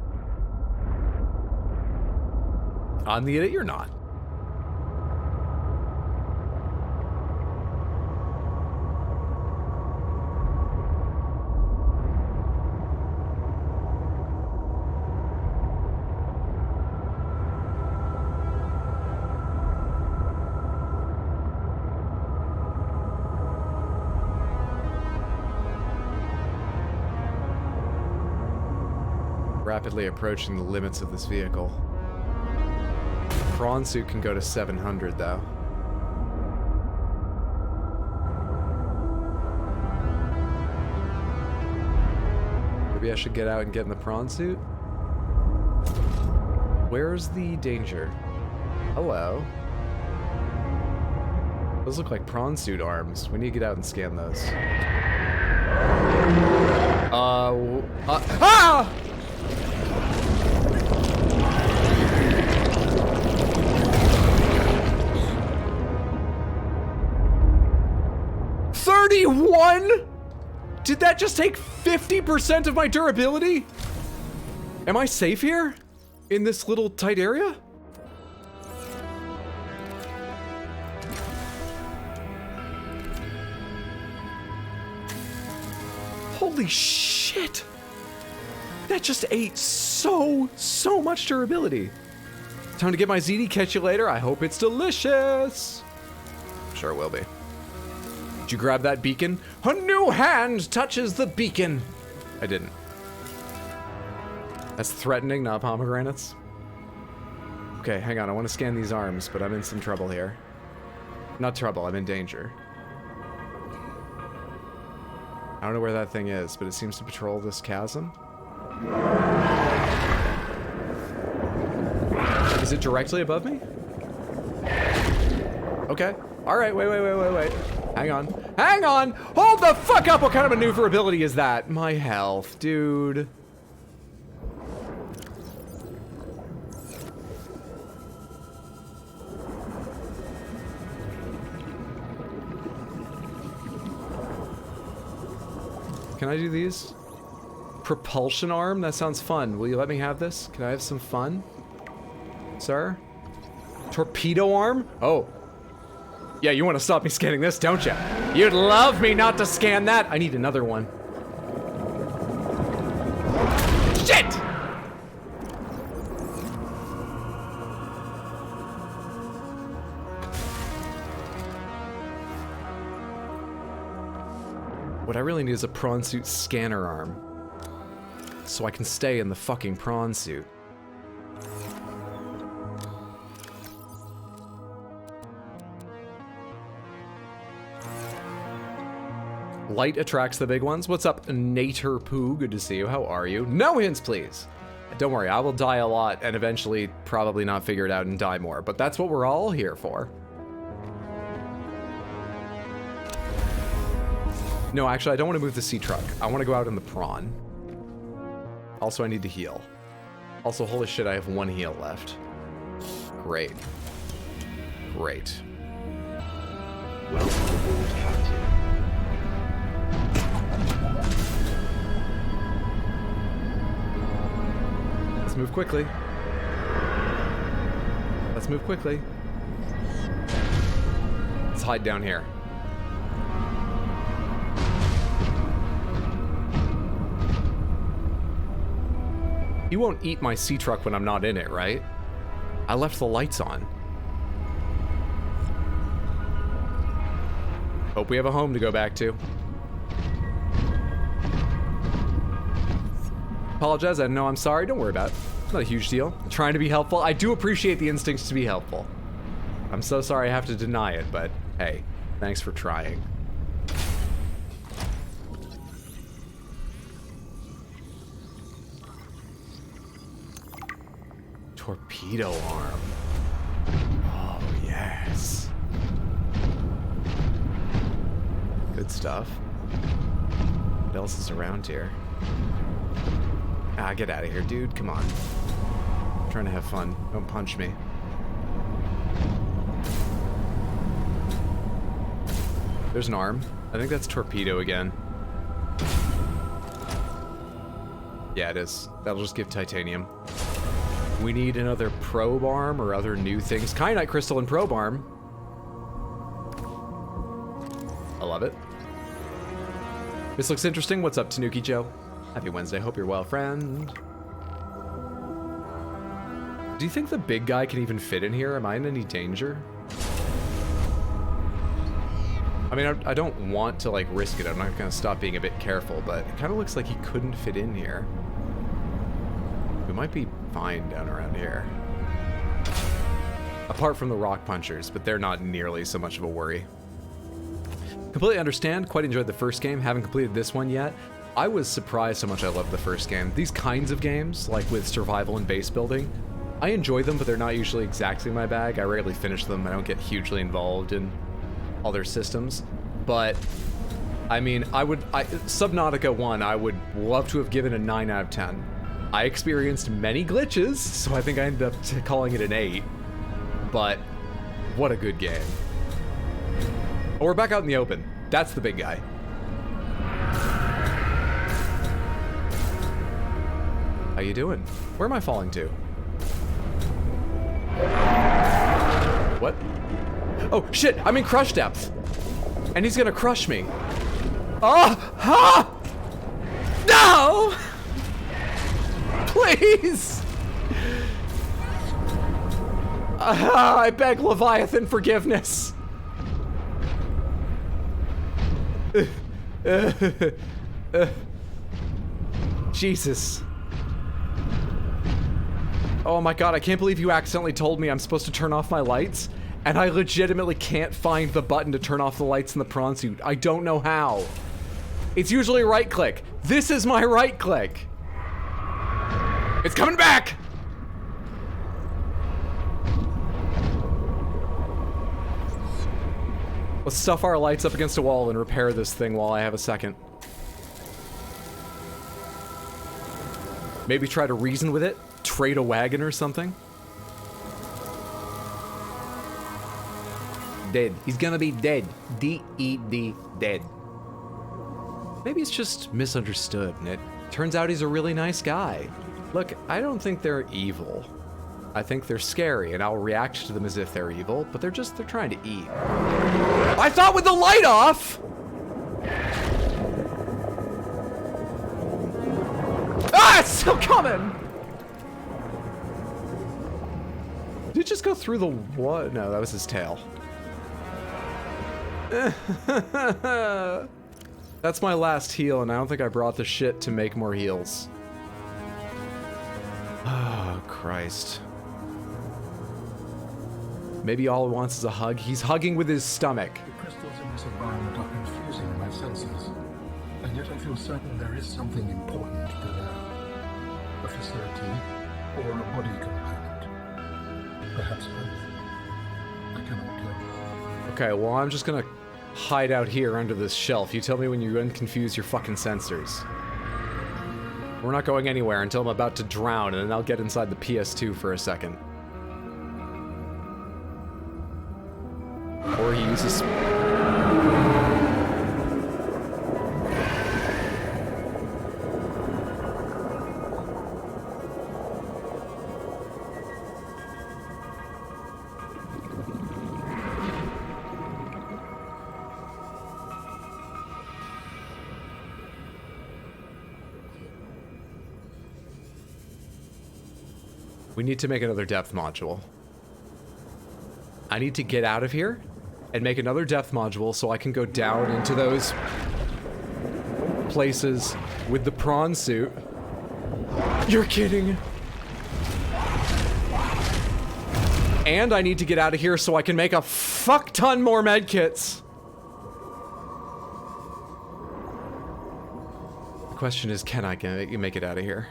I'm the idiot, you're not. Rapidly approaching the limits of this vehicle. Prawn suit can go to 700 though. Maybe I should get out and get in the prawn suit? Where's the danger? Hello. Those look like prawn suit arms. We need to get out and scan those. Ah! 31? Did that just take 50% of my durability? Am I safe here? In this little tight area? Holy shit! That just ate so much durability. Time to get my ZD. Catch you later. I hope it's delicious. Sure will be. Did you grab that beacon? A new hand touches the beacon. I didn't. That's threatening, not pomegranates. Okay, hang on. I want to scan these arms, but I'm in some trouble here. Not trouble, I'm in danger. I don't know where that thing is, but it seems to patrol this chasm. Is it directly above me? Okay. All right, wait. Hang on! Hold the fuck up! What kind of maneuverability is that? My health, dude. Can I do these? Propulsion arm? That sounds fun. Will you let me have this? Can I have some fun? Sir? Torpedo arm? Oh. Yeah, you want to stop me scanning this, don't you? You'd love me not to scan that. I need another one. Shit! What I really need is a prawn suit scanner arm. So I can stay in the fucking prawn suit. Light attracts the big ones. What's up, Nater Poo? Good to see you. How are you? No hints, please. Don't worry, I will die a lot and eventually probably not figure it out and die more, but that's what we're all here for. No, actually, I don't want to move the sea truck. I want to go out in the prawn. Also, I need to heal. Also, holy shit, I have 1 heal left. Great. Great. Welcome aboard, Captain. Let's move quickly. Let's move quickly. Let's hide down here. You won't eat my sea truck when I'm not in it, right? I left the lights on. Hope we have a home to go back to. Apologize, I know I'm sorry, don't worry about it. It's not a huge deal. I'm trying to be helpful. I do appreciate the instincts to be helpful. I'm so sorry I have to deny it, but hey, thanks for trying. Torpedo arm. Oh, yes. Good stuff. What else is around here? Ah, get out of here, dude. Come on. I'm trying to have fun. Don't punch me. There's an arm. I think that's torpedo again. Yeah, it is. That'll just give titanium. We need another probe arm or other new things. Kyanite crystal and probe arm. I love it. This looks interesting. What's up, Tanuki Joe? Happy Wednesday. Hope you're well, friend. Do you think the big guy can even fit in here? Am I in any danger? I mean, I don't want to, like, risk it. I'm not gonna stop being a bit careful, but it kind of looks like he couldn't fit in here. We might be fine down around here. Apart from the rock punchers, but they're not nearly so much of a worry. Completely understand. Quite enjoyed the first game. Haven't completed this one yet. I was surprised how much I loved the first game. These kinds of games, like with survival and base building, I enjoy them, but they're not usually exactly my bag. I rarely finish them. I don't get hugely involved in other systems. But, I mean, Subnautica 1, I would love to have given a 9 out of 10. I experienced many glitches, so I think I ended up calling it an 8. But, what a good game. Oh, we're back out in the open. That's the big guy. How you doing? Where am I falling to? What? Oh, shit! I'm in crush depth! And he's gonna crush me. Oh! Ha! No! Please! I beg Leviathan forgiveness. Jesus. Oh my god, I can't believe you accidentally told me I'm supposed to turn off my lights, and I legitimately can't find the button to turn off the lights in the prawn suit. I don't know how. It's usually right click. This is my right click. It's coming back! Let's stuff our lights up against a wall and repair this thing while I have a second. Maybe try to reason with it? Trade a wagon or something? Dead. He's gonna be dead. D-E-D, dead. Maybe it's just misunderstood, and it turns out he's a really nice guy. Look, I don't think they're evil. I think they're scary, and I'll react to them as if they're evil, but they're trying to eat. I thought with the light off! Ah, it's still coming! Did it just go through the what? No, that was his tail. That's my last heal, and I don't think I brought the shit to make more heals. Oh, Christ. Maybe all he wants is a hug. He's hugging with his stomach. The crystals in this environment are confusing my senses, and yet I feel certain there is something important to learn. A facility or a body component. Perhaps both. I cannot tell. Okay, well, I'm just gonna hide out here under this shelf. You tell me when you unconfuse your fucking sensors. We're not going anywhere until I'm about to drown, and then I'll get inside the PS2 for a second. Or he uses... We need to make another depth module. I need to get out of here and make another depth module so I can go down into those places with the prawn suit. You're kidding. And I need to get out of here so I can make a fuck ton more medkits. The question is, can I make it out of here?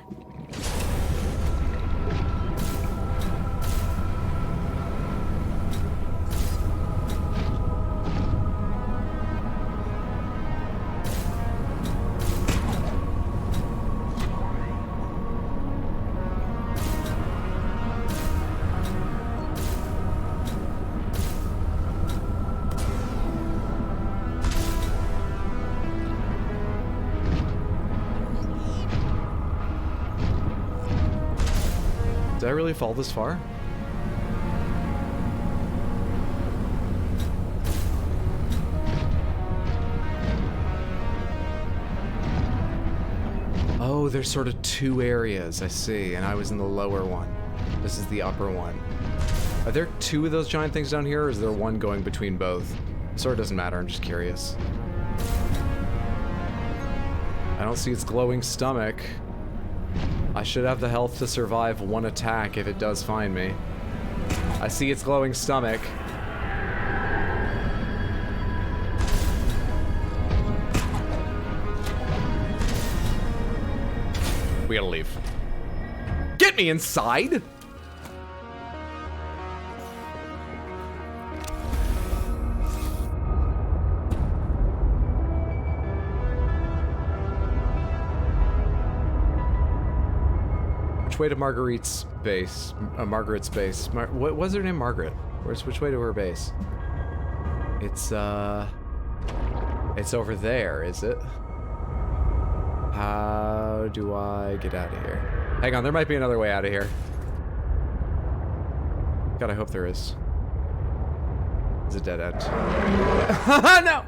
Did I really fall this far? Oh, there's sort of two areas, I see, and I was in the lower one. This is the upper one. Are there two of those giant things down here, or is there one going between both? Sort of doesn't matter, I'm just curious. I don't see its glowing stomach. I should have the health to survive one attack if it does find me. I see its glowing stomach. We gotta leave. Get me inside! Which way to Marguerite's base? Margaret's base. What was her name? Margaret. Which way to her base? It's over there, is it? How do I get out of here? Hang on, there might be another way out of here. God, I hope there is. It's a dead end. No!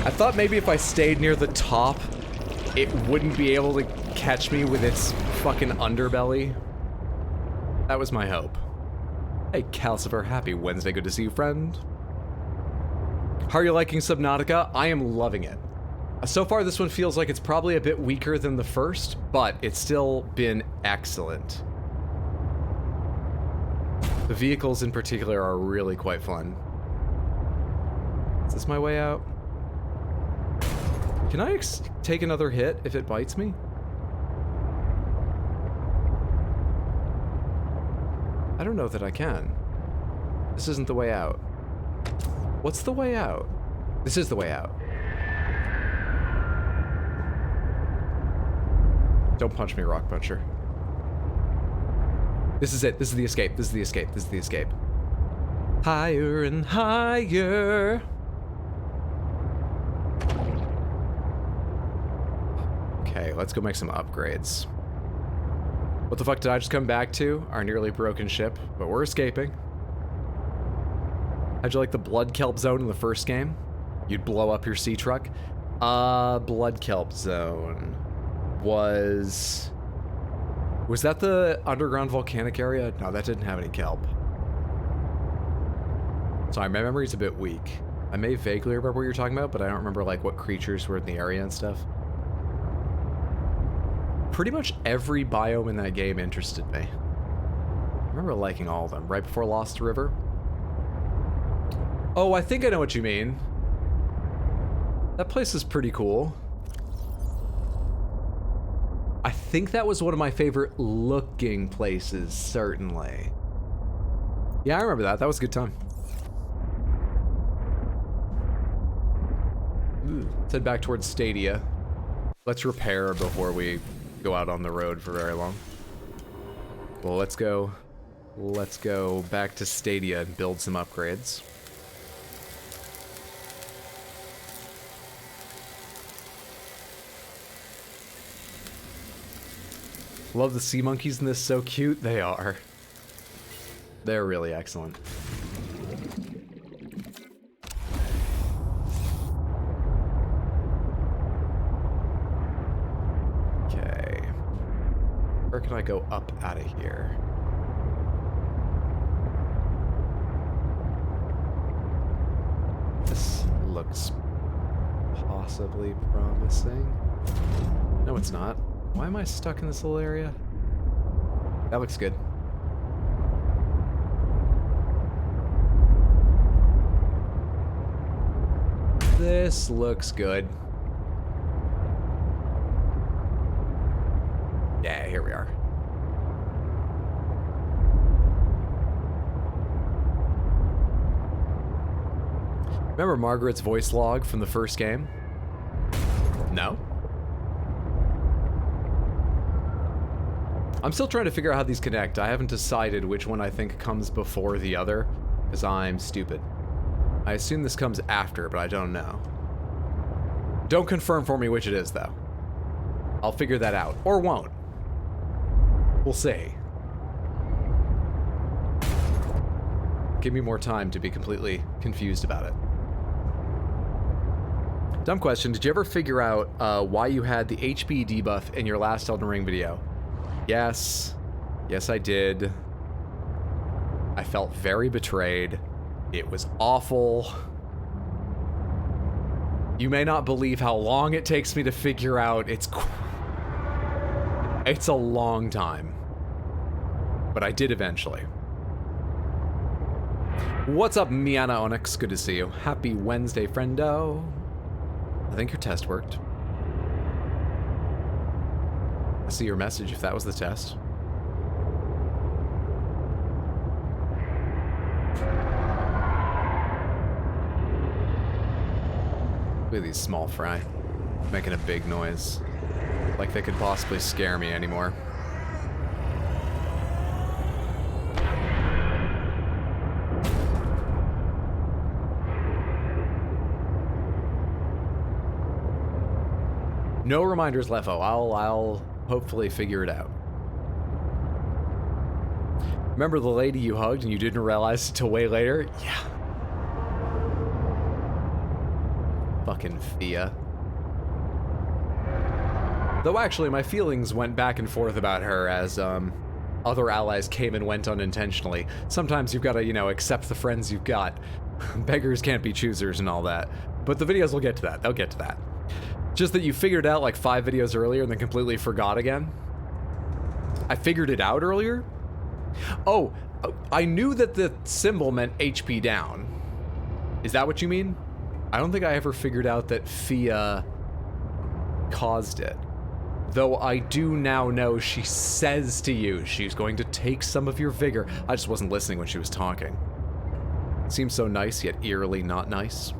I thought maybe if I stayed near the top, it wouldn't be able to catch me with its fucking underbelly. That was my hope. Hey, Calcifer, happy Wednesday. Good to see you, friend. How are you liking Subnautica? I am loving it. So far, this one feels like it's probably a bit weaker than the first, but it's still been excellent. The vehicles in particular are really quite fun. Is this my way out? Can I take another hit if it bites me? I don't know that I can. This isn't the way out. What's the way out? This is the way out. Don't punch me, Rock Puncher. This is it. This is the escape. This is the escape. This is the escape. Higher and higher. Okay, let's go make some upgrades. What the fuck did I just come back to? Our nearly broken ship, but we're escaping. How'd you like the blood kelp zone in the first game? You'd blow up your sea truck? Blood kelp zone. Was that the underground volcanic area? No, that didn't have any kelp. Sorry, my memory's a bit weak. I may vaguely remember what you're talking about, but I don't remember like what creatures were in the area and stuff. Pretty much every biome in that game interested me. I remember liking all of them. Right before Lost River. Oh, I think I know what you mean. That place is pretty cool. I think that was one of my favorite looking places, certainly. Yeah, I remember that. That was a good time. Let's head back towards Stadia. Let's repair before we go out on the road for very long. Well, let's go back to Stadia and build some upgrades. Love the sea monkeys in this, so cute they are. They're really excellent. Okay. Where can I go up out of here? This looks possibly promising. No, it's not. Why am I stuck in this little area? That looks good. This looks good. Yeah, here we are. Remember Margaret's voice log from the first game? No? I'm still trying to figure out how these connect. I haven't decided which one I think comes before the other, because I'm stupid. I assume this comes after, but I don't know. Don't confirm for me which it is, though. I'll figure that out. Or won't. We'll see. Give me more time to be completely confused about it. Dumb question, did you ever figure out why you had the HP debuff in your last Elden Ring video? Yes. Yes, I did. I felt very betrayed. It was awful. You may not believe how long it takes me to figure out. It's a long time. But I did eventually. What's up, Miana Onyx? Good to see you. Happy Wednesday, friendo. I think your test worked. I see your message if that was the test. Look at these small fry, making a big noise. Like they could possibly scare me anymore. No reminders, Lefo. I'll hopefully figure it out. Remember the lady you hugged and you didn't realize until way later? Yeah. Fucking Fia. Though actually, my feelings went back and forth about her as other allies came and went unintentionally. Sometimes you've got to, you know, accept the friends you've got. Beggars can't be choosers and all that. But the videos will get to that. They'll get to that. Just that you figured out like 5 videos earlier and then completely forgot again. I figured it out earlier. Oh, I knew that the symbol meant HP down. Is that what you mean? I don't think I ever figured out that Fia caused it. Though I do now know she says to you she's going to take some of your vigor. I just wasn't listening when she was talking. Seems so nice, yet eerily not nice.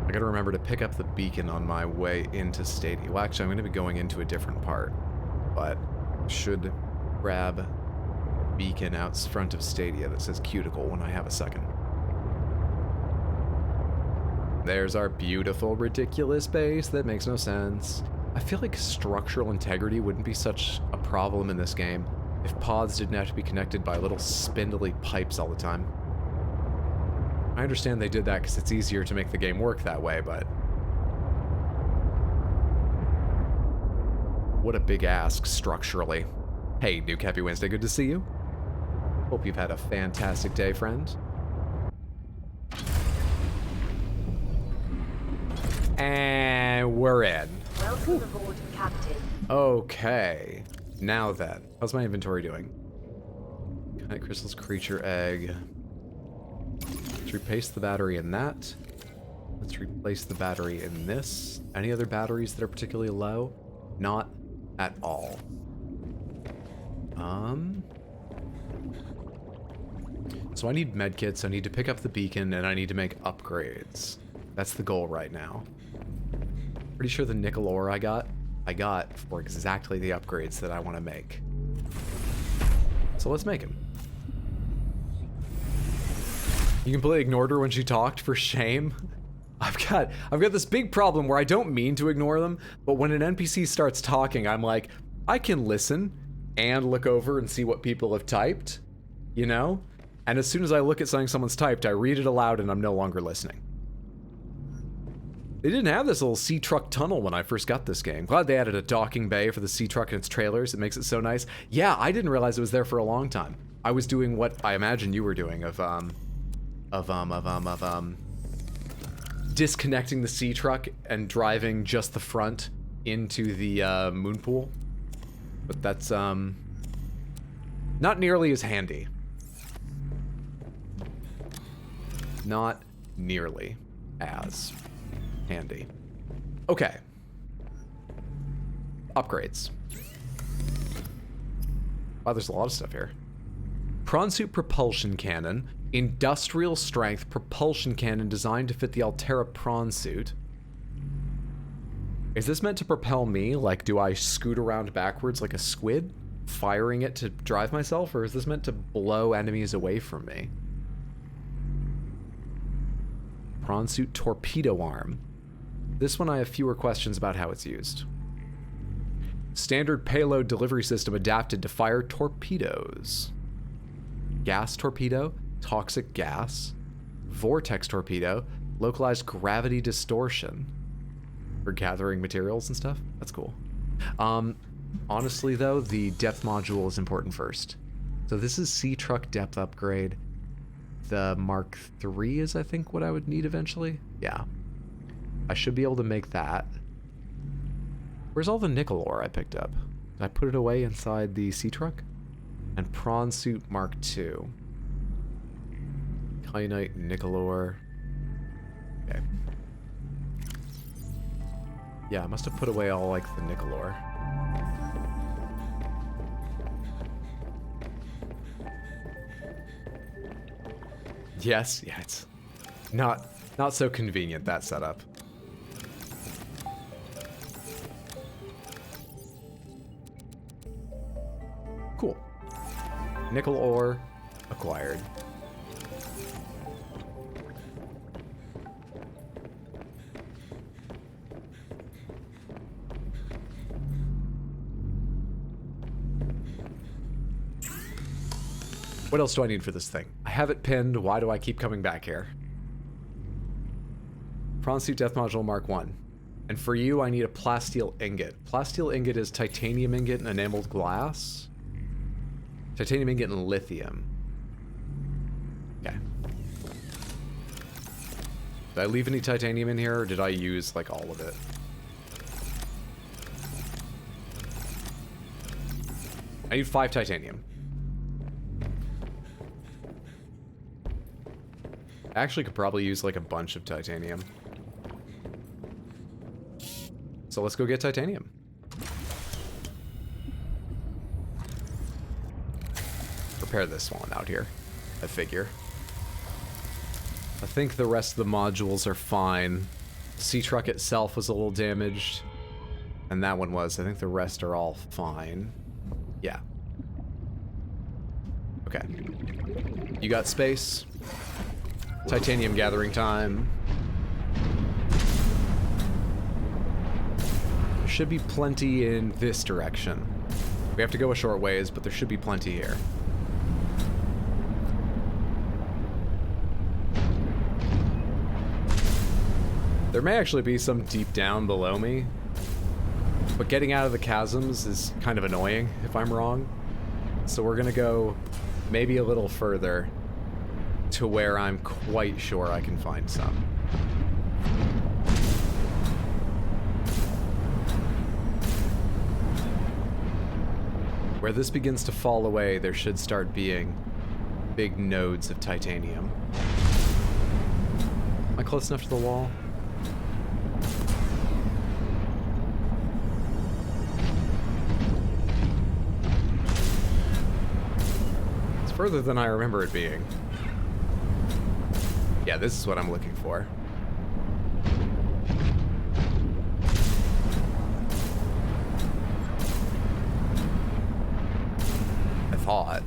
I gotta remember to pick up the beacon on my way into Stadia. Well, actually, I'm gonna be going into a different part, but should grab beacon out front of Stadia that says cuticle when I have a second. There's our beautiful, ridiculous base that makes no sense. I feel like structural integrity wouldn't be such a problem in this game if pods didn't have to be connected by little spindly pipes all the time. I understand they did that because it's easier to make the game work that way, but what a big ask structurally. Hey, Nuke, happy Wednesday, good to see you. Hope you've had a fantastic day, friend. And we're in. Welcome aboard, Captain. Okay, now then, how's my inventory doing? Kite crystals, creature egg. Let's replace the battery in that. Let's replace the battery in this. Any other batteries that are particularly low? Not at all. So I need medkits, I need to pick up the beacon, and I need to make upgrades. That's the goal right now. Pretty sure the nickel ore I got for exactly the upgrades that I want to make. So let's make them. You completely ignored her when she talked, for shame. I've got this big problem where I don't mean to ignore them, but when an NPC starts talking, I'm like, I can listen and look over and see what people have typed, you know? And as soon as I look at something someone's typed, I read it aloud and I'm no longer listening. They didn't have this little sea truck tunnel when I first got this game. Glad they added a docking bay for the sea truck and its trailers. It makes it so nice. Yeah, I didn't realize it was there for a long time. I was doing what I imagine you were doing of disconnecting the sea truck and driving just the front into the moon pool. But that's not nearly as handy. Not nearly as handy. Okay. Upgrades. Wow, there's a lot of stuff here. Prawn suit propulsion cannon. Industrial strength propulsion cannon designed to fit the Altera prawn suit. Is this meant to propel me? Like, do I scoot around backwards like a squid, firing it to drive myself? Or is this meant to blow enemies away from me? Prawn suit torpedo arm. This one I have fewer questions about how it's used. Standard payload delivery system adapted to fire torpedoes. Gas torpedo, toxic gas, vortex torpedo, localized gravity distortion. For gathering materials and stuff? That's cool. Honestly though, the depth module is important first. So this is Sea Truck depth upgrade. The Mark III is, I think, what I would need eventually. Yeah. I should be able to make that. Where's all the nickel ore I picked up? Did I put it away inside the Sea Truck? And Prawn Suit Mark II. Kyanite, nickel ore. Okay. Yeah, I must have put away all, like, the nickel ore. Yes, yeah, it's not so convenient, that setup. Cool. Nickel ore acquired. What else do I need for this thing? I have it pinned. Why do I keep coming back here? Prawn Suit Death Module Mark 1. And for you, I need a plasteel ingot. Plasteel ingot is titanium ingot and enameled glass. Titanium ingot and lithium. Okay. Did I leave any titanium in here, or did I use, like, all of it? I need 5 titanium. I actually could probably use, like, a bunch of titanium. So let's go get titanium. Repair this one out here, I figure. I think the rest of the modules are fine. The Sea Truck itself was a little damaged. And that one was. I think the rest are all fine. Yeah. Okay. You got space. Titanium gathering time. There should be plenty in this direction. We have to go a short ways, but there should be plenty here. There may actually be some deep down below me, but getting out of the chasms is kind of annoying if I'm wrong. So we're gonna go maybe a little further to where I'm quite sure I can find some. Where this begins to fall away, there should start being big nodes of titanium. Am I close enough to the wall? It's further than I remember it being. Yeah, this is what I'm looking for. I thought.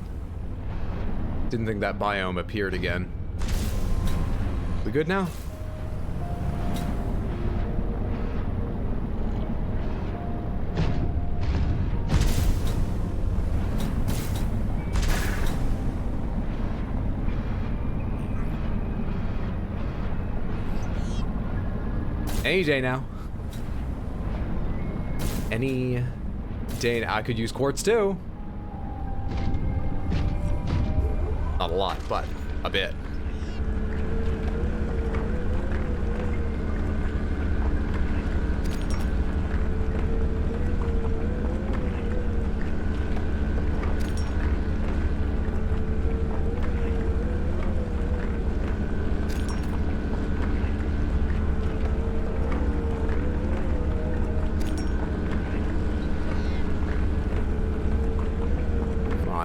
Didn't think that biome appeared again. We good now? Any day now. Any day now. I could use quartz too. Not a lot, but a bit.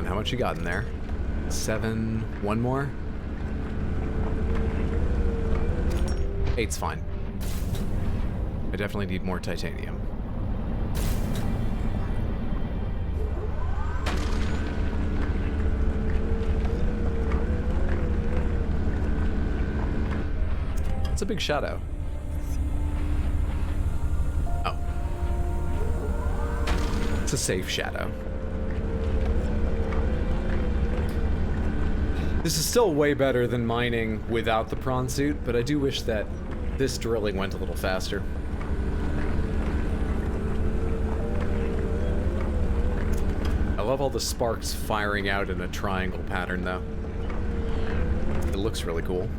How much you got in there? 7, one more? 8's fine. I definitely need more titanium. It's a big shadow. It's a safe shadow. This is still way better than mining without the prawn suit, but I do wish that this drilling went a little faster. I love all the sparks firing out in a triangle pattern, though. It looks really cool.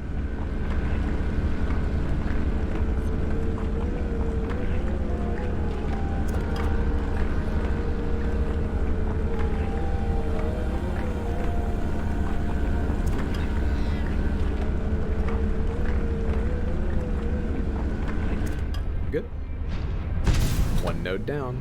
Good. One node down.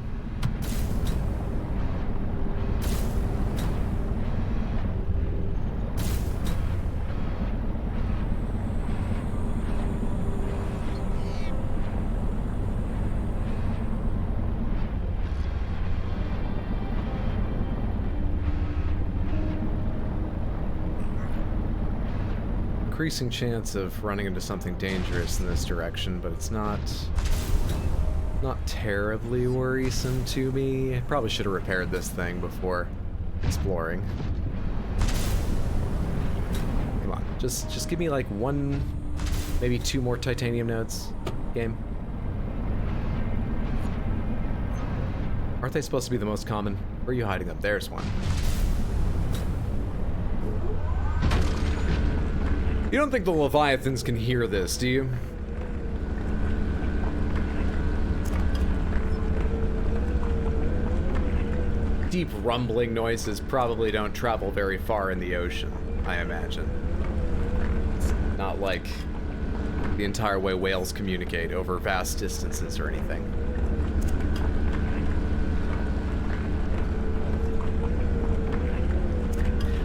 Increasing chance of running into something dangerous in this direction, but it's not terribly worrisome to me. I probably should have repaired this thing before exploring. Come on, just give me like one, maybe two more titanium nodes, game. Aren't they supposed to be the most common? Where are you hiding them? There's one. You don't think the Leviathans can hear this, do you? Deep rumbling noises probably don't travel very far in the ocean, I imagine. Not like the entire way whales communicate over vast distances or anything.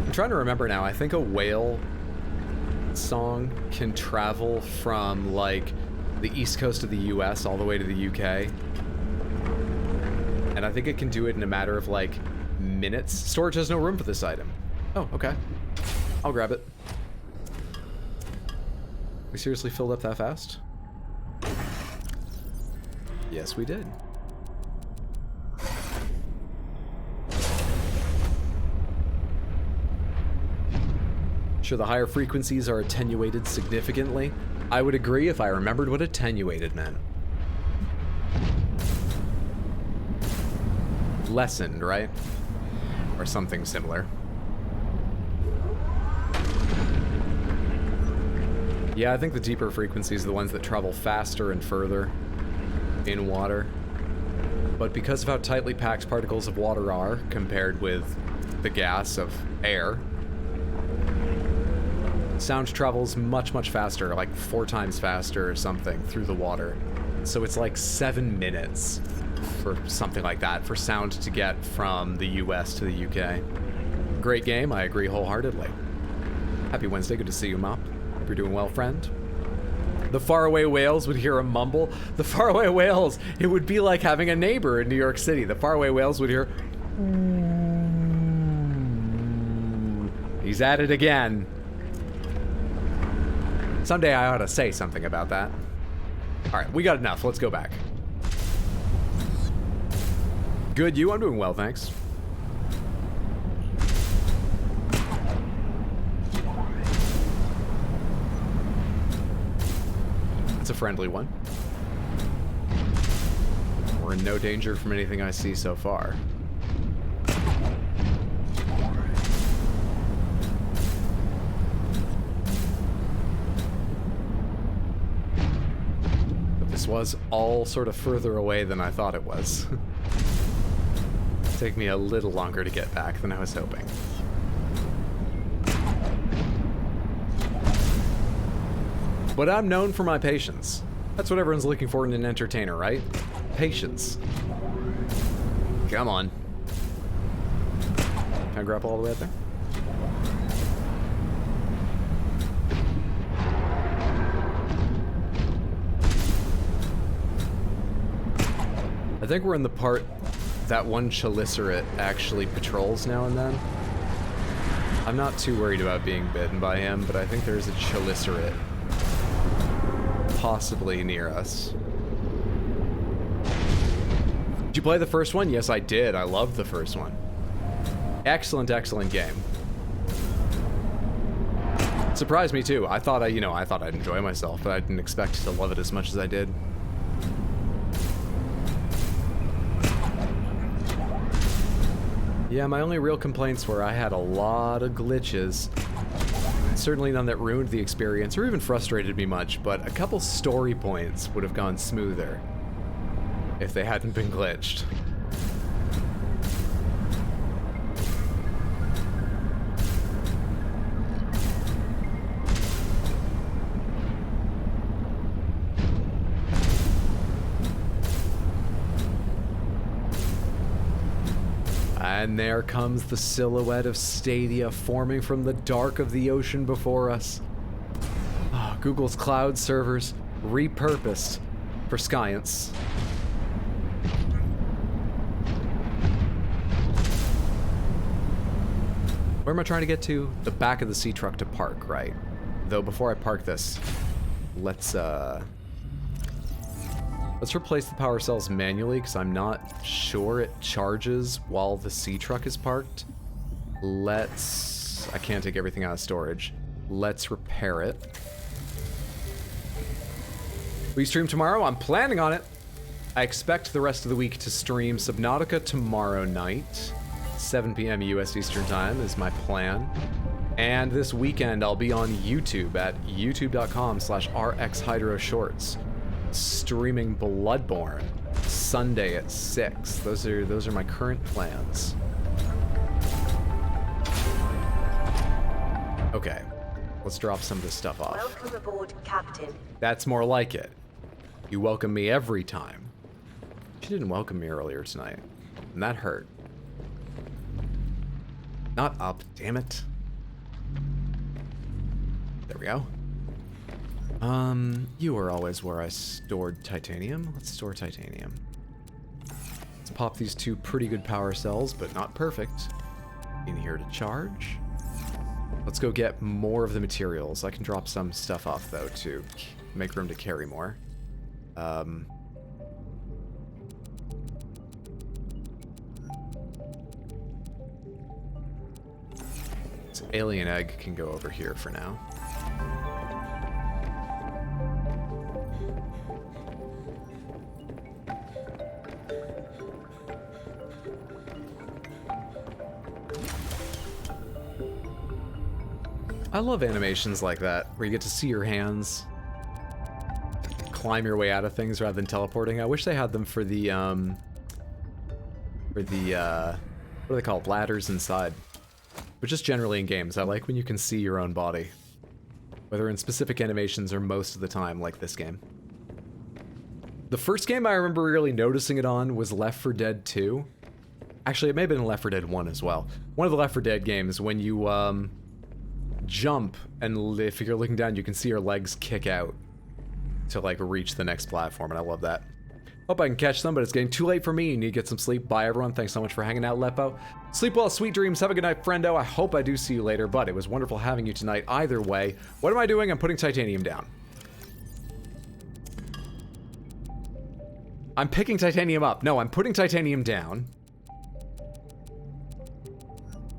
I'm trying to remember now, I think a whale song can travel from like the east coast of the US all the way to the UK. And I think it can do it in a matter of like minutes. Storage has no room for this item. Oh, okay. I'll grab it. We seriously filled up that fast? Yes, we did. Sure, the higher frequencies are attenuated significantly. I would agree if I remembered what attenuated meant. Lessened, right? Or something similar. Yeah, I think the deeper frequencies are the ones that travel faster and further in water. But because of how tightly packed particles of water are compared with the gas of air, sound travels much, much faster, like 4 times faster or something through the water. So it's like 7 minutes for something like that for sound to get from the US to the UK. Great game, I agree wholeheartedly. Happy Wednesday, good to see you, Mop. Hope you're doing well, friend. The faraway whales would hear a mumble. The faraway whales, it would be like having a neighbor in New York City. The faraway whales would hear... He's at it again. Someday I ought to say something about that. Alright, we got enough. Let's go back. Good, you? I'm doing well, thanks. It's a friendly one. We're in no danger from anything I see so far. This was all sort of further away than I thought it was. Take me a little longer to get back than I was hoping. But I'm known for my patience. That's what everyone's looking for in an entertainer, right? Patience. Come on. Can I grapple all the way up there? I think we're in the part that one Cheliceraate actually patrols now and then. I'm not too worried about being bitten by him, but I think there's a Cheliceraate possibly near us. Did you play the first one? Yes, I did. I loved the first one. Excellent, excellent game. Surprised me too. I thought I thought I'd enjoy myself, but I didn't expect to love it as much as I did. Yeah, my only real complaints were I had a lot of glitches. Certainly none that ruined the experience or even frustrated me much, but a couple story points would have gone smoother if they hadn't been glitched. And there comes the silhouette of Stadia forming from the dark of the ocean before us. Oh, Google's cloud servers repurposed for science. Where am I trying to get to? The back of the sea truck to park, right? Though before I park this, let's replace the power cells manually, because I'm not sure it charges while the sea truck is parked. I can't take everything out of storage. Let's repair it. Will you stream tomorrow? I'm planning on it. I expect the rest of the week to stream Subnautica tomorrow night. 7 p.m. US Eastern Time is my plan. And this weekend I'll be on YouTube at youtube.com/rxhydroshorts. Streaming Bloodborne Sunday at 6. Those are my current plans. Okay, let's drop some of this stuff off. Welcome aboard, Captain. That's more like it. You welcome me every time. She didn't welcome me earlier tonight, and that hurt. Not up, damn it. There we go. You were always where I stored titanium. Let's store titanium. Let's pop these two pretty good power cells, but not perfect. In here to charge. Let's go get more of the materials. I can drop some stuff off, though, to make room to carry more. This alien egg can go over here for now. I love animations like that, where you get to see your hands climb your way out of things rather than teleporting. I wish they had them for the, what are they called? Ladders inside. But just generally in games, I like when you can see your own body. Whether in specific animations or most of the time, like this game. The first game I remember really noticing it on was Left 4 Dead 2. Actually, it may have been Left 4 Dead 1 as well. One of the Left 4 Dead games, when you, jump, and if you're looking down, you can see your legs kick out to, like, reach the next platform, and I love that. Hope I can catch them, but it's getting too late for me. You need to get some sleep. Bye, everyone. Thanks so much for hanging out, Lepo. Sleep well, sweet dreams. Have a good night, friendo. I hope I do see you later, but it was wonderful having you tonight either way. What am I doing? I'm putting titanium down. I'm picking titanium up. No, I'm putting titanium down.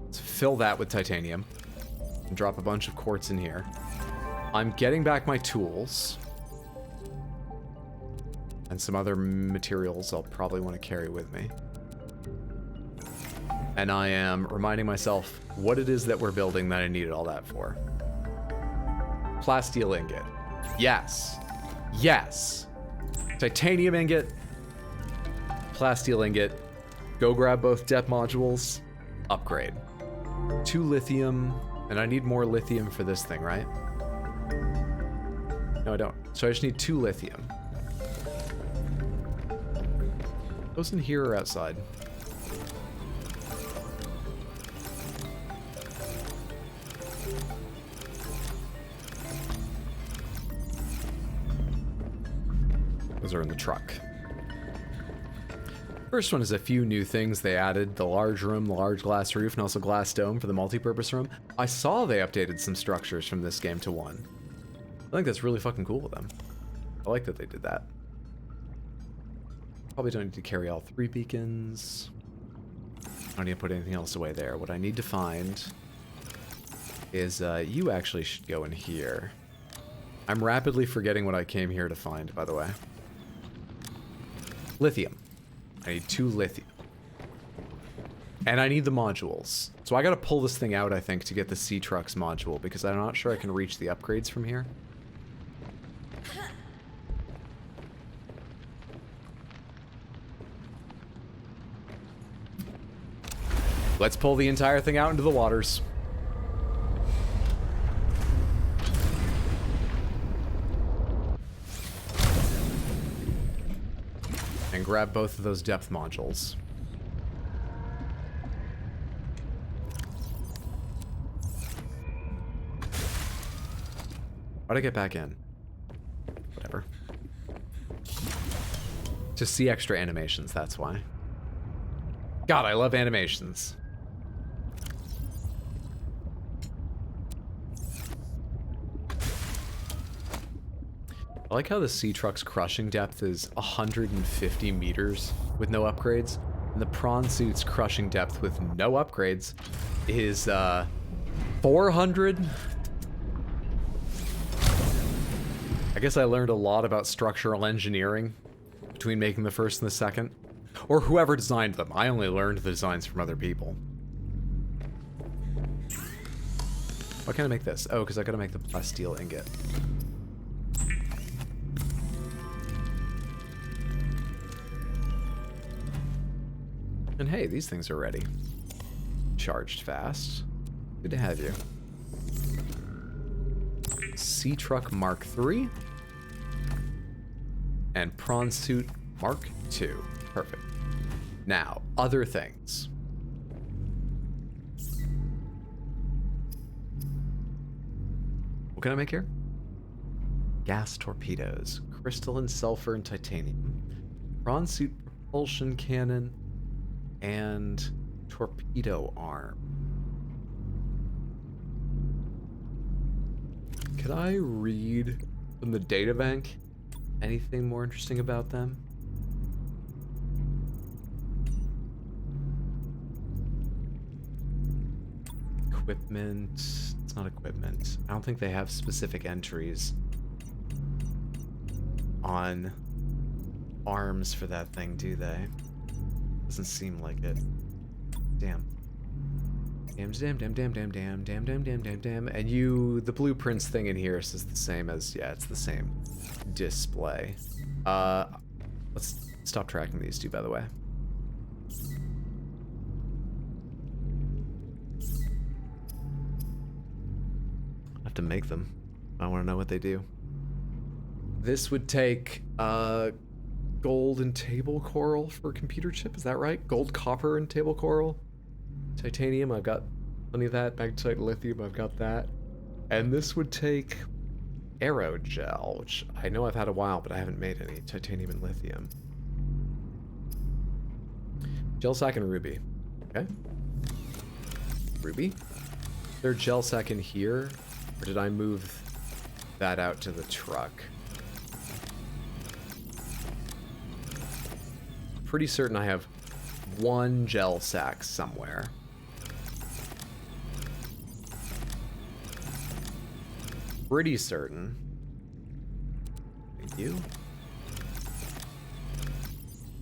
Let's fill that with titanium. And drop a bunch of quartz in here. I'm getting back my tools. And some other materials I'll probably want to carry with me. And I am reminding myself what it is that we're building that I needed all that for. Plasteel ingot. Yes. Yes. Titanium ingot. Plasteel ingot. Go grab both depth modules. Upgrade. 2 lithium. And I need more lithium for this thing, right? No, I don't. So I just need 2 lithium. Those in here or outside? Those are in the truck. First one is a few new things they added. The large room, the large glass roof, and also glass dome for the multi-purpose room. I saw they updated some structures from this game to 1. I think that's really fucking cool of them. I like that they did that. Probably don't need to carry all 3 beacons. I don't need to put anything else away there. What I need to find is you actually should go in here. I'm rapidly forgetting what I came here to find, by the way. Lithium. I need 2 lithium. And I need the modules. So I gotta pull this thing out, I think, to get the Sea Trucks module, because I'm not sure I can reach the upgrades from here. Let's pull the entire thing out into the waters. And grab both of those depth modules. How'd I get back in? Whatever. To see extra animations, that's why. God, I love animations. I like how the Sea Truck's crushing depth is 150 meters with no upgrades, and the Prawn Suit's crushing depth with no upgrades is 400. I guess I learned a lot about structural engineering between making the first and the second. Or whoever designed them. I only learned the designs from other people. Why can't I make this? Oh, because I gotta make the plasteel ingot. And hey, these things are ready. Charged fast. Good to have you. Sea Truck Mark III. And Prawn Suit Mark II. Perfect. Now, other things. What can I make here? Gas torpedoes. Crystalline sulfur and titanium. Prawn Suit propulsion cannon. And torpedo arm. Could I read from the data bank anything more interesting about them? Equipment. It's not equipment. I don't think they have specific entries on arms for that thing, do they? Doesn't seem like it. Damn. Damn. And the blueprints thing in here is the same as, yeah, it's the same display. Let's stop tracking these two, by the way. I have to make them. I want to know what they do. This would take, gold and table coral for computer chip, is that right? Gold, copper, and table coral. Titanium, I've got plenty of that. Magnetite, lithium, I've got that. And this would take aerogel, which I know I've had a while, but I haven't made any. Titanium and lithium. Gel sack and ruby. Okay. Ruby? Is there a gel sack in here? Or did I move that out to the truck? Pretty certain I have one gel sack somewhere. Pretty certain. Thank you.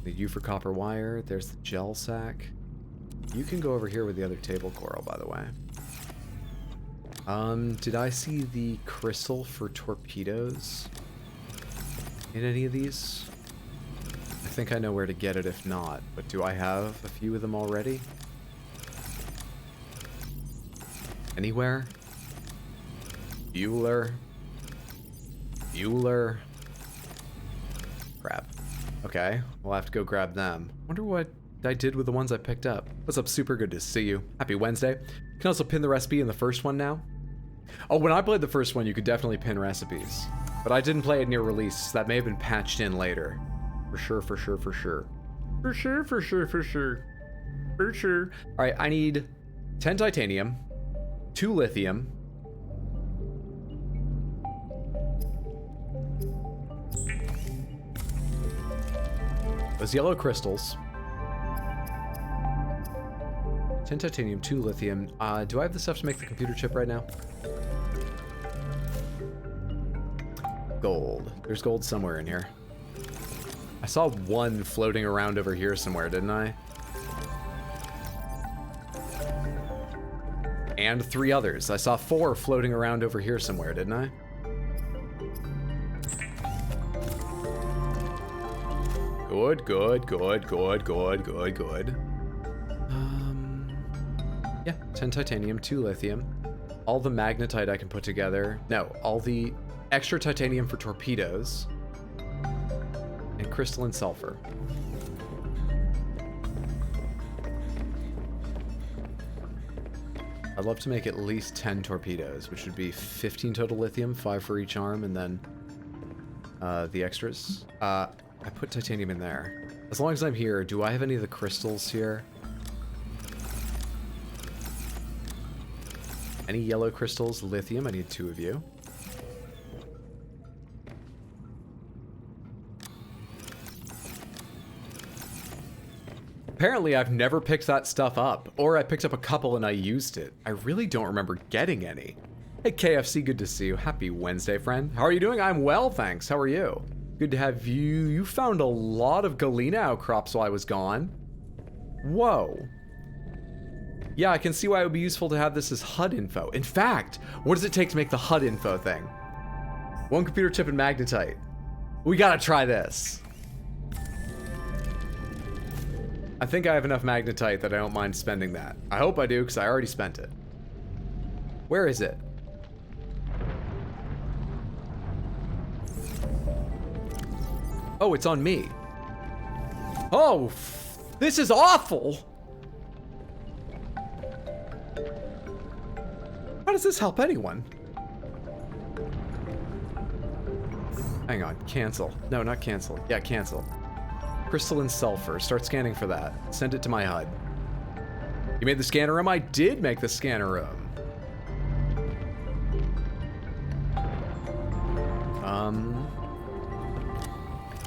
Need you for copper wire. There's the gel sack. You can go over here with the other table coral, by the way. Did I see the crystal for torpedoes in any of these? I think I know where to get it if not, but do I have a few of them already? Anywhere? Bueller? Crap. Okay, we'll have to go grab them. Wonder what I did with the ones I picked up. What's up, super? Good to see you. Happy Wednesday. You can also pin the recipe in the first one now. Oh, when I played the first one, you could definitely pin recipes. But I didn't play it near release, so that may have been patched in later. For sure. Alright, I need 10 titanium, 2 lithium, Those yellow crystals. 10 titanium, 2 lithium. Do I have the stuff to make the computer chip right now? Gold. There's gold somewhere in here. I saw one floating around over here somewhere, didn't I? And 3 others. I saw 4 floating around over here somewhere, didn't I? Good, good, good, good, good, good, good. Yeah, 10 titanium, 2 lithium. All the magnetite I can put together. No, all the extra titanium for torpedoes. And crystalline sulfur. I'd love to make at least 10 torpedoes, which would be 15 total lithium, 5 for each arm, and then the extras. I put titanium in there. As long as I'm here, do I have any of the crystals here? Any yellow crystals? Lithium, I need 2 of you. Apparently, I've never picked that stuff up, or I picked up a couple and I used it. I really don't remember getting any. Hey, KFC, good to see you. Happy Wednesday, friend. How are you doing? I'm well, thanks. How are you? Good to have you. You found a lot of galena outcrops while I was gone. Whoa. Yeah, I can see why it would be useful to have this as HUD info. In fact, what does it take to make the HUD info thing? 1 computer chip and magnetite. We gotta try this. I think I have enough magnetite that I don't mind spending that. I hope I do, because I already spent it. Where is it? Oh, it's on me. Oh, this is awful. How does this help anyone? Hang on, cancel. No, not cancel. Yeah, cancel. Crystalline sulfur. Start scanning for that. Send it to my HUD. You made the scanner room? I did make the scanner room.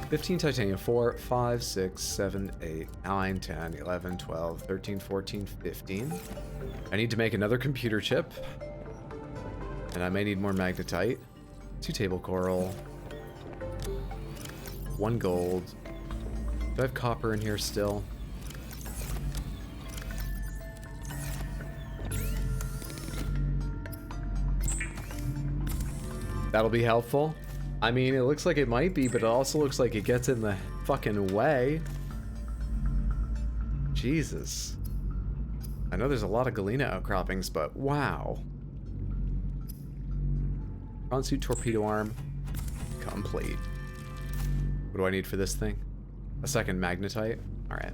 15 titanium, 4, 5, 6, 7, 8, 9, 10, 11, 12, 13, 14, 15. I need to make another computer chip. And I may need more magnetite. 2 table coral. 1 gold. Do I have copper in here still? That'll be helpful. I mean, it looks like it might be, but it also looks like it gets in the fucking way. Jesus. I know there's a lot of galena outcroppings, but wow. Prawn suit torpedo arm. Complete. What do I need for this thing? A second magnetite? Alright.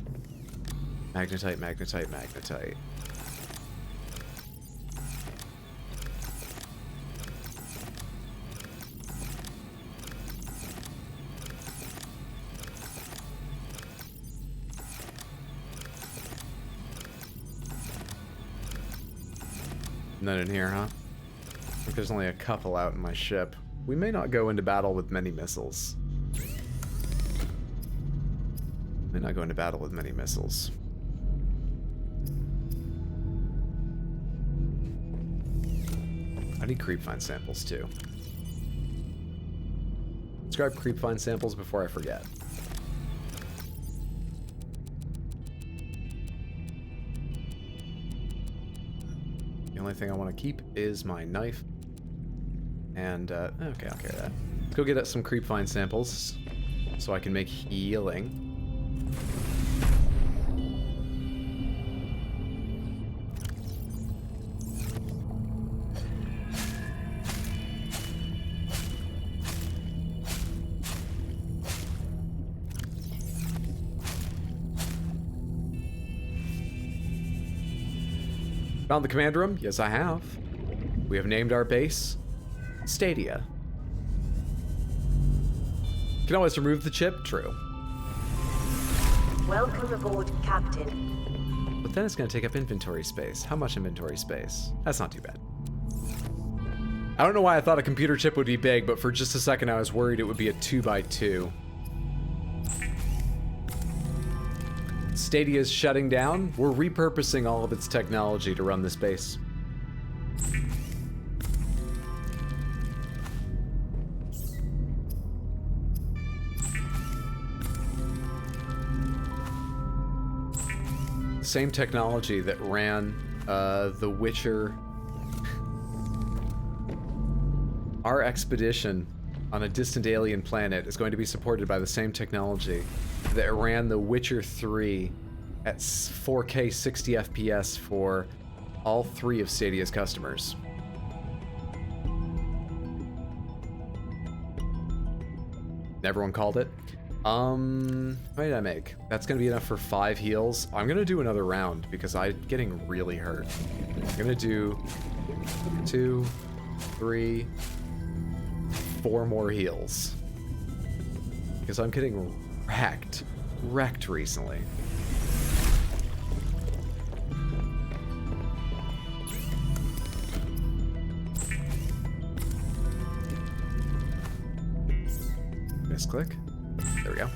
Magnetite, magnetite, magnetite. None in here, huh? I think there's only a couple out in my ship. We may not go into battle with many missiles. May not go into battle with many missiles. I need creep find samples too. Let's grab creep find samples before I forget. The only thing I want to keep is my knife. And, okay, I'll carry that. Let's go get some creep find samples so I can make healing. Found the command room? Yes, I have. We have named our base Stadia. Can always remove the chip? True. Welcome aboard, Captain. But then it's going to take up inventory space. How much inventory space? That's not too bad. I don't know why I thought a computer chip would be big, but for just a second I was worried it would be a 2x2. Stadia is shutting down, we're repurposing all of its technology to run this base. Same technology that ran The Witcher. Our expedition on a distant alien planet is going to be supported by the same technology that ran The Witcher 3 at 4K 60 FPS for all 3 of Stadia's customers. Everyone called it. What did I make? That's gonna be enough for 5 heals. I'm gonna do another round because I'm getting really hurt. I'm gonna do 2, 3, 4 more heals. Because I'm getting wrecked recently. Misclick. There we go.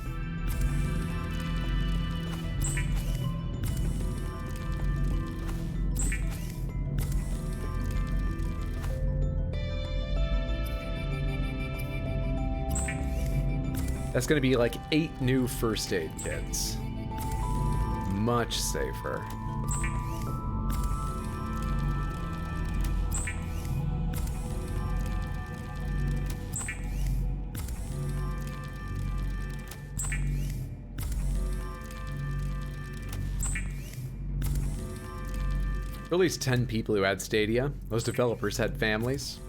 That's gonna be like 8 new first aid kits. Much safer. At least 10 people who had Stadia. Most developers had families.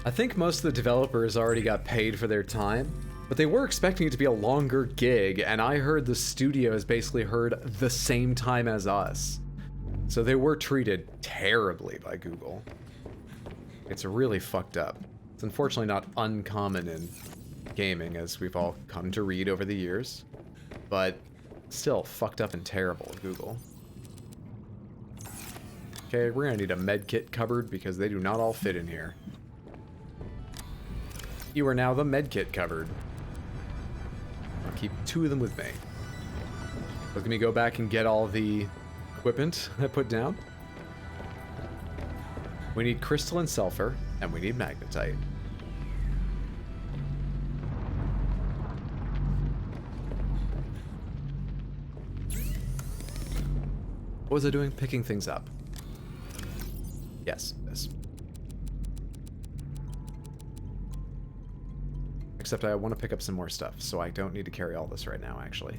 I think most of the developers already got paid for their time, but they were expecting it to be a longer gig, and I heard the studios basically heard the same time as us. So they were treated terribly by Google. It's really fucked up. It's unfortunately not uncommon in gaming, as we've all come to read over the years, but still fucked up and terrible, Google. Okay, we're gonna need a medkit cupboard because they do not all fit in here. You are now the medkit cupboard. I'll keep 2 of them with me. Let me go back and get all the equipment I put down. We need crystalline sulfur, and we need magnetite. What was I doing? Picking things up. Yes, yes. Except I want to pick up some more stuff, so I don't need to carry all this right now, actually.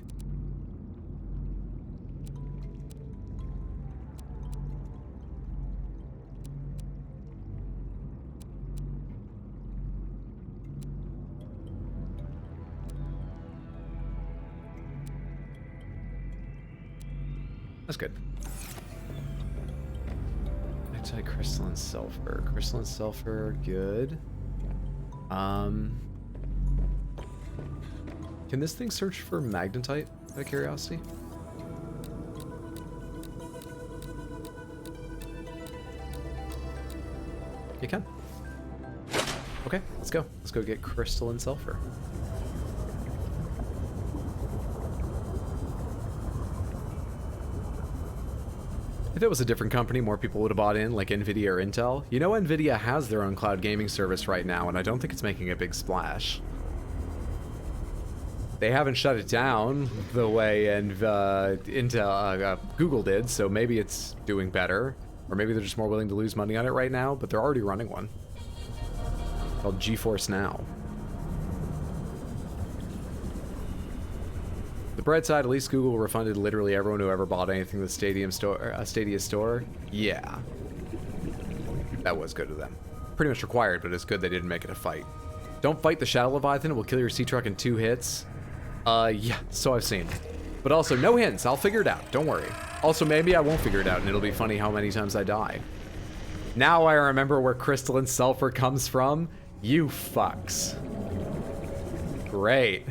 That's good. Crystalline sulfur. Crystalline sulfur, good. Can this thing search for magnetite, out of curiosity? You can. Okay, let's go. Let's go get crystalline sulfur. If it was a different company, more people would have bought in, like Nvidia or Intel. You know, Nvidia has their own cloud gaming service right now, and I don't think it's making a big splash. They haven't shut it down the way Google did, so maybe it's doing better. Or maybe they're just more willing to lose money on it right now, but they're already running one. Called GeForce Now. The bright side, at least Google refunded literally everyone who ever bought anything in the Stadia store. Yeah. That was good of them. Pretty much required, but it's good they didn't make it a fight. Don't fight the Shadow Leviathan, it will kill your Sea-Truck in 2 hits. Yeah, so I've seen. But also, no hints, I'll figure it out, don't worry. Also, maybe I won't figure it out, and it'll be funny how many times I die. Now I remember where crystalline sulfur comes from. You fucks. Great.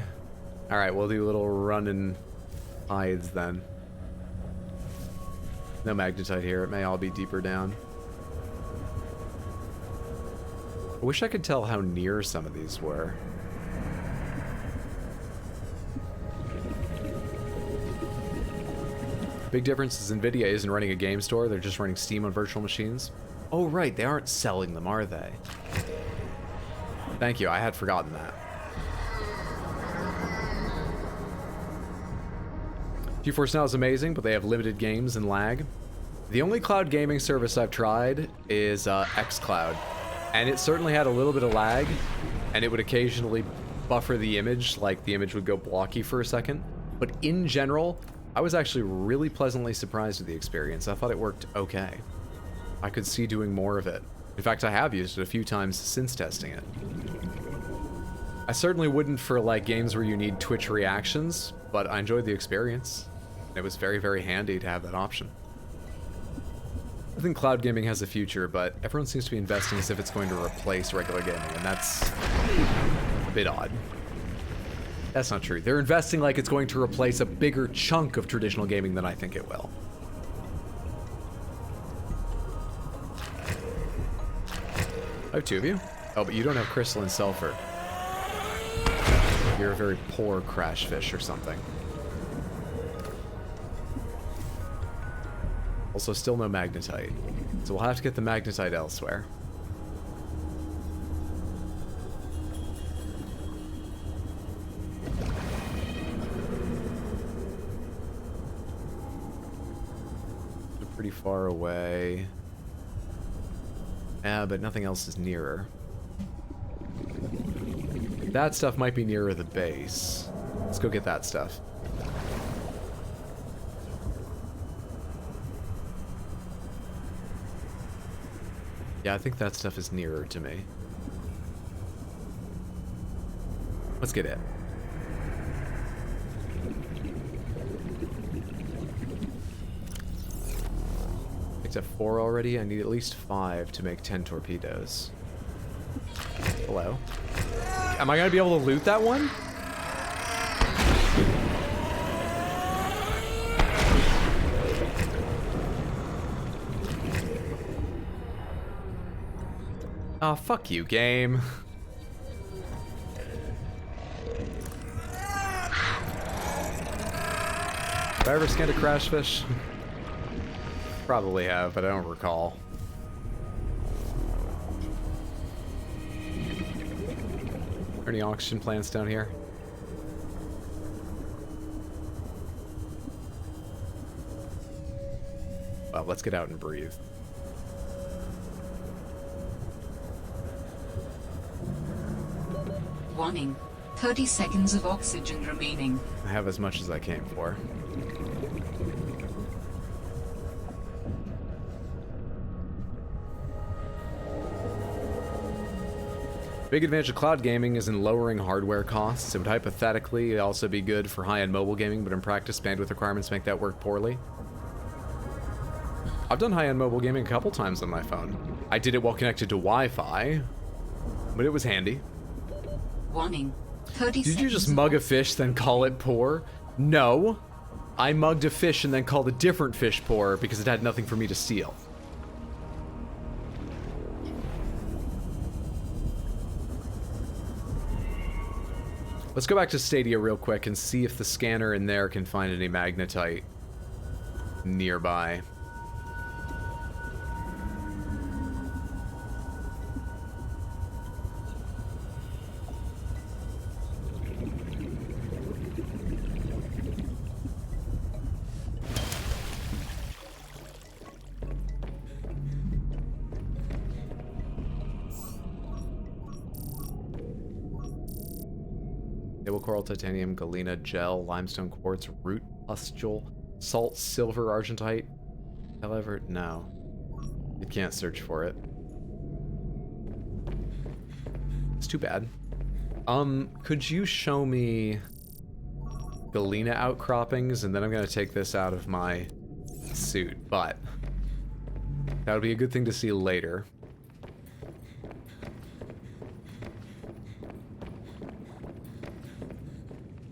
Alright, we'll do a little run and hides then. No magnetite here, it may all be deeper down. I wish I could tell how near some of these were. Big difference is NVIDIA isn't running a game store, they're just running Steam on virtual machines. Oh right, they aren't selling them, are they? Thank you, I had forgotten that. GeForce Now is amazing, but they have limited games and lag. The only cloud gaming service I've tried is xCloud, and it certainly had a little bit of lag, and it would occasionally buffer the image, like the image would go blocky for a second. But in general, I was actually really pleasantly surprised with the experience. I thought it worked okay. I could see doing more of it. In fact, I have used it a few times since testing it. I certainly wouldn't for like games where you need Twitch reactions, but I enjoyed the experience. It was very, very handy to have that option. I think cloud gaming has a future, but everyone seems to be investing as if it's going to replace regular gaming, and that's a bit odd. That's not true. They're investing like it's going to replace a bigger chunk of traditional gaming than I think it will. I have 2 of you? Oh, but you don't have crystalline sulfur. You're a very poor crash fish or something. Also, still no magnetite. So we'll have to get the magnetite elsewhere. They're pretty far away. Yeah, but nothing else is nearer. That stuff might be nearer the base. Let's go get that stuff. Yeah, I think that stuff is nearer to me. Let's get it. Picked up 4 already. I need at least 5 to make 10 torpedoes. Hello. Am I gonna be able to loot that one? Aw, fuck you, game. Have I ever scanned a crash fish? Probably have, but I don't recall. Are there any oxygen plants down here? Well, let's get out and breathe. Warning. 30 seconds of oxygen remaining. I have as much as I came for. Big advantage of cloud gaming is in lowering hardware costs. It would hypothetically also be good for high-end mobile gaming, but in practice, bandwidth requirements make that work poorly. I've done high-end mobile gaming a couple times on my phone. I did it while connected to Wi-Fi, but it was handy. Warning. 30 Did you just mug a fish, then call it poor? No. I mugged a fish and then called a different fish poor because it had nothing for me to steal. Let's go back to Stadia real quick and see if the scanner in there can find any magnetite nearby. Table coral, titanium, galena, gel, limestone, quartz, root, pustule, salt, silver, argentite. However, no. It can't search for it. It's too bad. Could you show me galena outcroppings, and then I'm gonna take this out of my suit, but that would be a good thing to see later.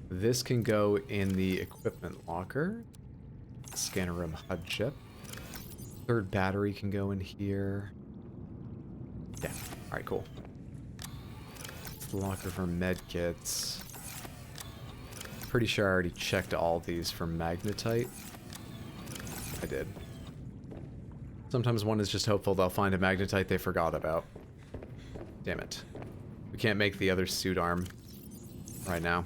This can go in the equipment locker. Scanner room HUD chip. Third battery can go in here. Yeah, alright, cool. It's the locker for medkits. Pretty sure I already checked all these for magnetite. I did. Sometimes one is just hopeful they'll find a magnetite they forgot about. Damn it. We can't make the other suit arm right now.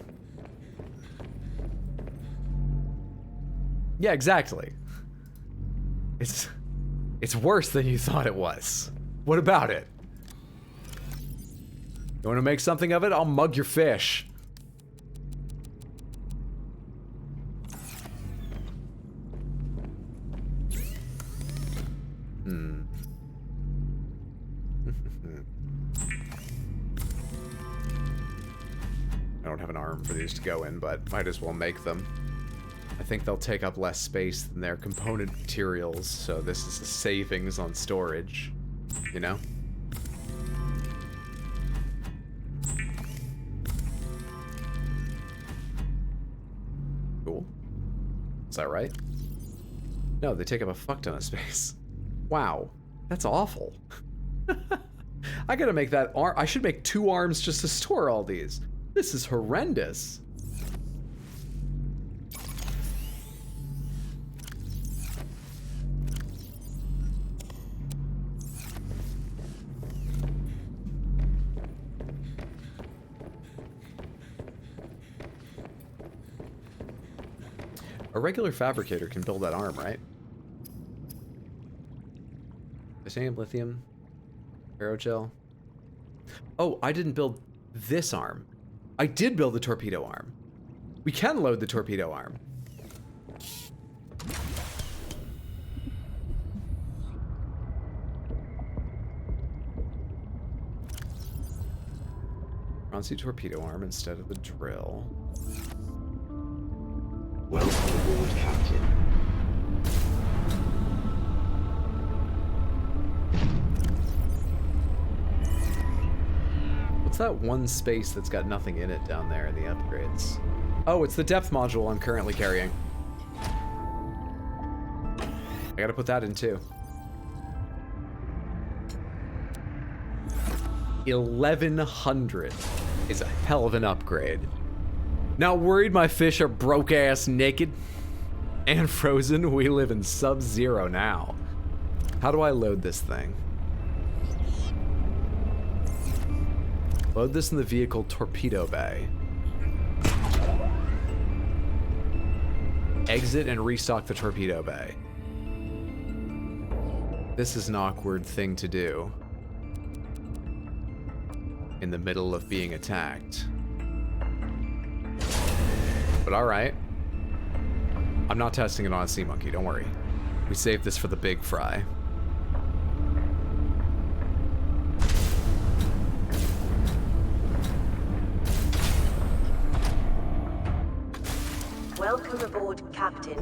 Yeah, exactly. It's worse than you thought it was. What about it? You want to make something of it? I'll mug your fish. I don't have an arm for these to go in, but might as well make them. I think they'll take up less space than their component materials, so this is a savings on storage, you know? Cool. Is that right? No, they take up a fuck ton of space. Wow, that's awful. I gotta make that arm. I should make 2 arms just to store all these. This is horrendous. A regular fabricator can build that arm, right? Titanium, lithium, aerogel. Oh, I didn't build this arm. I did build the torpedo arm. We can load the torpedo arm. Bronzy torpedo arm instead of the drill. Welcome aboard, Captain. What's that one space that's got nothing in it down there in the upgrades? Oh, it's the depth module I'm currently carrying. I gotta put that in too. 1100 is a hell of an upgrade. Not worried my fish are broke ass naked and frozen. We live in Sub-Zero now. How do I load this thing? Load this in the vehicle torpedo bay. Exit and restock the torpedo bay. This is an awkward thing to do in the middle of being attacked. But alright. I'm not testing it on a sea monkey, don't worry. We saved this for the big fry. Welcome aboard, Captain.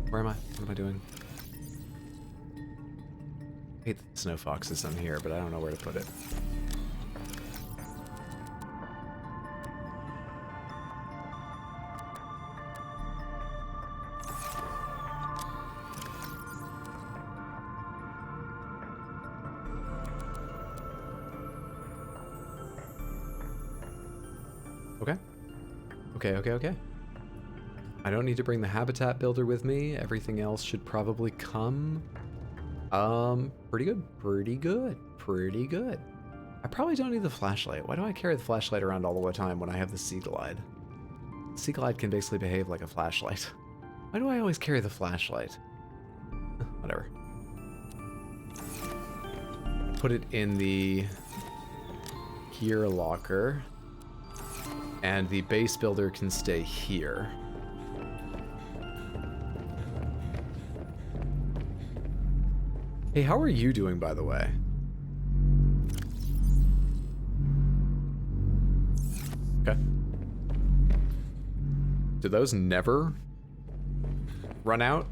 Where am I? What am I doing? I hate that the snow fox is on here, but I don't know where to put it. Okay. I don't need to bring the habitat builder with me. Everything else should probably come. Pretty good. I probably don't need the flashlight. Why do I carry the flashlight around all the time when I have the Sea Glide? Sea Glide can basically behave like a flashlight. Why do I always carry the flashlight? Whatever. Put it in the gear locker. And the base builder can stay here. Hey, how are you doing, by the way? Okay. Do those never run out?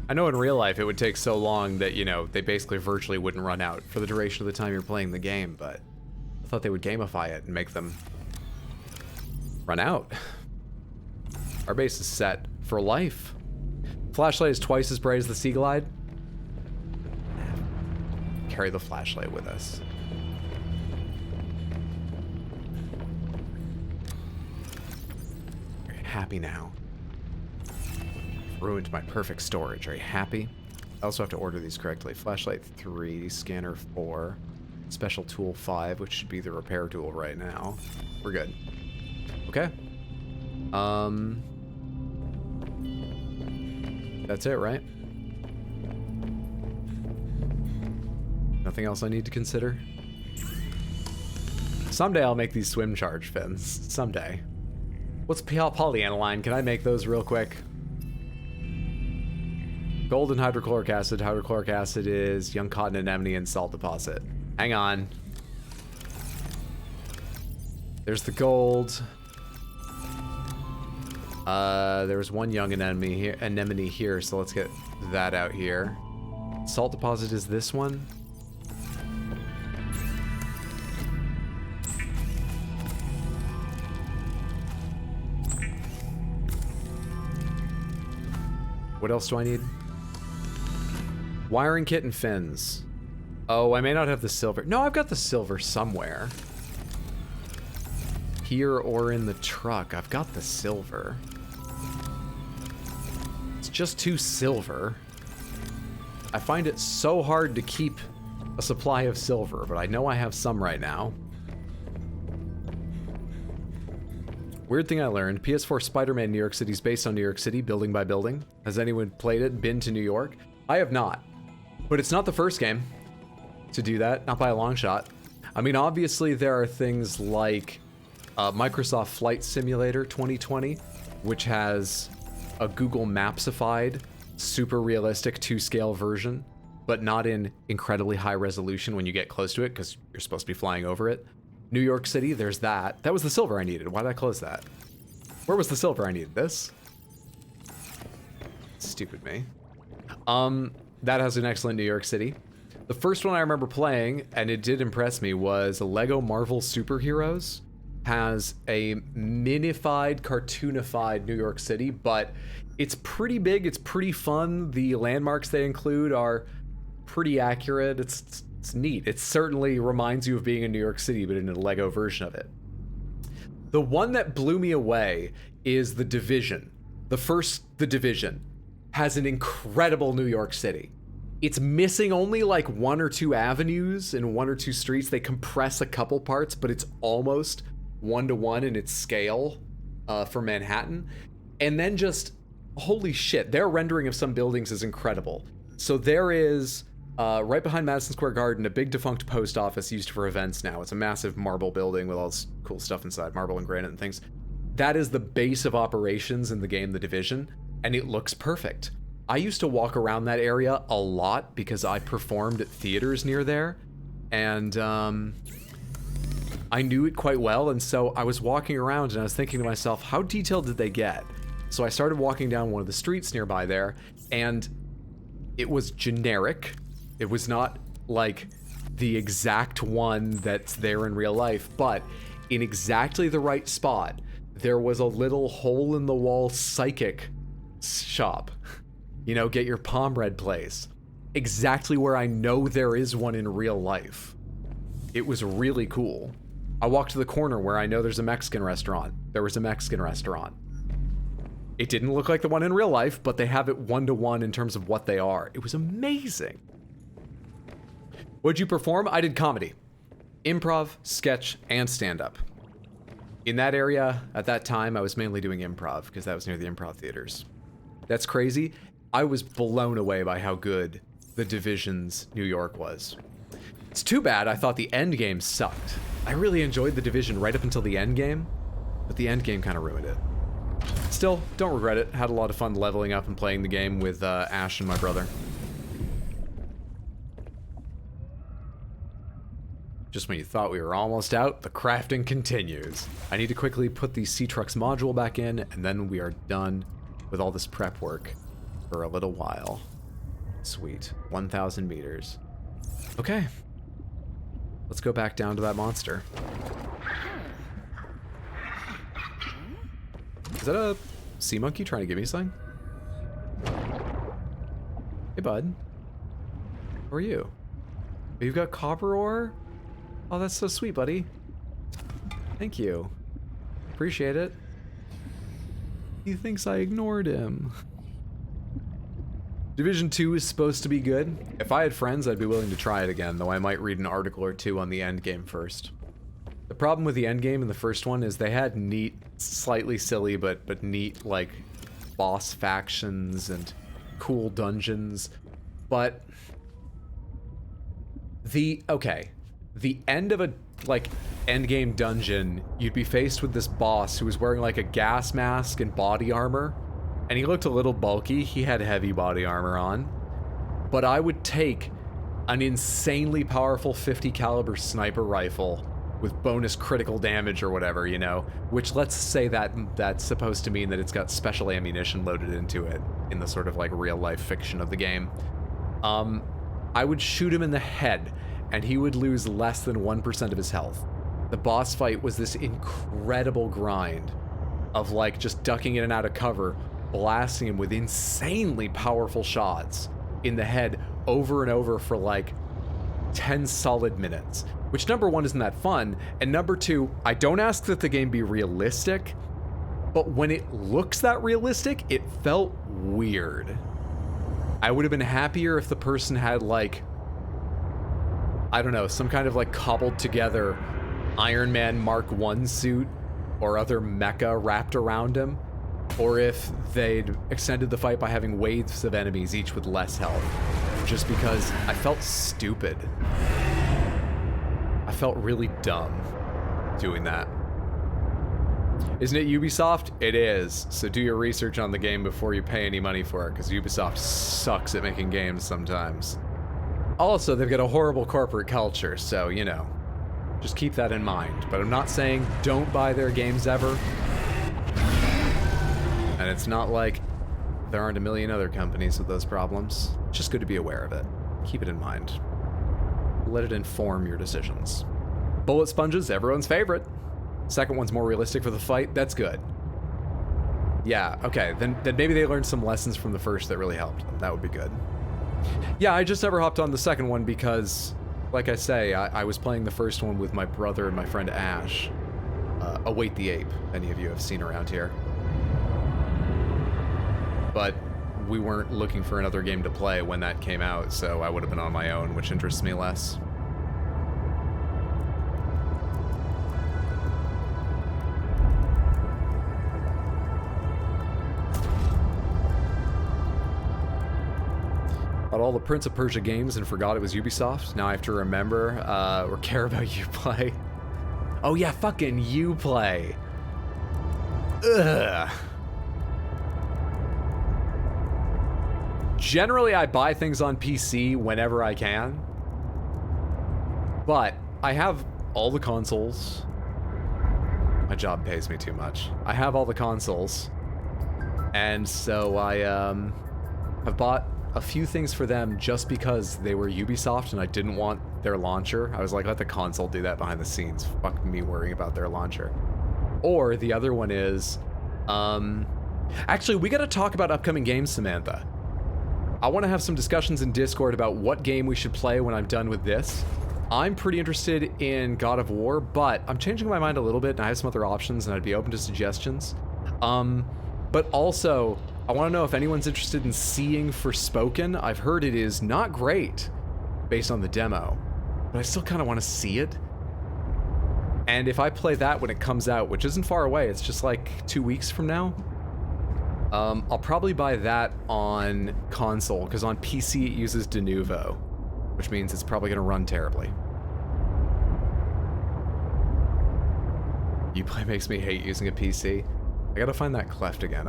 I know in real life it would take so long that, you know, they basically virtually wouldn't run out for the duration of the time you're playing the game, but I thought they would gamify it and make them run out. Our base is set for life. Flashlight is twice as bright as the Sea Glide. Carry the flashlight with us. happy now? Ruined my perfect storage. Are you happy? I also have to order these correctly. Flashlight 3, scanner 4, special tool 5, which should be the repair tool right now. We're good. Okay. That's it, right? Nothing else I need to consider? Someday I'll make these swim charge fins. Someday. What's polyaniline? Can I make those real quick? Gold and hydrochloric acid. Hydrochloric acid is young cotton anemone and salt deposit. Hang on. There's the gold. There's one young anemone here, so let's get that out here. Salt deposit is this one. What else do I need? Wiring kit and fins. Oh, I may not have the silver. No, I've got the silver somewhere. Here or in the truck. I've got the silver. It's just 2 silver. I find it so hard to keep a supply of silver, but I know I have some right now. Weird thing I learned, PS4 Spider-Man New York City is based on New York City, building by building. Has anyone played it, been to New York? I have not. But it's not the first game to do that, not by a long shot. I mean, obviously there are things like Microsoft Flight Simulator 2020, which has a Google Mapsified, super realistic 2-scale version, but not in incredibly high resolution when you get close to it, because you're supposed to be flying over it. New York City, there's that. That was the silver I needed. Why did I close that? Where was the silver I needed? This? Stupid me. That has an excellent New York City. The first one I remember playing, and it did impress me, was Lego Marvel Superheroes. Has a minified, cartoonified New York City, but it's pretty big, it's pretty fun. The landmarks they include are pretty accurate. It's neat. It certainly reminds you of being in New York City, but in a Lego version of it. The one that blew me away is The Division. The Division has an incredible New York City. It's missing only like 1 or 2 avenues and 1 or 2 streets. They compress a couple parts, but it's almost 1-to-1 in its scale for Manhattan. And then just, holy shit, their rendering of some buildings is incredible. So there is, right behind Madison Square Garden, a big defunct post office used for events now. It's a massive marble building with all this cool stuff inside, marble and granite and things. That is the base of operations in the game The Division, and it looks perfect. I used to walk around that area a lot because I performed at theaters near there, and I knew it quite well, and so I was walking around and I was thinking to myself, how detailed did they get? So I started walking down one of the streets nearby there, and it was generic. It was not like the exact one that's there in real life, but in exactly the right spot, there was a little hole-in-the-wall psychic shop. You know, get your palm read place. Exactly where I know there is one in real life. It was really cool. I walked to the corner where I know there's a Mexican restaurant. There was a Mexican restaurant. It didn't look like the one in real life, but they have it 1-to-1 in terms of what they are. It was amazing. What'd you perform? I did comedy. Improv, sketch, and stand-up. In that area, at that time, I was mainly doing improv, because that was near the improv theaters. That's crazy. I was blown away by how good The Division's New York was. It's too bad I thought the end game sucked. I really enjoyed The Division right up until the end game, but the end game kind of ruined it. Still, don't regret it. Had a lot of fun leveling up and playing the game with Ash and my brother. Just when you thought we were almost out, the crafting continues. I need to quickly put the Sea-Trucks module back in, and then we are done with all this prep work for a little while. Sweet. 1,000 meters. Okay. Let's go back down to that monster. Is that a sea monkey trying to give me something? Hey, bud. How are you? You've got copper ore? Oh, that's so sweet, buddy. Thank you. Appreciate it. He thinks I ignored him. Division 2 is supposed to be good. If I had friends, I'd be willing to try it again, though I might read an article or two on the endgame first. The problem with the endgame in the first one is they had neat, slightly silly, but neat, like, boss factions and cool dungeons. But the end of a, like, endgame dungeon, you'd be faced with this boss who was wearing, like, a gas mask and body armor. And he looked a little bulky. He had heavy body armor on. But I would take an insanely powerful 50 caliber sniper rifle with bonus critical damage or whatever, you know, which let's say that that's supposed to mean that it's got special ammunition loaded into it in the sort of like real life fiction of the game. I would shoot him in the head and he would lose less than 1% of his health. The boss fight was this incredible grind of like just ducking in and out of cover, blasting him with insanely powerful shots in the head over and over for like 10 solid minutes. Which, number one, isn't that fun, and number two, I don't ask that the game be realistic, but when it looks that realistic, it felt weird. I would have been happier if the person had, like, I don't know, some kind of, like, cobbled together Iron Man Mark I suit or other mecha wrapped around him, or if they'd extended the fight by having waves of enemies, each with less health, just because I felt stupid. I felt really dumb doing that. Isn't it Ubisoft? It is. So do your research on the game before you pay any money for it, because Ubisoft sucks at making games sometimes. Also, they've got a horrible corporate culture, so, you know, just keep that in mind. But I'm not saying don't buy their games ever. And it's not like there aren't a million other companies with those problems. It's just good to be aware of it. Keep it in mind. Let it inform your decisions. Bullet sponges, everyone's favorite. Second one's more realistic for the fight. That's good. Yeah, okay. Then maybe they learned some lessons from the first that really helped them. That would be good. Yeah, I just never hopped on the second one because, like I say, I was playing the first one with my brother and my friend Ash. Await the Ape, any of you have seen around here. But we weren't looking for another game to play when that came out, so I would have been on my own, which interests me less. Bought all the Prince of Persia games and forgot it was Ubisoft. Now I have to remember or care about Uplay. Oh yeah, fucking Uplay. Ugh. Generally, I buy things on PC whenever I can, but I have all the consoles. My job pays me too much. I have all the consoles, and so I have bought a few things for them just because they were Ubisoft and I didn't want their launcher. I was like, let the console do that behind the scenes. Fuck me worrying about their launcher. Or the other one is, actually, we gotta talk about upcoming games, Samantha. I want to have some discussions in Discord about what game we should play when I'm done with this. I'm pretty interested in God of War, but I'm changing my mind a little bit and I have some other options and I'd be open to suggestions. But also, I want to know if anyone's interested in Seeing Forspoken. I've heard it is not great based on the demo, but I still kind of want to see it. And if I play that when it comes out, which isn't far away, it's just like 2 weeks from now, I'll probably buy that on console, because on PC it uses de novo, which means it's probably going to run terribly. Uplay makes me hate using a PC. I gotta find that cleft again.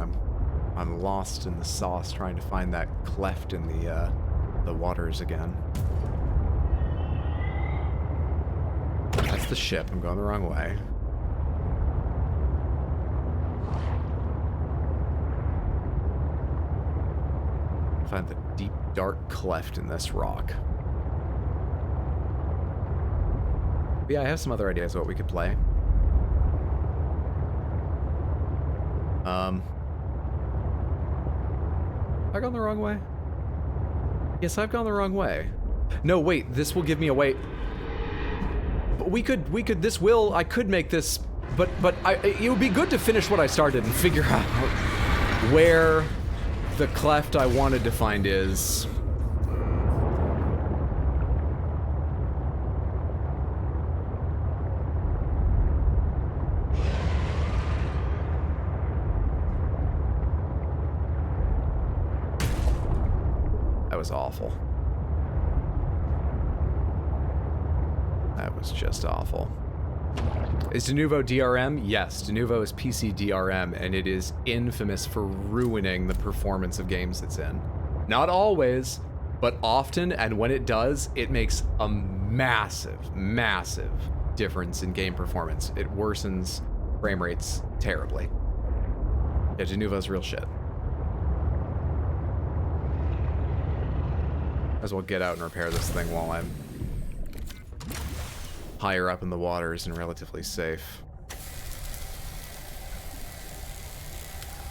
I'm lost in the sauce trying to find that cleft in the waters again. That's the ship. I'm going the wrong way. Find the deep, dark cleft in this rock. But yeah, I have some other ideas of what we could play. Have I gone the wrong way? Yes, I've gone the wrong way. No, wait, this will give me a way. But I could make this, but it would be good to finish what I started and figure out Where the cleft I wanted to find is... That was awful. That was just awful. Is Denuvo DRM? Yes, Denuvo is PC DRM, and it is infamous for ruining the performance of games it's in. Not always, but often, and when it does, it makes a massive, massive difference in game performance. It worsens frame rates terribly. Yeah, Denuvo's real shit. Might as well get out and repair this thing while I'm higher up in the waters and relatively safe.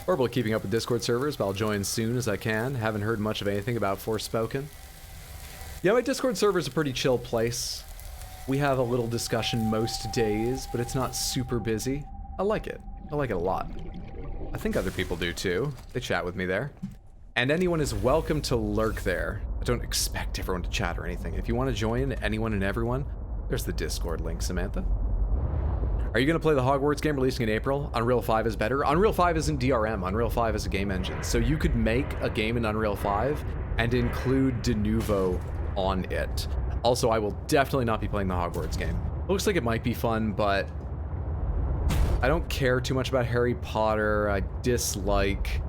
Orbital keeping up with Discord servers, but I'll join soon as I can. Haven't heard much of anything about Forspoken. Yeah, my Discord server is a pretty chill place. We have a little discussion most days, but it's not super busy. I like it. I like it a lot. I think other people do too. They chat with me there. And anyone is welcome to lurk there. I don't expect everyone to chat or anything. If you want to join, anyone and everyone, there's the Discord link, Samantha. Are you going to play the Hogwarts game releasing in April? Unreal 5 is better. Unreal 5 isn't DRM. Unreal 5 is a game engine. So you could make a game in Unreal 5 and include Denuvo on it. Also, I will definitely not be playing the Hogwarts game. Looks like it might be fun, but I don't care too much about Harry Potter. I dislike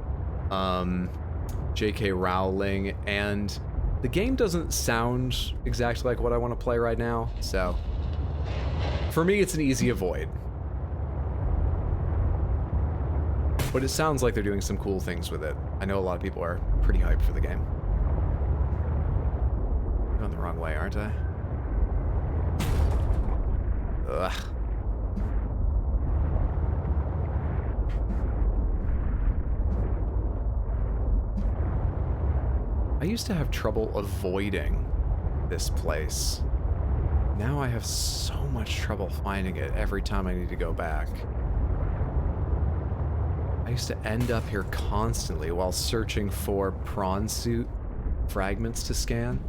J.K. Rowling, and the game doesn't sound exactly like what I want to play right now, so for me it's an easy avoid. But it sounds like they're doing some cool things with it. I know a lot of people are pretty hyped for the game. Going the wrong way, aren't I? Ugh. I used to have trouble avoiding this place. Now I have so much trouble finding it every time I need to go back. I used to end up here constantly while searching for prawn suit fragments to scan.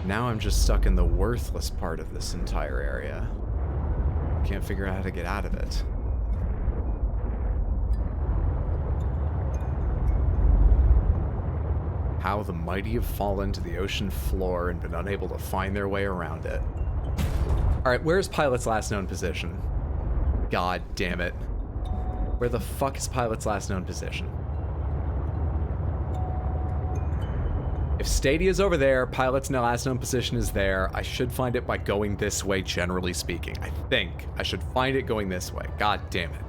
Now I'm just stuck in the worthless part of this entire area. Can't figure out how to get out of it. How the mighty have fallen to the ocean floor and been unable to find their way around it. Alright, where's Pilot's last known position? God damn it. Where the fuck is Pilot's last known position? If Stadia's over there, Pilot's last known position is there. I should find it by going this way, generally speaking. I think I should find it going this way. God damn it.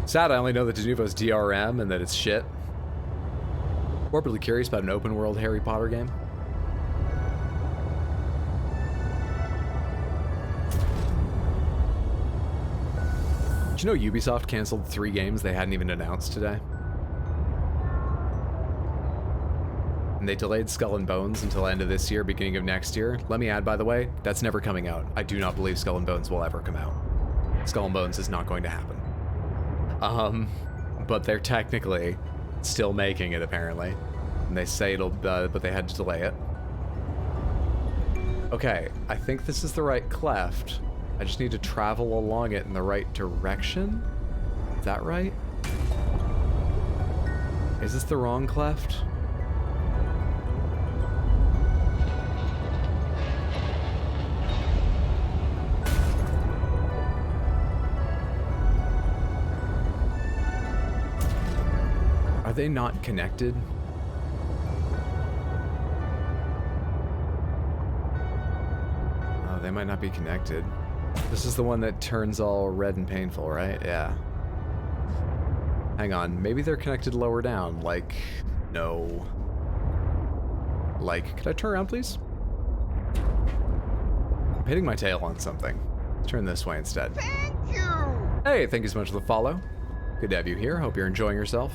Sad I only know that Denuvo's DRM and that it's shit. Morbidly curious about an open world Harry Potter game. Did you know Ubisoft canceled 3 games they hadn't even announced today? And they delayed Skull and Bones until end of this year, beginning of next year. Let me add, by the way, that's never coming out. I do not believe Skull and Bones will ever come out. Skull and Bones is not going to happen. But they're technically still making it, apparently. And they say it'll, but they had to delay it. Okay, I think this is the right cleft. I just need to travel along it in the right direction? Is that right? Is this the wrong cleft? Are they not connected? Oh, they might not be connected. This is the one that turns all red and painful, right? Yeah. Hang on, maybe they're connected lower down, like... No. Like, could I turn around, please? I'm hitting my tail on something. Let's turn this way instead. Thank you! Hey, thank you so much for the follow. Good to have you here. Hope you're enjoying yourself.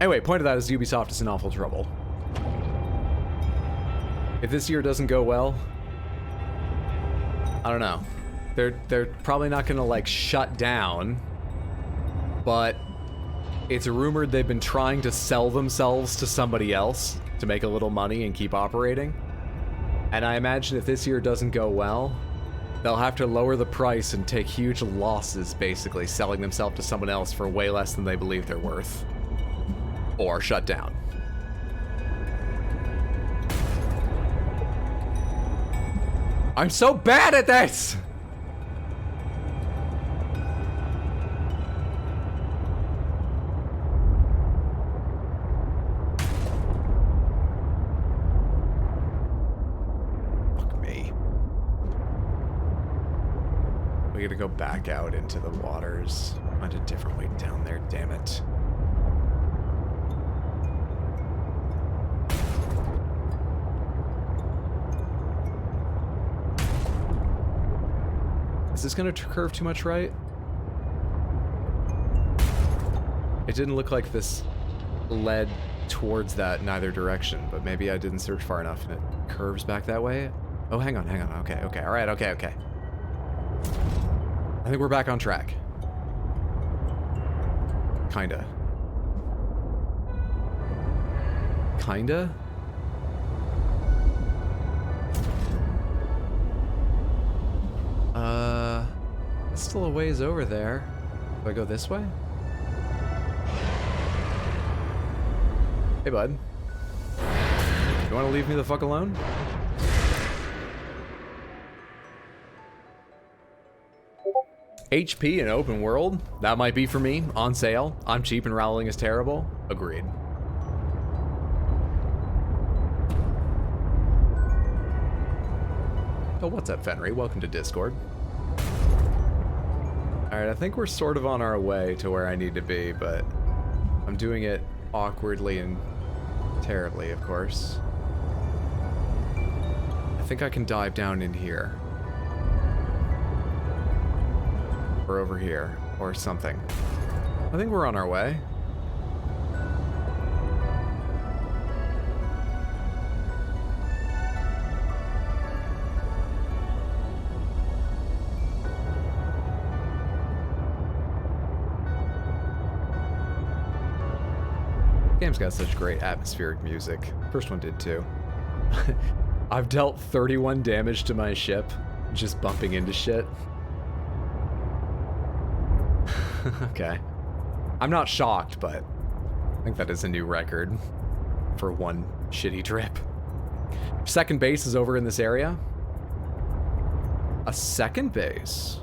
Anyway, point of that is Ubisoft is in awful trouble. If this year doesn't go well, I don't know. They're probably not gonna like shut down, but it's rumored they've been trying to sell themselves to somebody else to make a little money and keep operating. And I imagine if this year doesn't go well, they'll have to lower the price and take huge losses, basically, selling themselves to someone else for way less than they believe they're worth. Or shut down. I'm so bad at this! We gotta go back out into the waters. Find a different way down there, damn it. Is this gonna curve too much right? It didn't look like this led towards that in either direction, but maybe I didn't search far enough and it curves back that way. Oh, hang on. Okay, all right, okay. I think we're back on track. Kinda. It's still a ways over there. Do I go this way? Hey, bud. You wanna leave me the fuck alone? HP in open world? That might be for me. On sale. I'm cheap and rowling is terrible. Agreed. Oh, what's up, Fenry? Welcome to Discord. Alright, I think we're sort of on our way to where I need to be, but I'm doing it awkwardly and terribly, of course. I think I can dive down in here. Or over here, or something. I think we're on our way. Game's got such great atmospheric music. First one did too. I've dealt 31 damage to my ship, just bumping into shit. Okay. I'm not shocked, but I think that is a new record for one shitty trip. Second base is over in this area. A second base?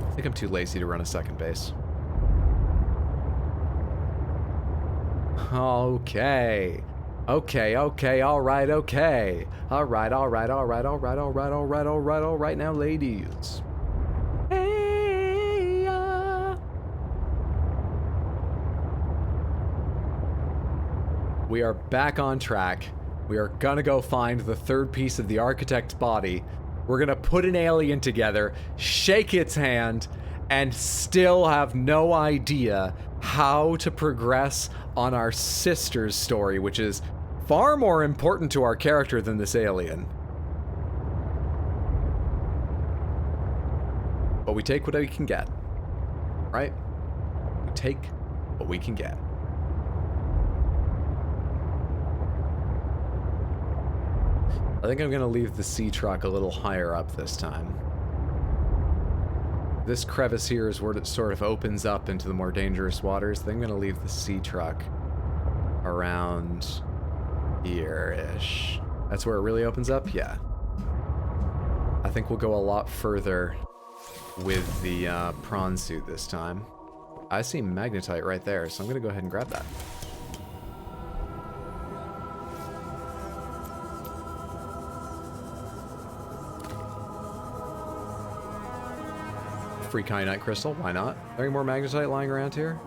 I think I'm too lazy to run a second base. Okay. Okay, all right, okay. All right now, ladies. Hey, We are back on track. We are gonna go find the third piece of the architect's body. We're gonna put an alien together, shake its hand, and still have no idea how to progress on our sister's story, which is far more important to our character than this alien. But we take what we can get, right? We take what we can get. I think I'm gonna leave the sea truck a little higher up this time. This crevice here is where it sort of opens up into the more dangerous waters. Then I'm gonna leave the sea truck around here-ish. That's where it really opens up? Yeah. I think we'll go a lot further with the prawn suit this time. I see magnetite right there, so I'm gonna go ahead and grab that. Free kyanite crystal, why not? Are there any more magnetite lying around here?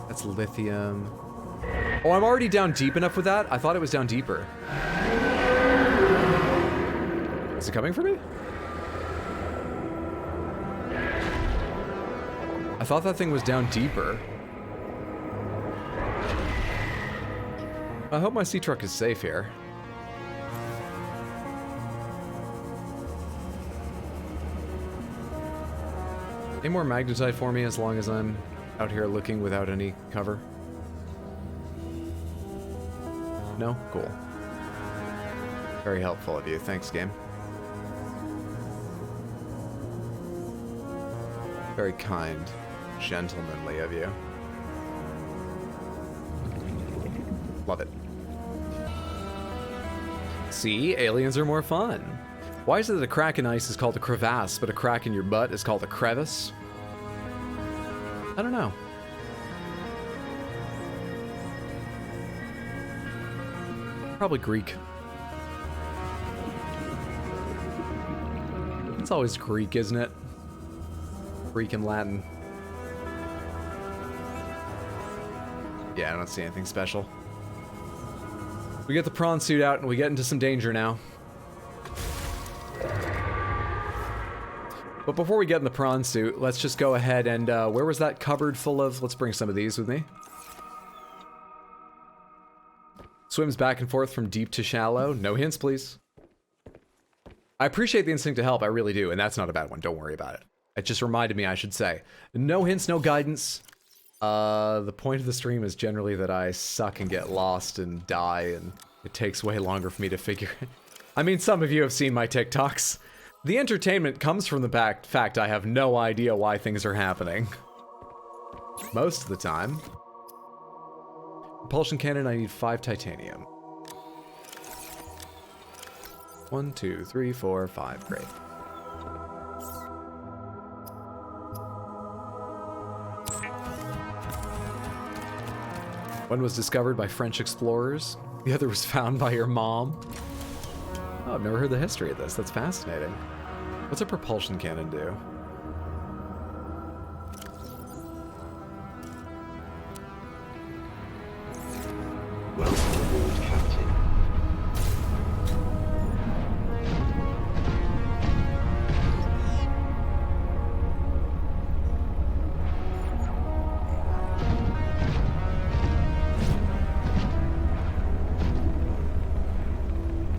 That's lithium. Oh, I'm already down deep enough with that? I thought it was down deeper. Is it coming for me? I thought that thing was down deeper. I hope my sea truck is safe here. Any more magnetite for me as long as I'm out here looking without any cover? No? Cool. Very helpful of you. Thanks, game. Very kind, gentlemanly of you. Love it. See? Aliens are more fun. Why is it that a crack in ice is called a crevasse, but a crack in your butt is called a crevice? I don't know. Probably Greek. It's always Greek, isn't it? Greek and Latin. Yeah, I don't see anything special. We get the prawn suit out and we get into some danger now. But before we get in the prawn suit, let's just go ahead and, where was that cupboard full of? Let's bring some of these with me. Swims back and forth from deep to shallow. No hints, please. I appreciate the instinct to help, I really do, and that's not a bad one. Don't worry about it. It just reminded me, I should say. No hints, no guidance. The point of the stream is generally that I suck and get lost and die, and it takes way longer for me to figure it. I mean, some of you have seen my TikToks. The entertainment comes from the fact I have no idea why things are happening. Most of the time. Propulsion cannon, I need 5 titanium. 1, 2, 3, 4, 5. Great. One was discovered by French explorers. The other was found by your mom. Oh, I've never heard the history of this. That's fascinating. What's a propulsion cannon do? Welcome aboard, Captain.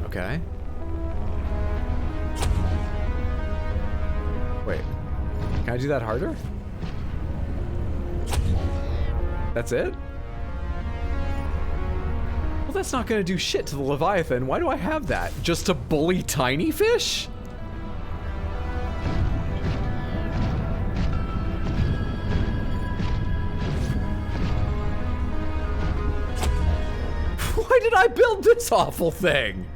Okay. Wait. Can I do that harder? That's it? Well, that's not gonna do shit to the Leviathan. Why do I have that? Just to bully tiny fish? Why did I build this awful thing?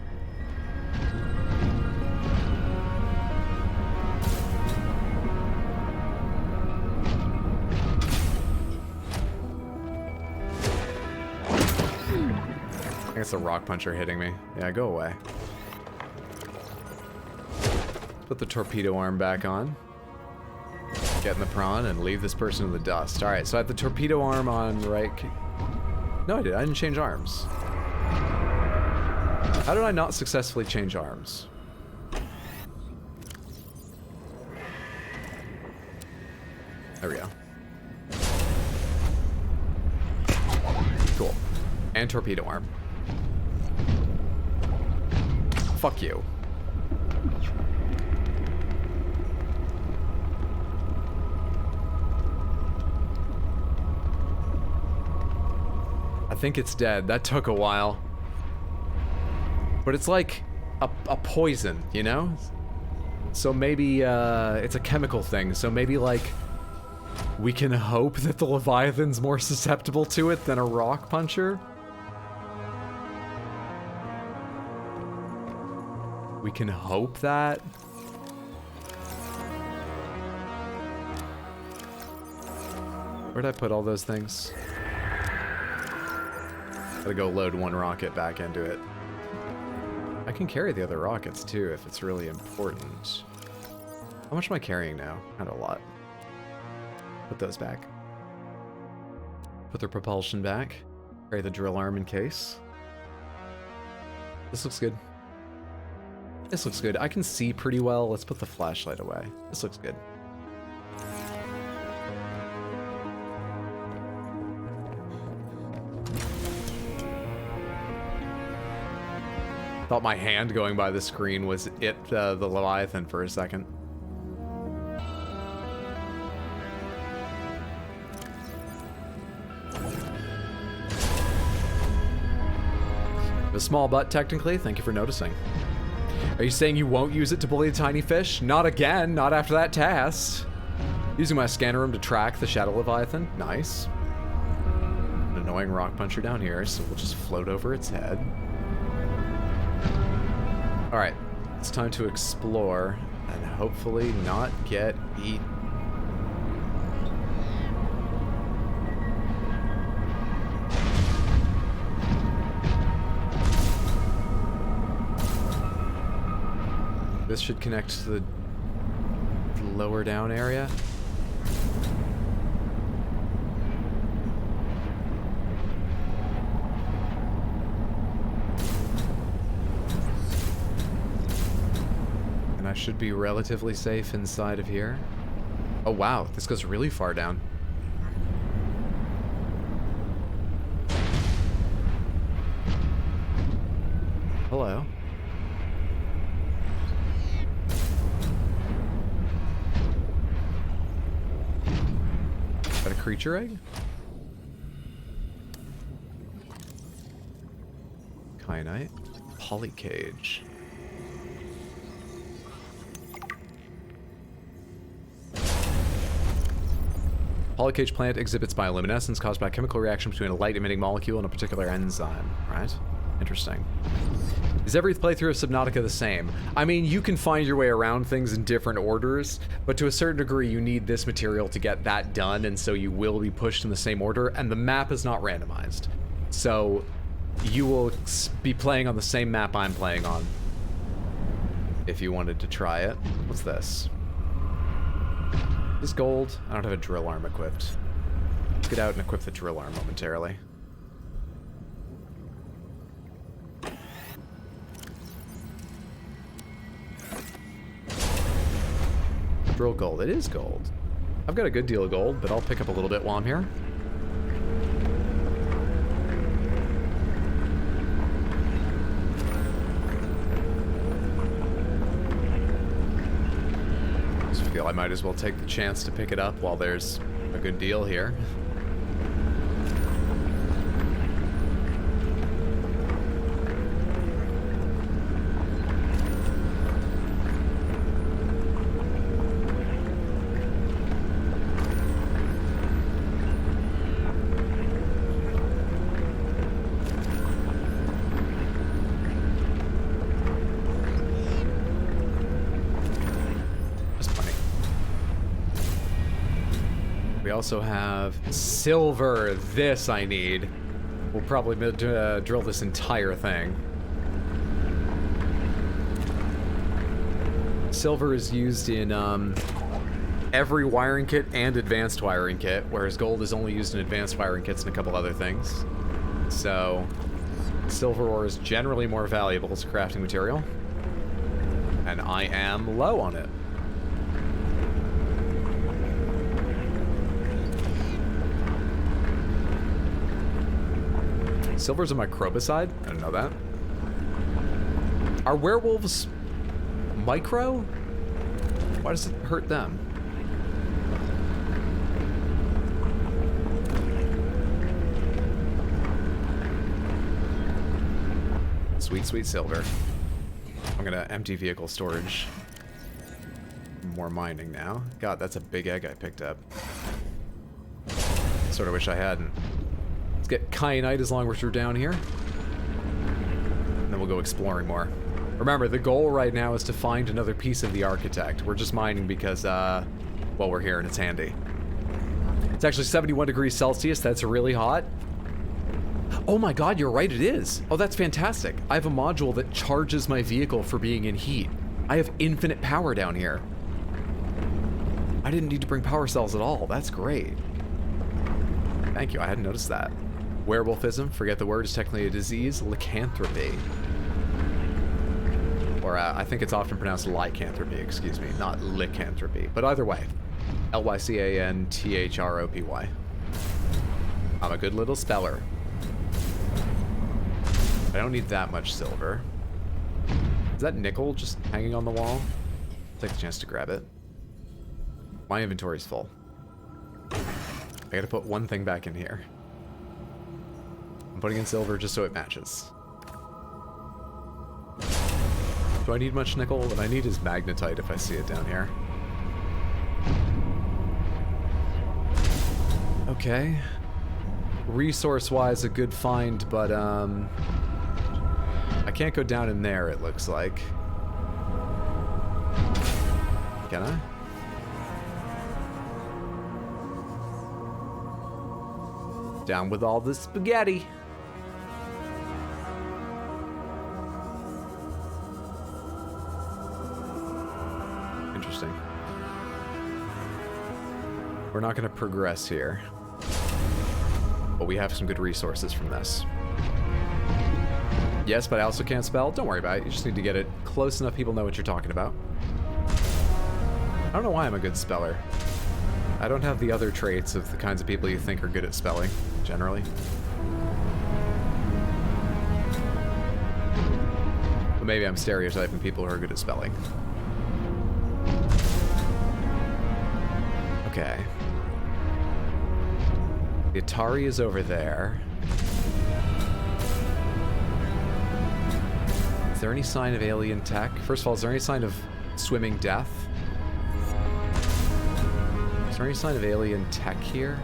I guess the rock puncher hitting me. Yeah, go away. Put the torpedo arm back on. Get in the prawn and leave this person in the dust. Alright, so I have the torpedo arm on right. No, I didn't change arms. How did I not successfully change arms? There we go. Cool. And torpedo arm. Fuck you. I think it's dead. That took a while. But it's like a poison, you know? So maybe it's a chemical thing. So maybe like we can hope that the Leviathan's more susceptible to it than a rock puncher? We can hope that. Where'd I put all those things? Gotta go load one rocket back into it. I can carry the other rockets too if it's really important. How much am I carrying now? Not a lot. Put those back. Put the propulsion back. Carry the drill arm in case. This looks good. This looks good. I can see pretty well. Let's put the flashlight away. This looks good. Thought my hand going by the screen was the Leviathan for a second. a small butt, technically. Thank you for noticing. Are you saying you won't use it to bully a tiny fish? Not again, not after that test. Using my scanner room to track the Shadow Leviathan. Nice. An annoying rock puncher down here, so we'll just float over its head. Alright, it's time to explore and hopefully not get eaten. This should connect to the lower down area. And I should be relatively safe inside of here. Oh wow, this goes really far down. Hello. Is that a creature egg? Kyanite. Polycage. Polycage plant exhibits bioluminescence caused by a chemical reaction between a light-emitting molecule and a particular enzyme. Right? Interesting. Is every playthrough of Subnautica the same? I mean, you can find your way around things in different orders, but to a certain degree you need this material to get that done, and so you will be pushed in the same order, and the map is not randomized. So you will be playing on the same map I'm playing on if you wanted to try it. What's this? This gold? I don't have a drill arm equipped. Let's get out and equip the drill arm momentarily. Drill gold. It is gold. I've got a good deal of gold, but I'll pick up a little bit while I'm here. Just feel I might as well take the chance to pick it up while there's a good deal here. We also have silver. This I need. We'll probably drill this entire thing. Silver is used in every wiring kit and advanced wiring kit, whereas gold is only used in advanced wiring kits and a couple other things. So, silver ore is generally more valuable as a crafting material. And I am low on it. Silver's a microbicide? I didn't know that. Are werewolves micro? Why does it hurt them? Sweet, sweet silver. I'm gonna empty vehicle storage. More mining now. God, that's a big egg I picked up. Sort of wish I hadn't. Get kyanite as long as we're down here. And then we'll go exploring more. Remember, the goal right now is to find another piece of the architect. We're just mining because, well, we're here and it's handy. It's actually 71 degrees Celsius. That's really hot. Oh my god, you're right, it is. Oh, that's fantastic. I have a module that charges my vehicle for being in heat. I have infinite power down here. I didn't need to bring power cells at all. That's great. Thank you, I hadn't noticed that. Werewolfism, forget the word, is technically a disease. Lycanthropy. Or I think it's often pronounced lycanthropy, excuse me, not lycanthropy. But either way, Lycanthropy. I'm a good little speller. I don't need that much silver. Is that nickel just hanging on the wall? Take the chance to grab it. My inventory's full. I gotta put one thing back in here. I'm putting in silver just so it matches. Do I need much nickel? What I need is magnetite if I see it down here. Okay. Resource-wise, a good find, but, I can't go down in there, it looks like. Can I? Down with all the spaghetti. Interesting. We're not going to progress here. But we have some good resources from this. Yes, but I also can't spell. Don't worry about it. You just need to get it close enough people know what you're talking about. I don't know why I'm a good speller. I don't have the other traits of the kinds of people you think are good at spelling, generally. But maybe I'm stereotyping people who are good at spelling. Okay. The Atari is over there. Is there any sign of alien tech? First of all, is there any sign of swimming death? Is there any sign of alien tech here?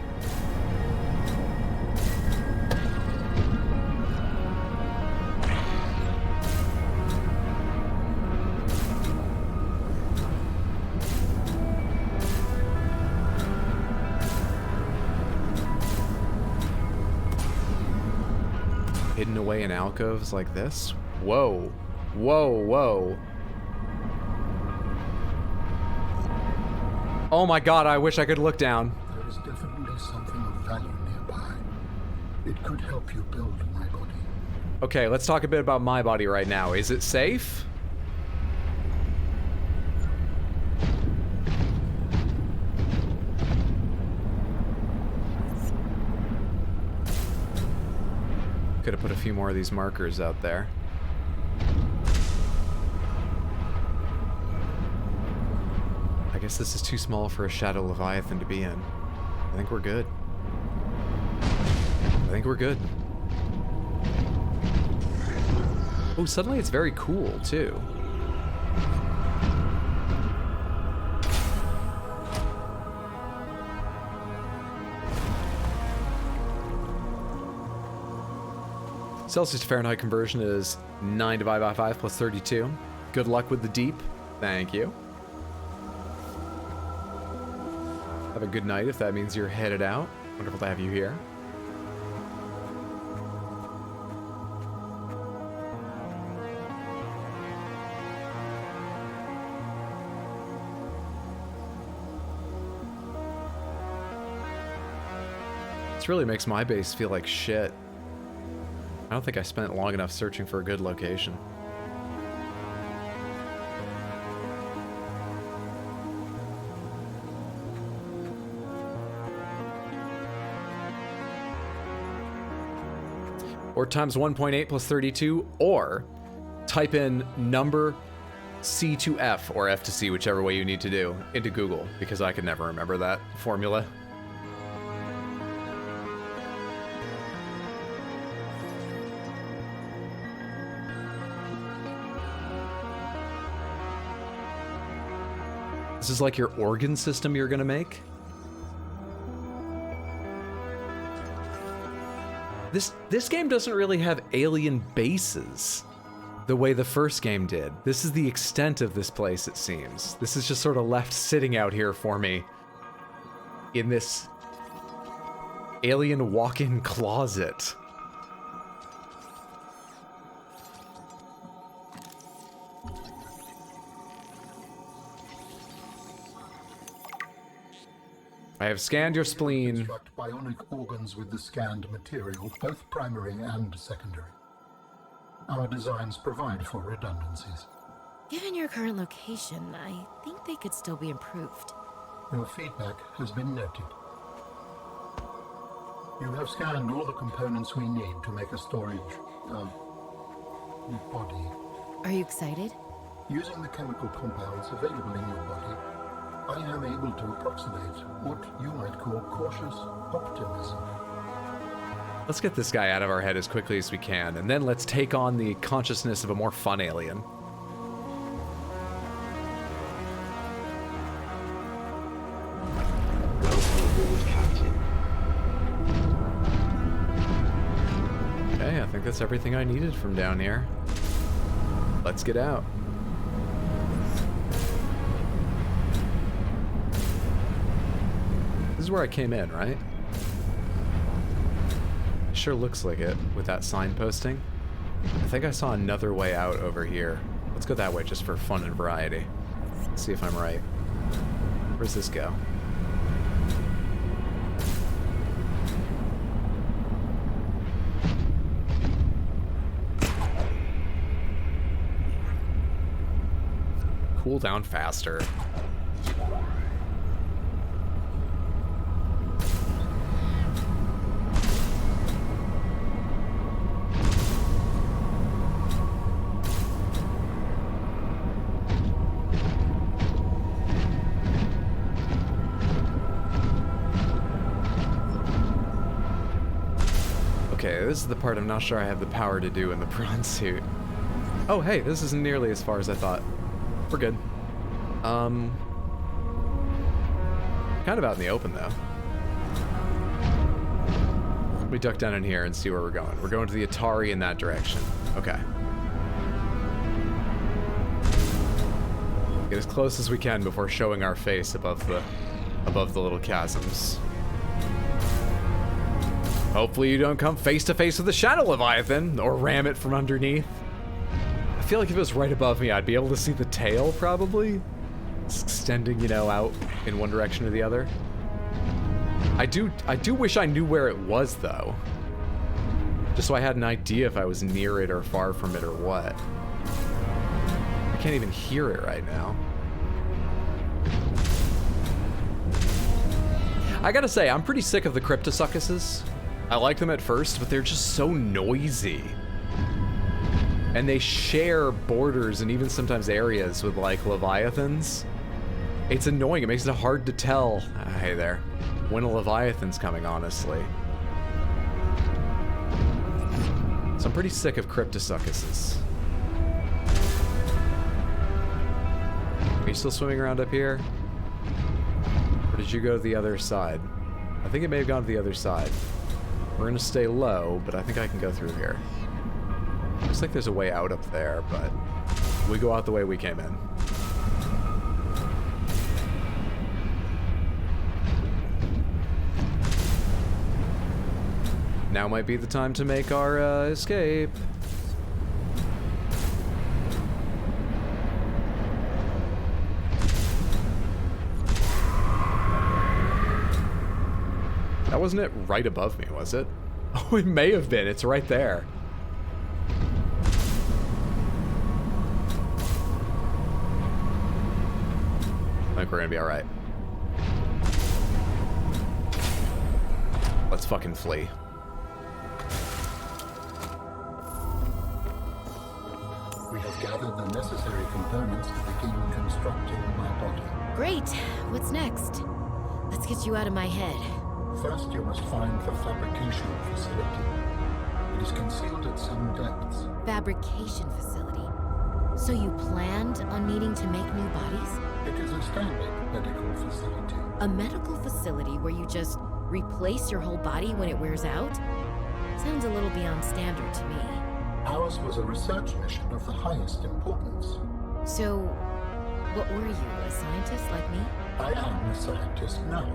Hidden away in alcoves like this? Whoa. Whoa, whoa. Oh my god, I wish I could look down. There is definitely something of value nearby. It could help you build my body. Okay, let's talk a bit about my body right now. Is it safe? Could have put a few more of these markers out there. I guess this is too small for a Shadow Leviathan to be in. I think we're good. I think we're good. Oh, suddenly it's very cool, too. Celsius to Fahrenheit conversion is 9 divided by 5 plus 32. Good luck with the deep. Thank you. Have a good night if that means you're headed out. Wonderful to have you here. This really makes my base feel like shit. I don't think I spent long enough searching for a good location. Or times 1.8 plus 32, or type in number C to F, or F to C, whichever way you need to do, into Google, because I could never remember that formula. This is like your organ system you're gonna make? This game doesn't really have alien bases the way the first game did. This is the extent of this place, it seems. This is just sort of left sitting out here for me in this alien walk-in closet. I have scanned your spleen. Construct bionic organs with the scanned material, both primary and secondary. Our designs provide for redundancies. Given your current location, I think they could still be improved. Your feedback has been noted. You have scanned all the components we need to make a storage body. Are you excited? Using the chemical compounds available in your body, I am able to approximate what you might call cautious optimism. Let's get this guy out of our head as quickly as we can, and then let's take on the consciousness of a more fun alien. that's everything I needed from down here. Let's get out. This is where I came in, right? Sure looks like it with that sign posting. I think I saw another way out over here. Let's go that way just for fun and variety. Let's see if I'm right. Where's this go? Cool down faster. Okay, this is the part I'm not sure I have the power to do in the prawn suit. Oh, hey, this isn't nearly as far as I thought. We're good. Kind of out in the open, though. We duck down in here and see where we're going. We're going to the Atari in that direction. Okay. Get as close as we can before showing our face above the little chasms. Hopefully you don't come face to face with the Shadow Leviathan, or ram it from underneath. I feel like if it was right above me, I'd be able to see the tail, probably. It's extending, you know, out in one direction or the other. I do wish I knew where it was, though. Just so I had an idea if I was near it or far from it or what. I can't even hear it right now. I gotta say, I'm pretty sick of the Cryptosuccuses. I like them at first, but they're just so noisy. And they share borders and even sometimes areas with, like, Leviathans. It's annoying. It makes it hard to tell, hey there, when a Leviathan's coming, honestly. So I'm pretty sick of Cryptosuccuses. Are you still swimming around up here? Or did you go to the other side? I think it may have gone to the other side. We're gonna stay low, but I think I can go through here. Looks like there's a way out up there, but we go out the way we came in. Now might be the time to make our escape. That wasn't it right above me, was it? Oh, it may have been. It's right there. I think we're gonna be alright. Let's fucking flee. We have gathered the necessary components to begin constructing my body. Great. What's next? Let's get you out of my head. First, you must find the fabrication facility. It is concealed at some depths. Fabrication facility. So you planned on needing to make new bodies? It is a standard medical facility. A medical facility where you just replace your whole body when it wears out? Sounds a little beyond standard to me. Ours was a research mission of the highest importance. So, what were you, a scientist like me? I am a scientist now.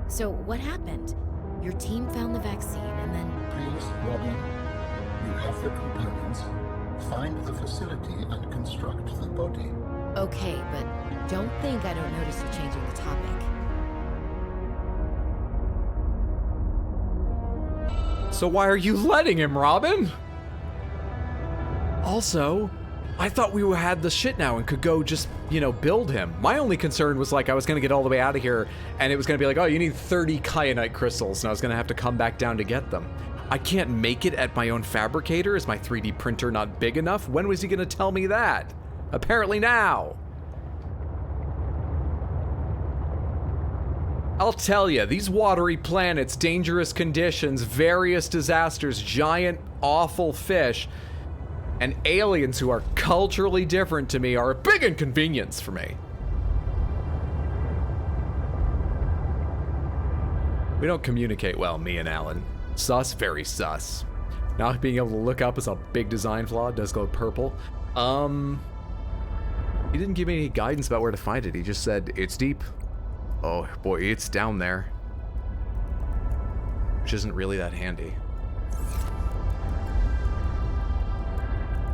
So, what happened? Your team found the vaccine and then... Please, Robin, you have the components. Find the facility and construct the body. Okay, but don't think I don't notice you changing the topic. So why are you letting him, Robin? Also, I thought we had the shit now and could go just, you know, build him. My only concern was, like, I was gonna get all the way out of here and it was gonna be like, oh, you need 30 kyanite crystals and I was gonna have to come back down to get them. I can't make it at my own fabricator. Is my 3D printer not big enough? When was he gonna tell me that? Apparently now. I'll tell you, these watery planets, dangerous conditions, various disasters, giant, awful fish, and aliens who are culturally different to me are a big inconvenience for me. We don't communicate well, me and Alan. Sus, very sus. Not being able to look up is a big design flaw. It does go purple. He didn't give me any guidance about where to find it. He just said, it's deep. Oh boy, it's down there. Which isn't really that handy.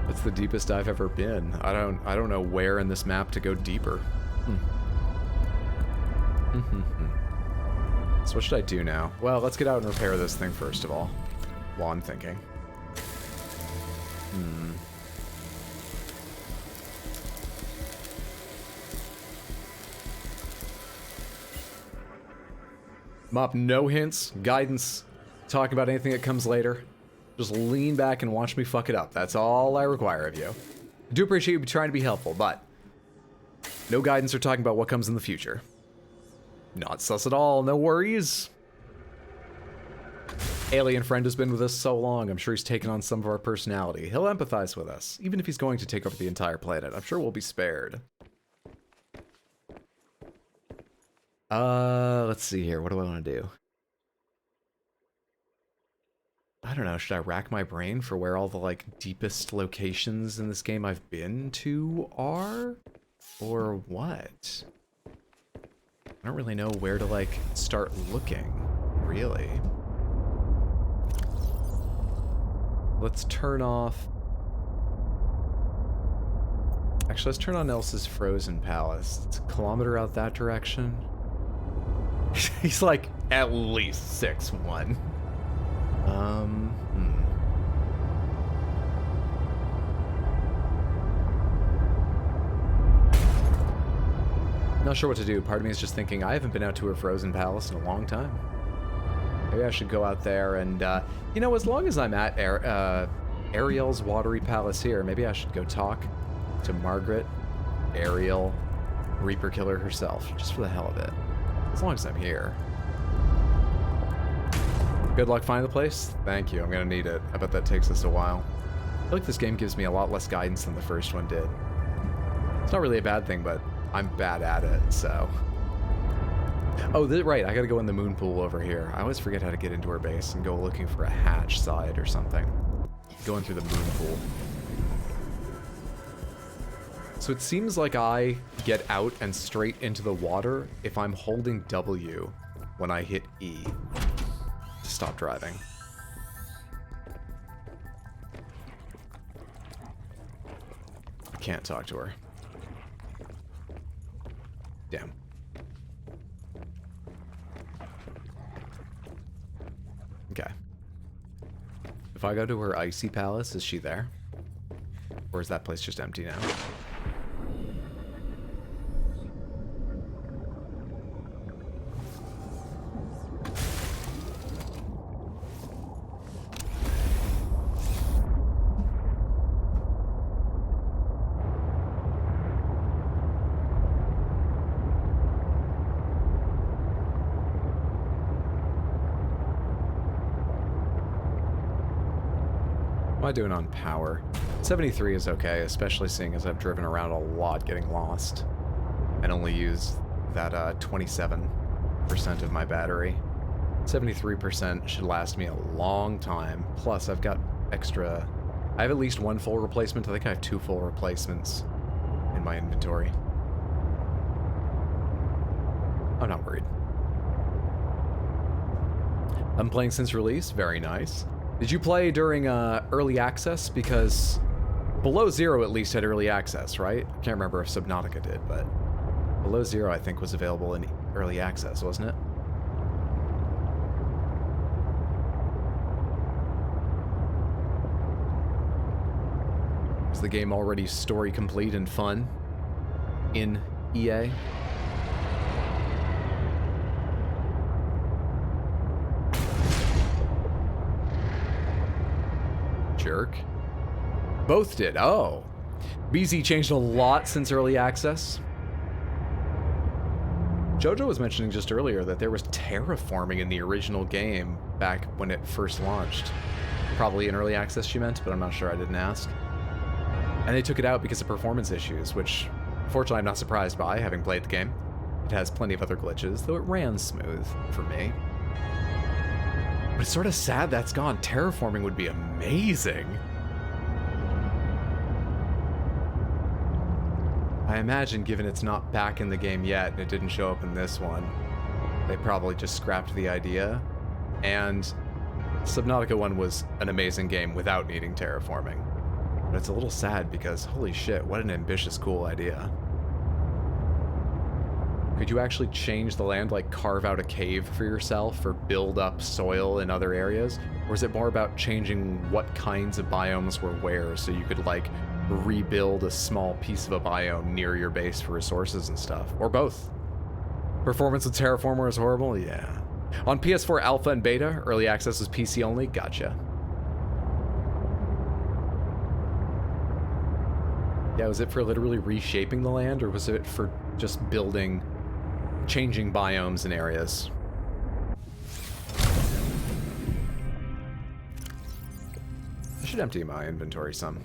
That's the deepest I've ever been. I don't know where in this map to go deeper. So what should I do now? Well, let's get out and repair this thing first of all. While I'm thinking. Mop, no hints, guidance, talking about anything that comes later. Just lean back and watch me fuck it up. That's all I require of you. I do appreciate you trying to be helpful, but no guidance or talking about what comes in the future. Not sus at all, no worries. Alien friend has been with us so long, I'm sure he's taken on some of our personality. He'll empathize with us, even if he's going to take over the entire planet. I'm sure we'll be spared. Let's see here. What do I want to do? I don't know. Should I rack my brain for where all the, like, deepest locations in this game I've been to are? Or what? I don't really know where to, like, start looking, really. Let's turn off... Actually, let's turn on Elsa's Frozen Palace. It's a kilometer out that direction. He's like, at least 6'1". Not sure what to do. Part of me is just thinking, I haven't been out to her Frozen Palace in a long time. Maybe I should go out there and, you know, as long as I'm at Ariel's Watery Palace here, maybe I should go talk to Margaret, Ariel, Reaper Killer herself, just for the hell of it. As long as I'm here. Good luck finding the place. Thank you. I'm gonna need it. I bet that takes us a while. I feel like this game gives me a lot less guidance than the first one did. It's not really a bad thing, but I'm bad at it, so... Oh, right. I gotta go in the moon pool over here. I always forget how to get into her base and go looking for a hatch side or something. Going through the moon pool. So it seems like I get out and straight into the water if I'm holding W when I hit E to stop driving. I can't talk to her. Damn. Okay. If I go to her icy palace, is she there? Or is that place just empty now? What am I doing on power? 73 is okay, especially seeing as I've driven around a lot getting lost. And only used that 27% of my battery. 73% should last me a long time. Plus, I've got extra... I have at least one full replacement. I think I have 2 full replacements in my inventory. I'm not worried. I'm playing since release. Very nice. Did you play during early access? Because Below Zero at least had early access, right? I can't remember if Subnautica did, but Below Zero I think was available in early access, wasn't it? Is the game already story complete and fun in EA? Jerk. Both did. Oh. BZ changed a lot since early access. Jojo was mentioning just earlier that there was terraforming in the original game back when it first launched. Probably in early access she meant, but I'm not sure, I didn't ask. And they took it out because of performance issues, which fortunately I'm not surprised by, having played the game. It has plenty of other glitches, though it ran smooth for me. But it's sort of sad that's gone. Terraforming would be amazing. I imagine, given it's not back in the game yet and it didn't show up in this one, they probably just scrapped the idea. And Subnautica 1 was an amazing game without needing terraforming. But it's a little sad because, holy shit, what an ambitious, cool idea. Could you actually change the land, like carve out a cave for yourself or build up soil in other areas? Or is it more about changing what kinds of biomes were where so you could like rebuild a small piece of a biome near your base for resources and stuff? Or both? Performance with Terraformer is horrible? Yeah. On PS4 Alpha and Beta, early access was PC only? Gotcha. Yeah, was it for literally reshaping the land, or was it for just building, changing biomes and areas? I should empty my inventory some.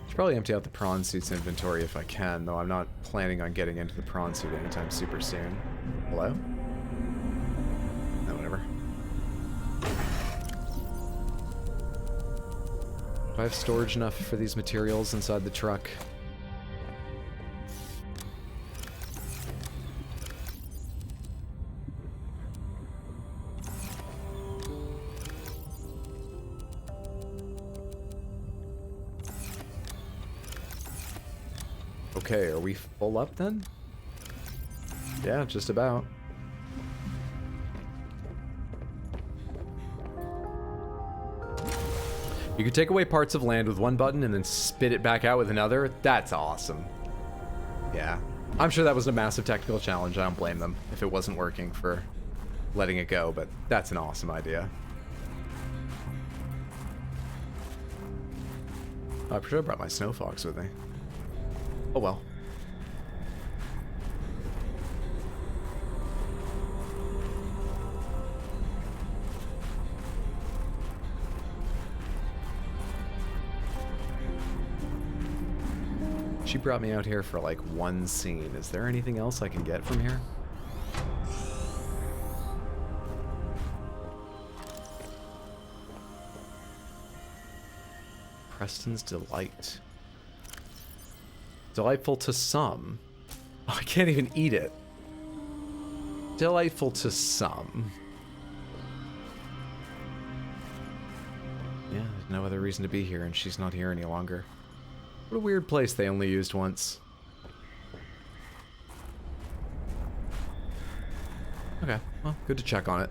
Should probably empty out the prawn suit's inventory if I can, though I'm not planning on getting into the prawn suit anytime super soon. Hello? No, whatever. Do I have storage enough for these materials inside the truck? Okay, are we full up then? Yeah, just about. You could take away parts of land with one button and then spit it back out with another. That's awesome. Yeah. I'm sure that was a massive technical challenge. I don't blame them if it wasn't working for letting it go, but that's an awesome idea. Oh, I should have brought my snow fox with me. Oh well. She brought me out here for like one scene. Is there anything else I can get from here? Preston's Delight. Delightful to some. Oh, I can't even eat it. Delightful to some. Yeah, there's no other reason to be here, and she's not here any longer. What a weird place they only used once. Okay, well, good to check on it.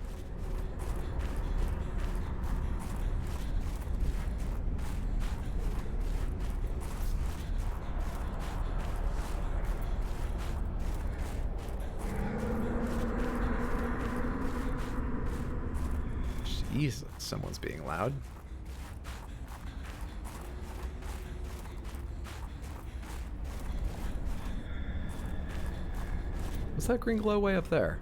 Jesus, someone's being loud. What's that green glow way up there?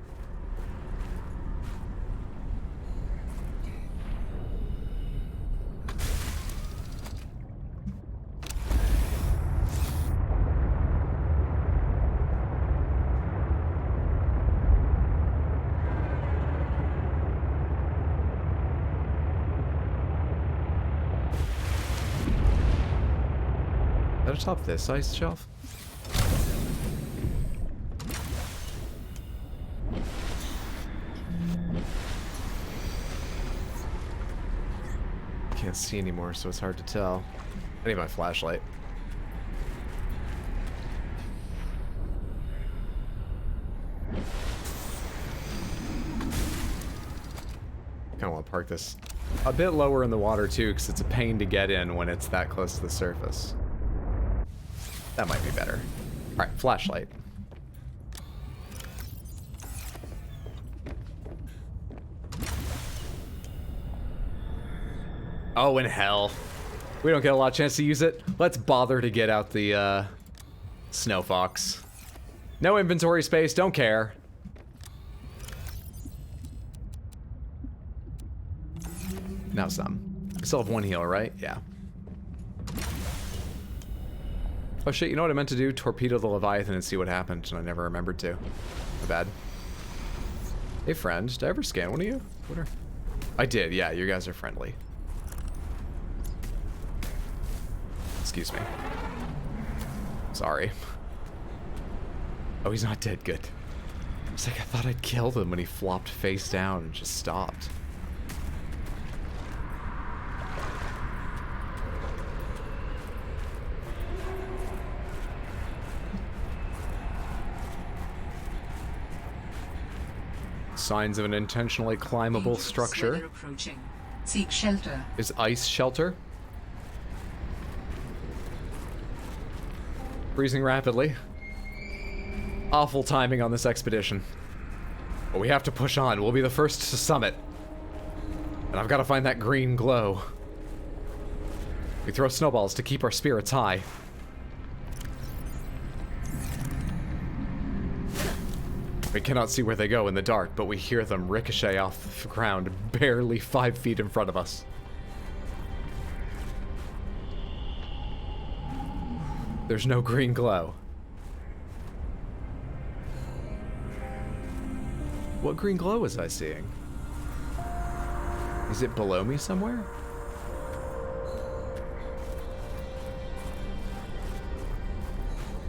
Atop this ice shelf? Can't see anymore, so it's hard to tell. I need my flashlight. Kinda want to park this a bit lower in the water too, because it's a pain to get in when it's that close to the surface. That might be better. Alright, flashlight. Oh, in hell. We don't get a lot of chance to use it. Let's bother to get out the, Snow Fox. No inventory space, don't care. Now some. We still have one heal, right? Yeah. Oh shit, you know what I meant to do? Torpedo the Leviathan and see what happened, and I never remembered to. My bad. Hey friend, did I ever scan one of you? What are... I did, yeah, you guys are friendly. Excuse me. Sorry. Oh, he's not dead, good. It's like I thought I'd killed him when he flopped face down and just stopped. Signs of an intentionally climbable Dangerous structure. weather approaching. Seek shelter. Is ice shelter? Freezing rapidly. Awful timing on this expedition. But we have to push on. We'll be the first to summit. And I've got to find that green glow. We throw snowballs to keep our spirits high. We cannot see where they go in the dark, but we hear them ricochet off the ground barely 5 feet in front of us. There's no green glow. What green glow was I seeing? Is it below me somewhere?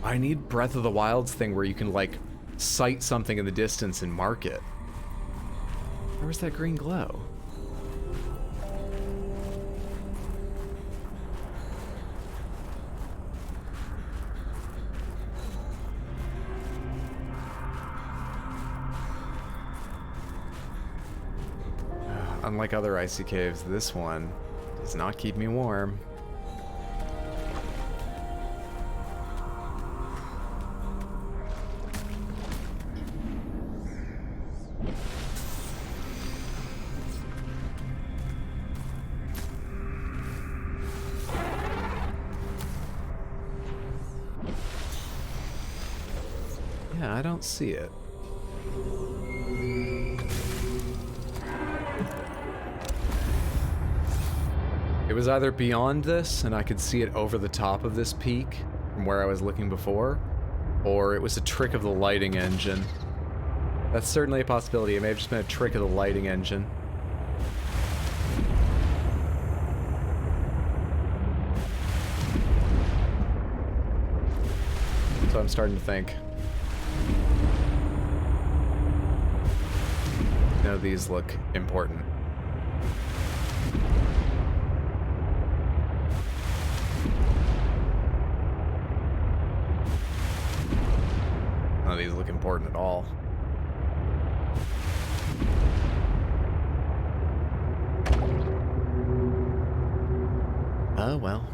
I need Breath of the Wild's thing where you can, like, sight something in the distance and mark it. Where's that green glow? Unlike other icy caves, this one does not keep me warm. Yeah, I don't see it. It was either beyond this, and I could see it over the top of this peak from where I was looking before, or it was a trick of the lighting engine. That's certainly a possibility. It may have just been a trick of the lighting engine. So I'm starting to think. No, these look important. None of these look important at all. Oh, well.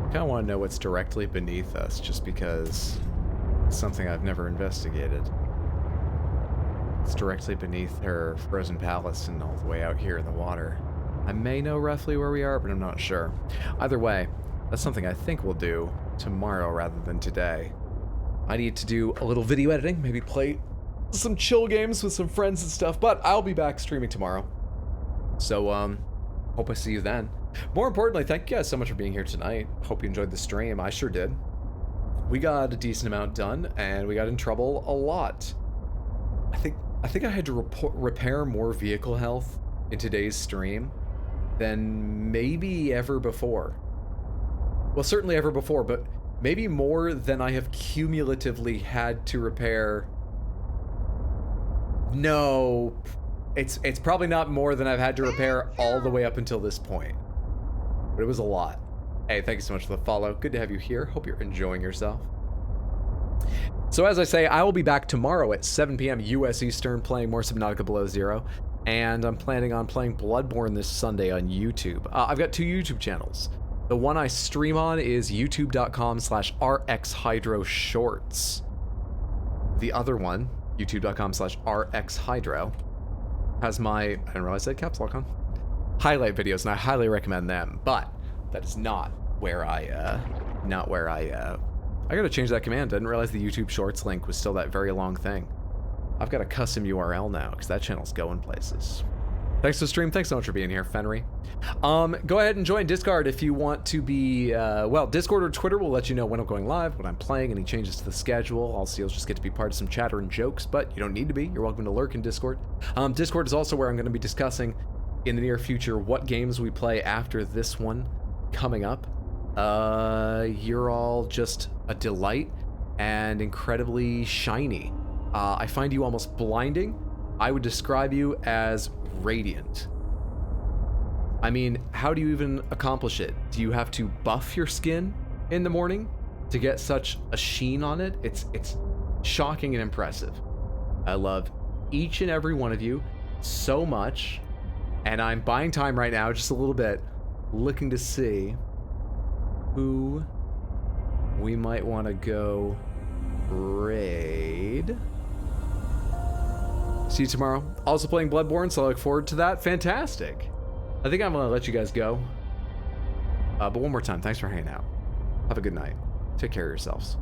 I kind of want to know what's directly beneath us, just because it's something I've never investigated. It's directly beneath her frozen palace and all the way out here in the water. I may know roughly where we are, but I'm not sure. Either way, that's something I think we'll do tomorrow rather than today. I need to do a little video editing, maybe play some chill games with some friends and stuff, but I'll be back streaming tomorrow. So, hope I see you then. More importantly, thank you guys so much for being here tonight. Hope you enjoyed the stream. I sure did. We got a decent amount done, and we got in trouble a lot. I think I had to repair more vehicle health in today's stream than maybe ever before. Well, certainly ever before, but maybe more than I have cumulatively had to repair. No, it's probably not more than I've had to repair all the way up until this point. But it was a lot. Hey, thank you so much for the follow. Good to have you here. Hope you're enjoying yourself. So as I say, I will be back tomorrow at 7 p.m. US Eastern playing more Subnautica Below Zero. And I'm planning on playing Bloodborne this Sunday on YouTube. I've got 2 YouTube channels. The one I stream on is youtube.com/rxhydroshorts. The other one, youtube.com/rxhydro, has my, I didn't realize I had caps lock on, highlight videos, and I highly recommend them. But that is not where I gotta change that command. I didn't realize the YouTube Shorts link was still that very long thing. I've got a custom URL now, because that channel's going places. Thanks for the stream. Thanks so much for being here, Fenry. Go ahead and join Discord if you want to be, well, Discord or Twitter will let you know when I'm going live, when I'm playing, any changes to the schedule. Also, you'll just get to be part of some chatter and jokes, but you don't need to be. You're welcome to lurk in Discord. Discord is also where I'm going to be discussing in the near future what games we play after this one coming up. You're all just a delight and incredibly shiny. I find you almost blinding. I would describe you as radiant. I mean, how do you even accomplish it? Do you have to buff your skin in the morning to get such a sheen on it? It's shocking and impressive. I love each and every one of you so much, and I'm buying time right now just a little bit, looking to see who we might want to go raid. See you tomorrow. Also playing Bloodborne, so I look forward to that. Fantastic. I think I'm going to let you guys go. But one more time, thanks for hanging out. Have a good night. Take care of yourselves.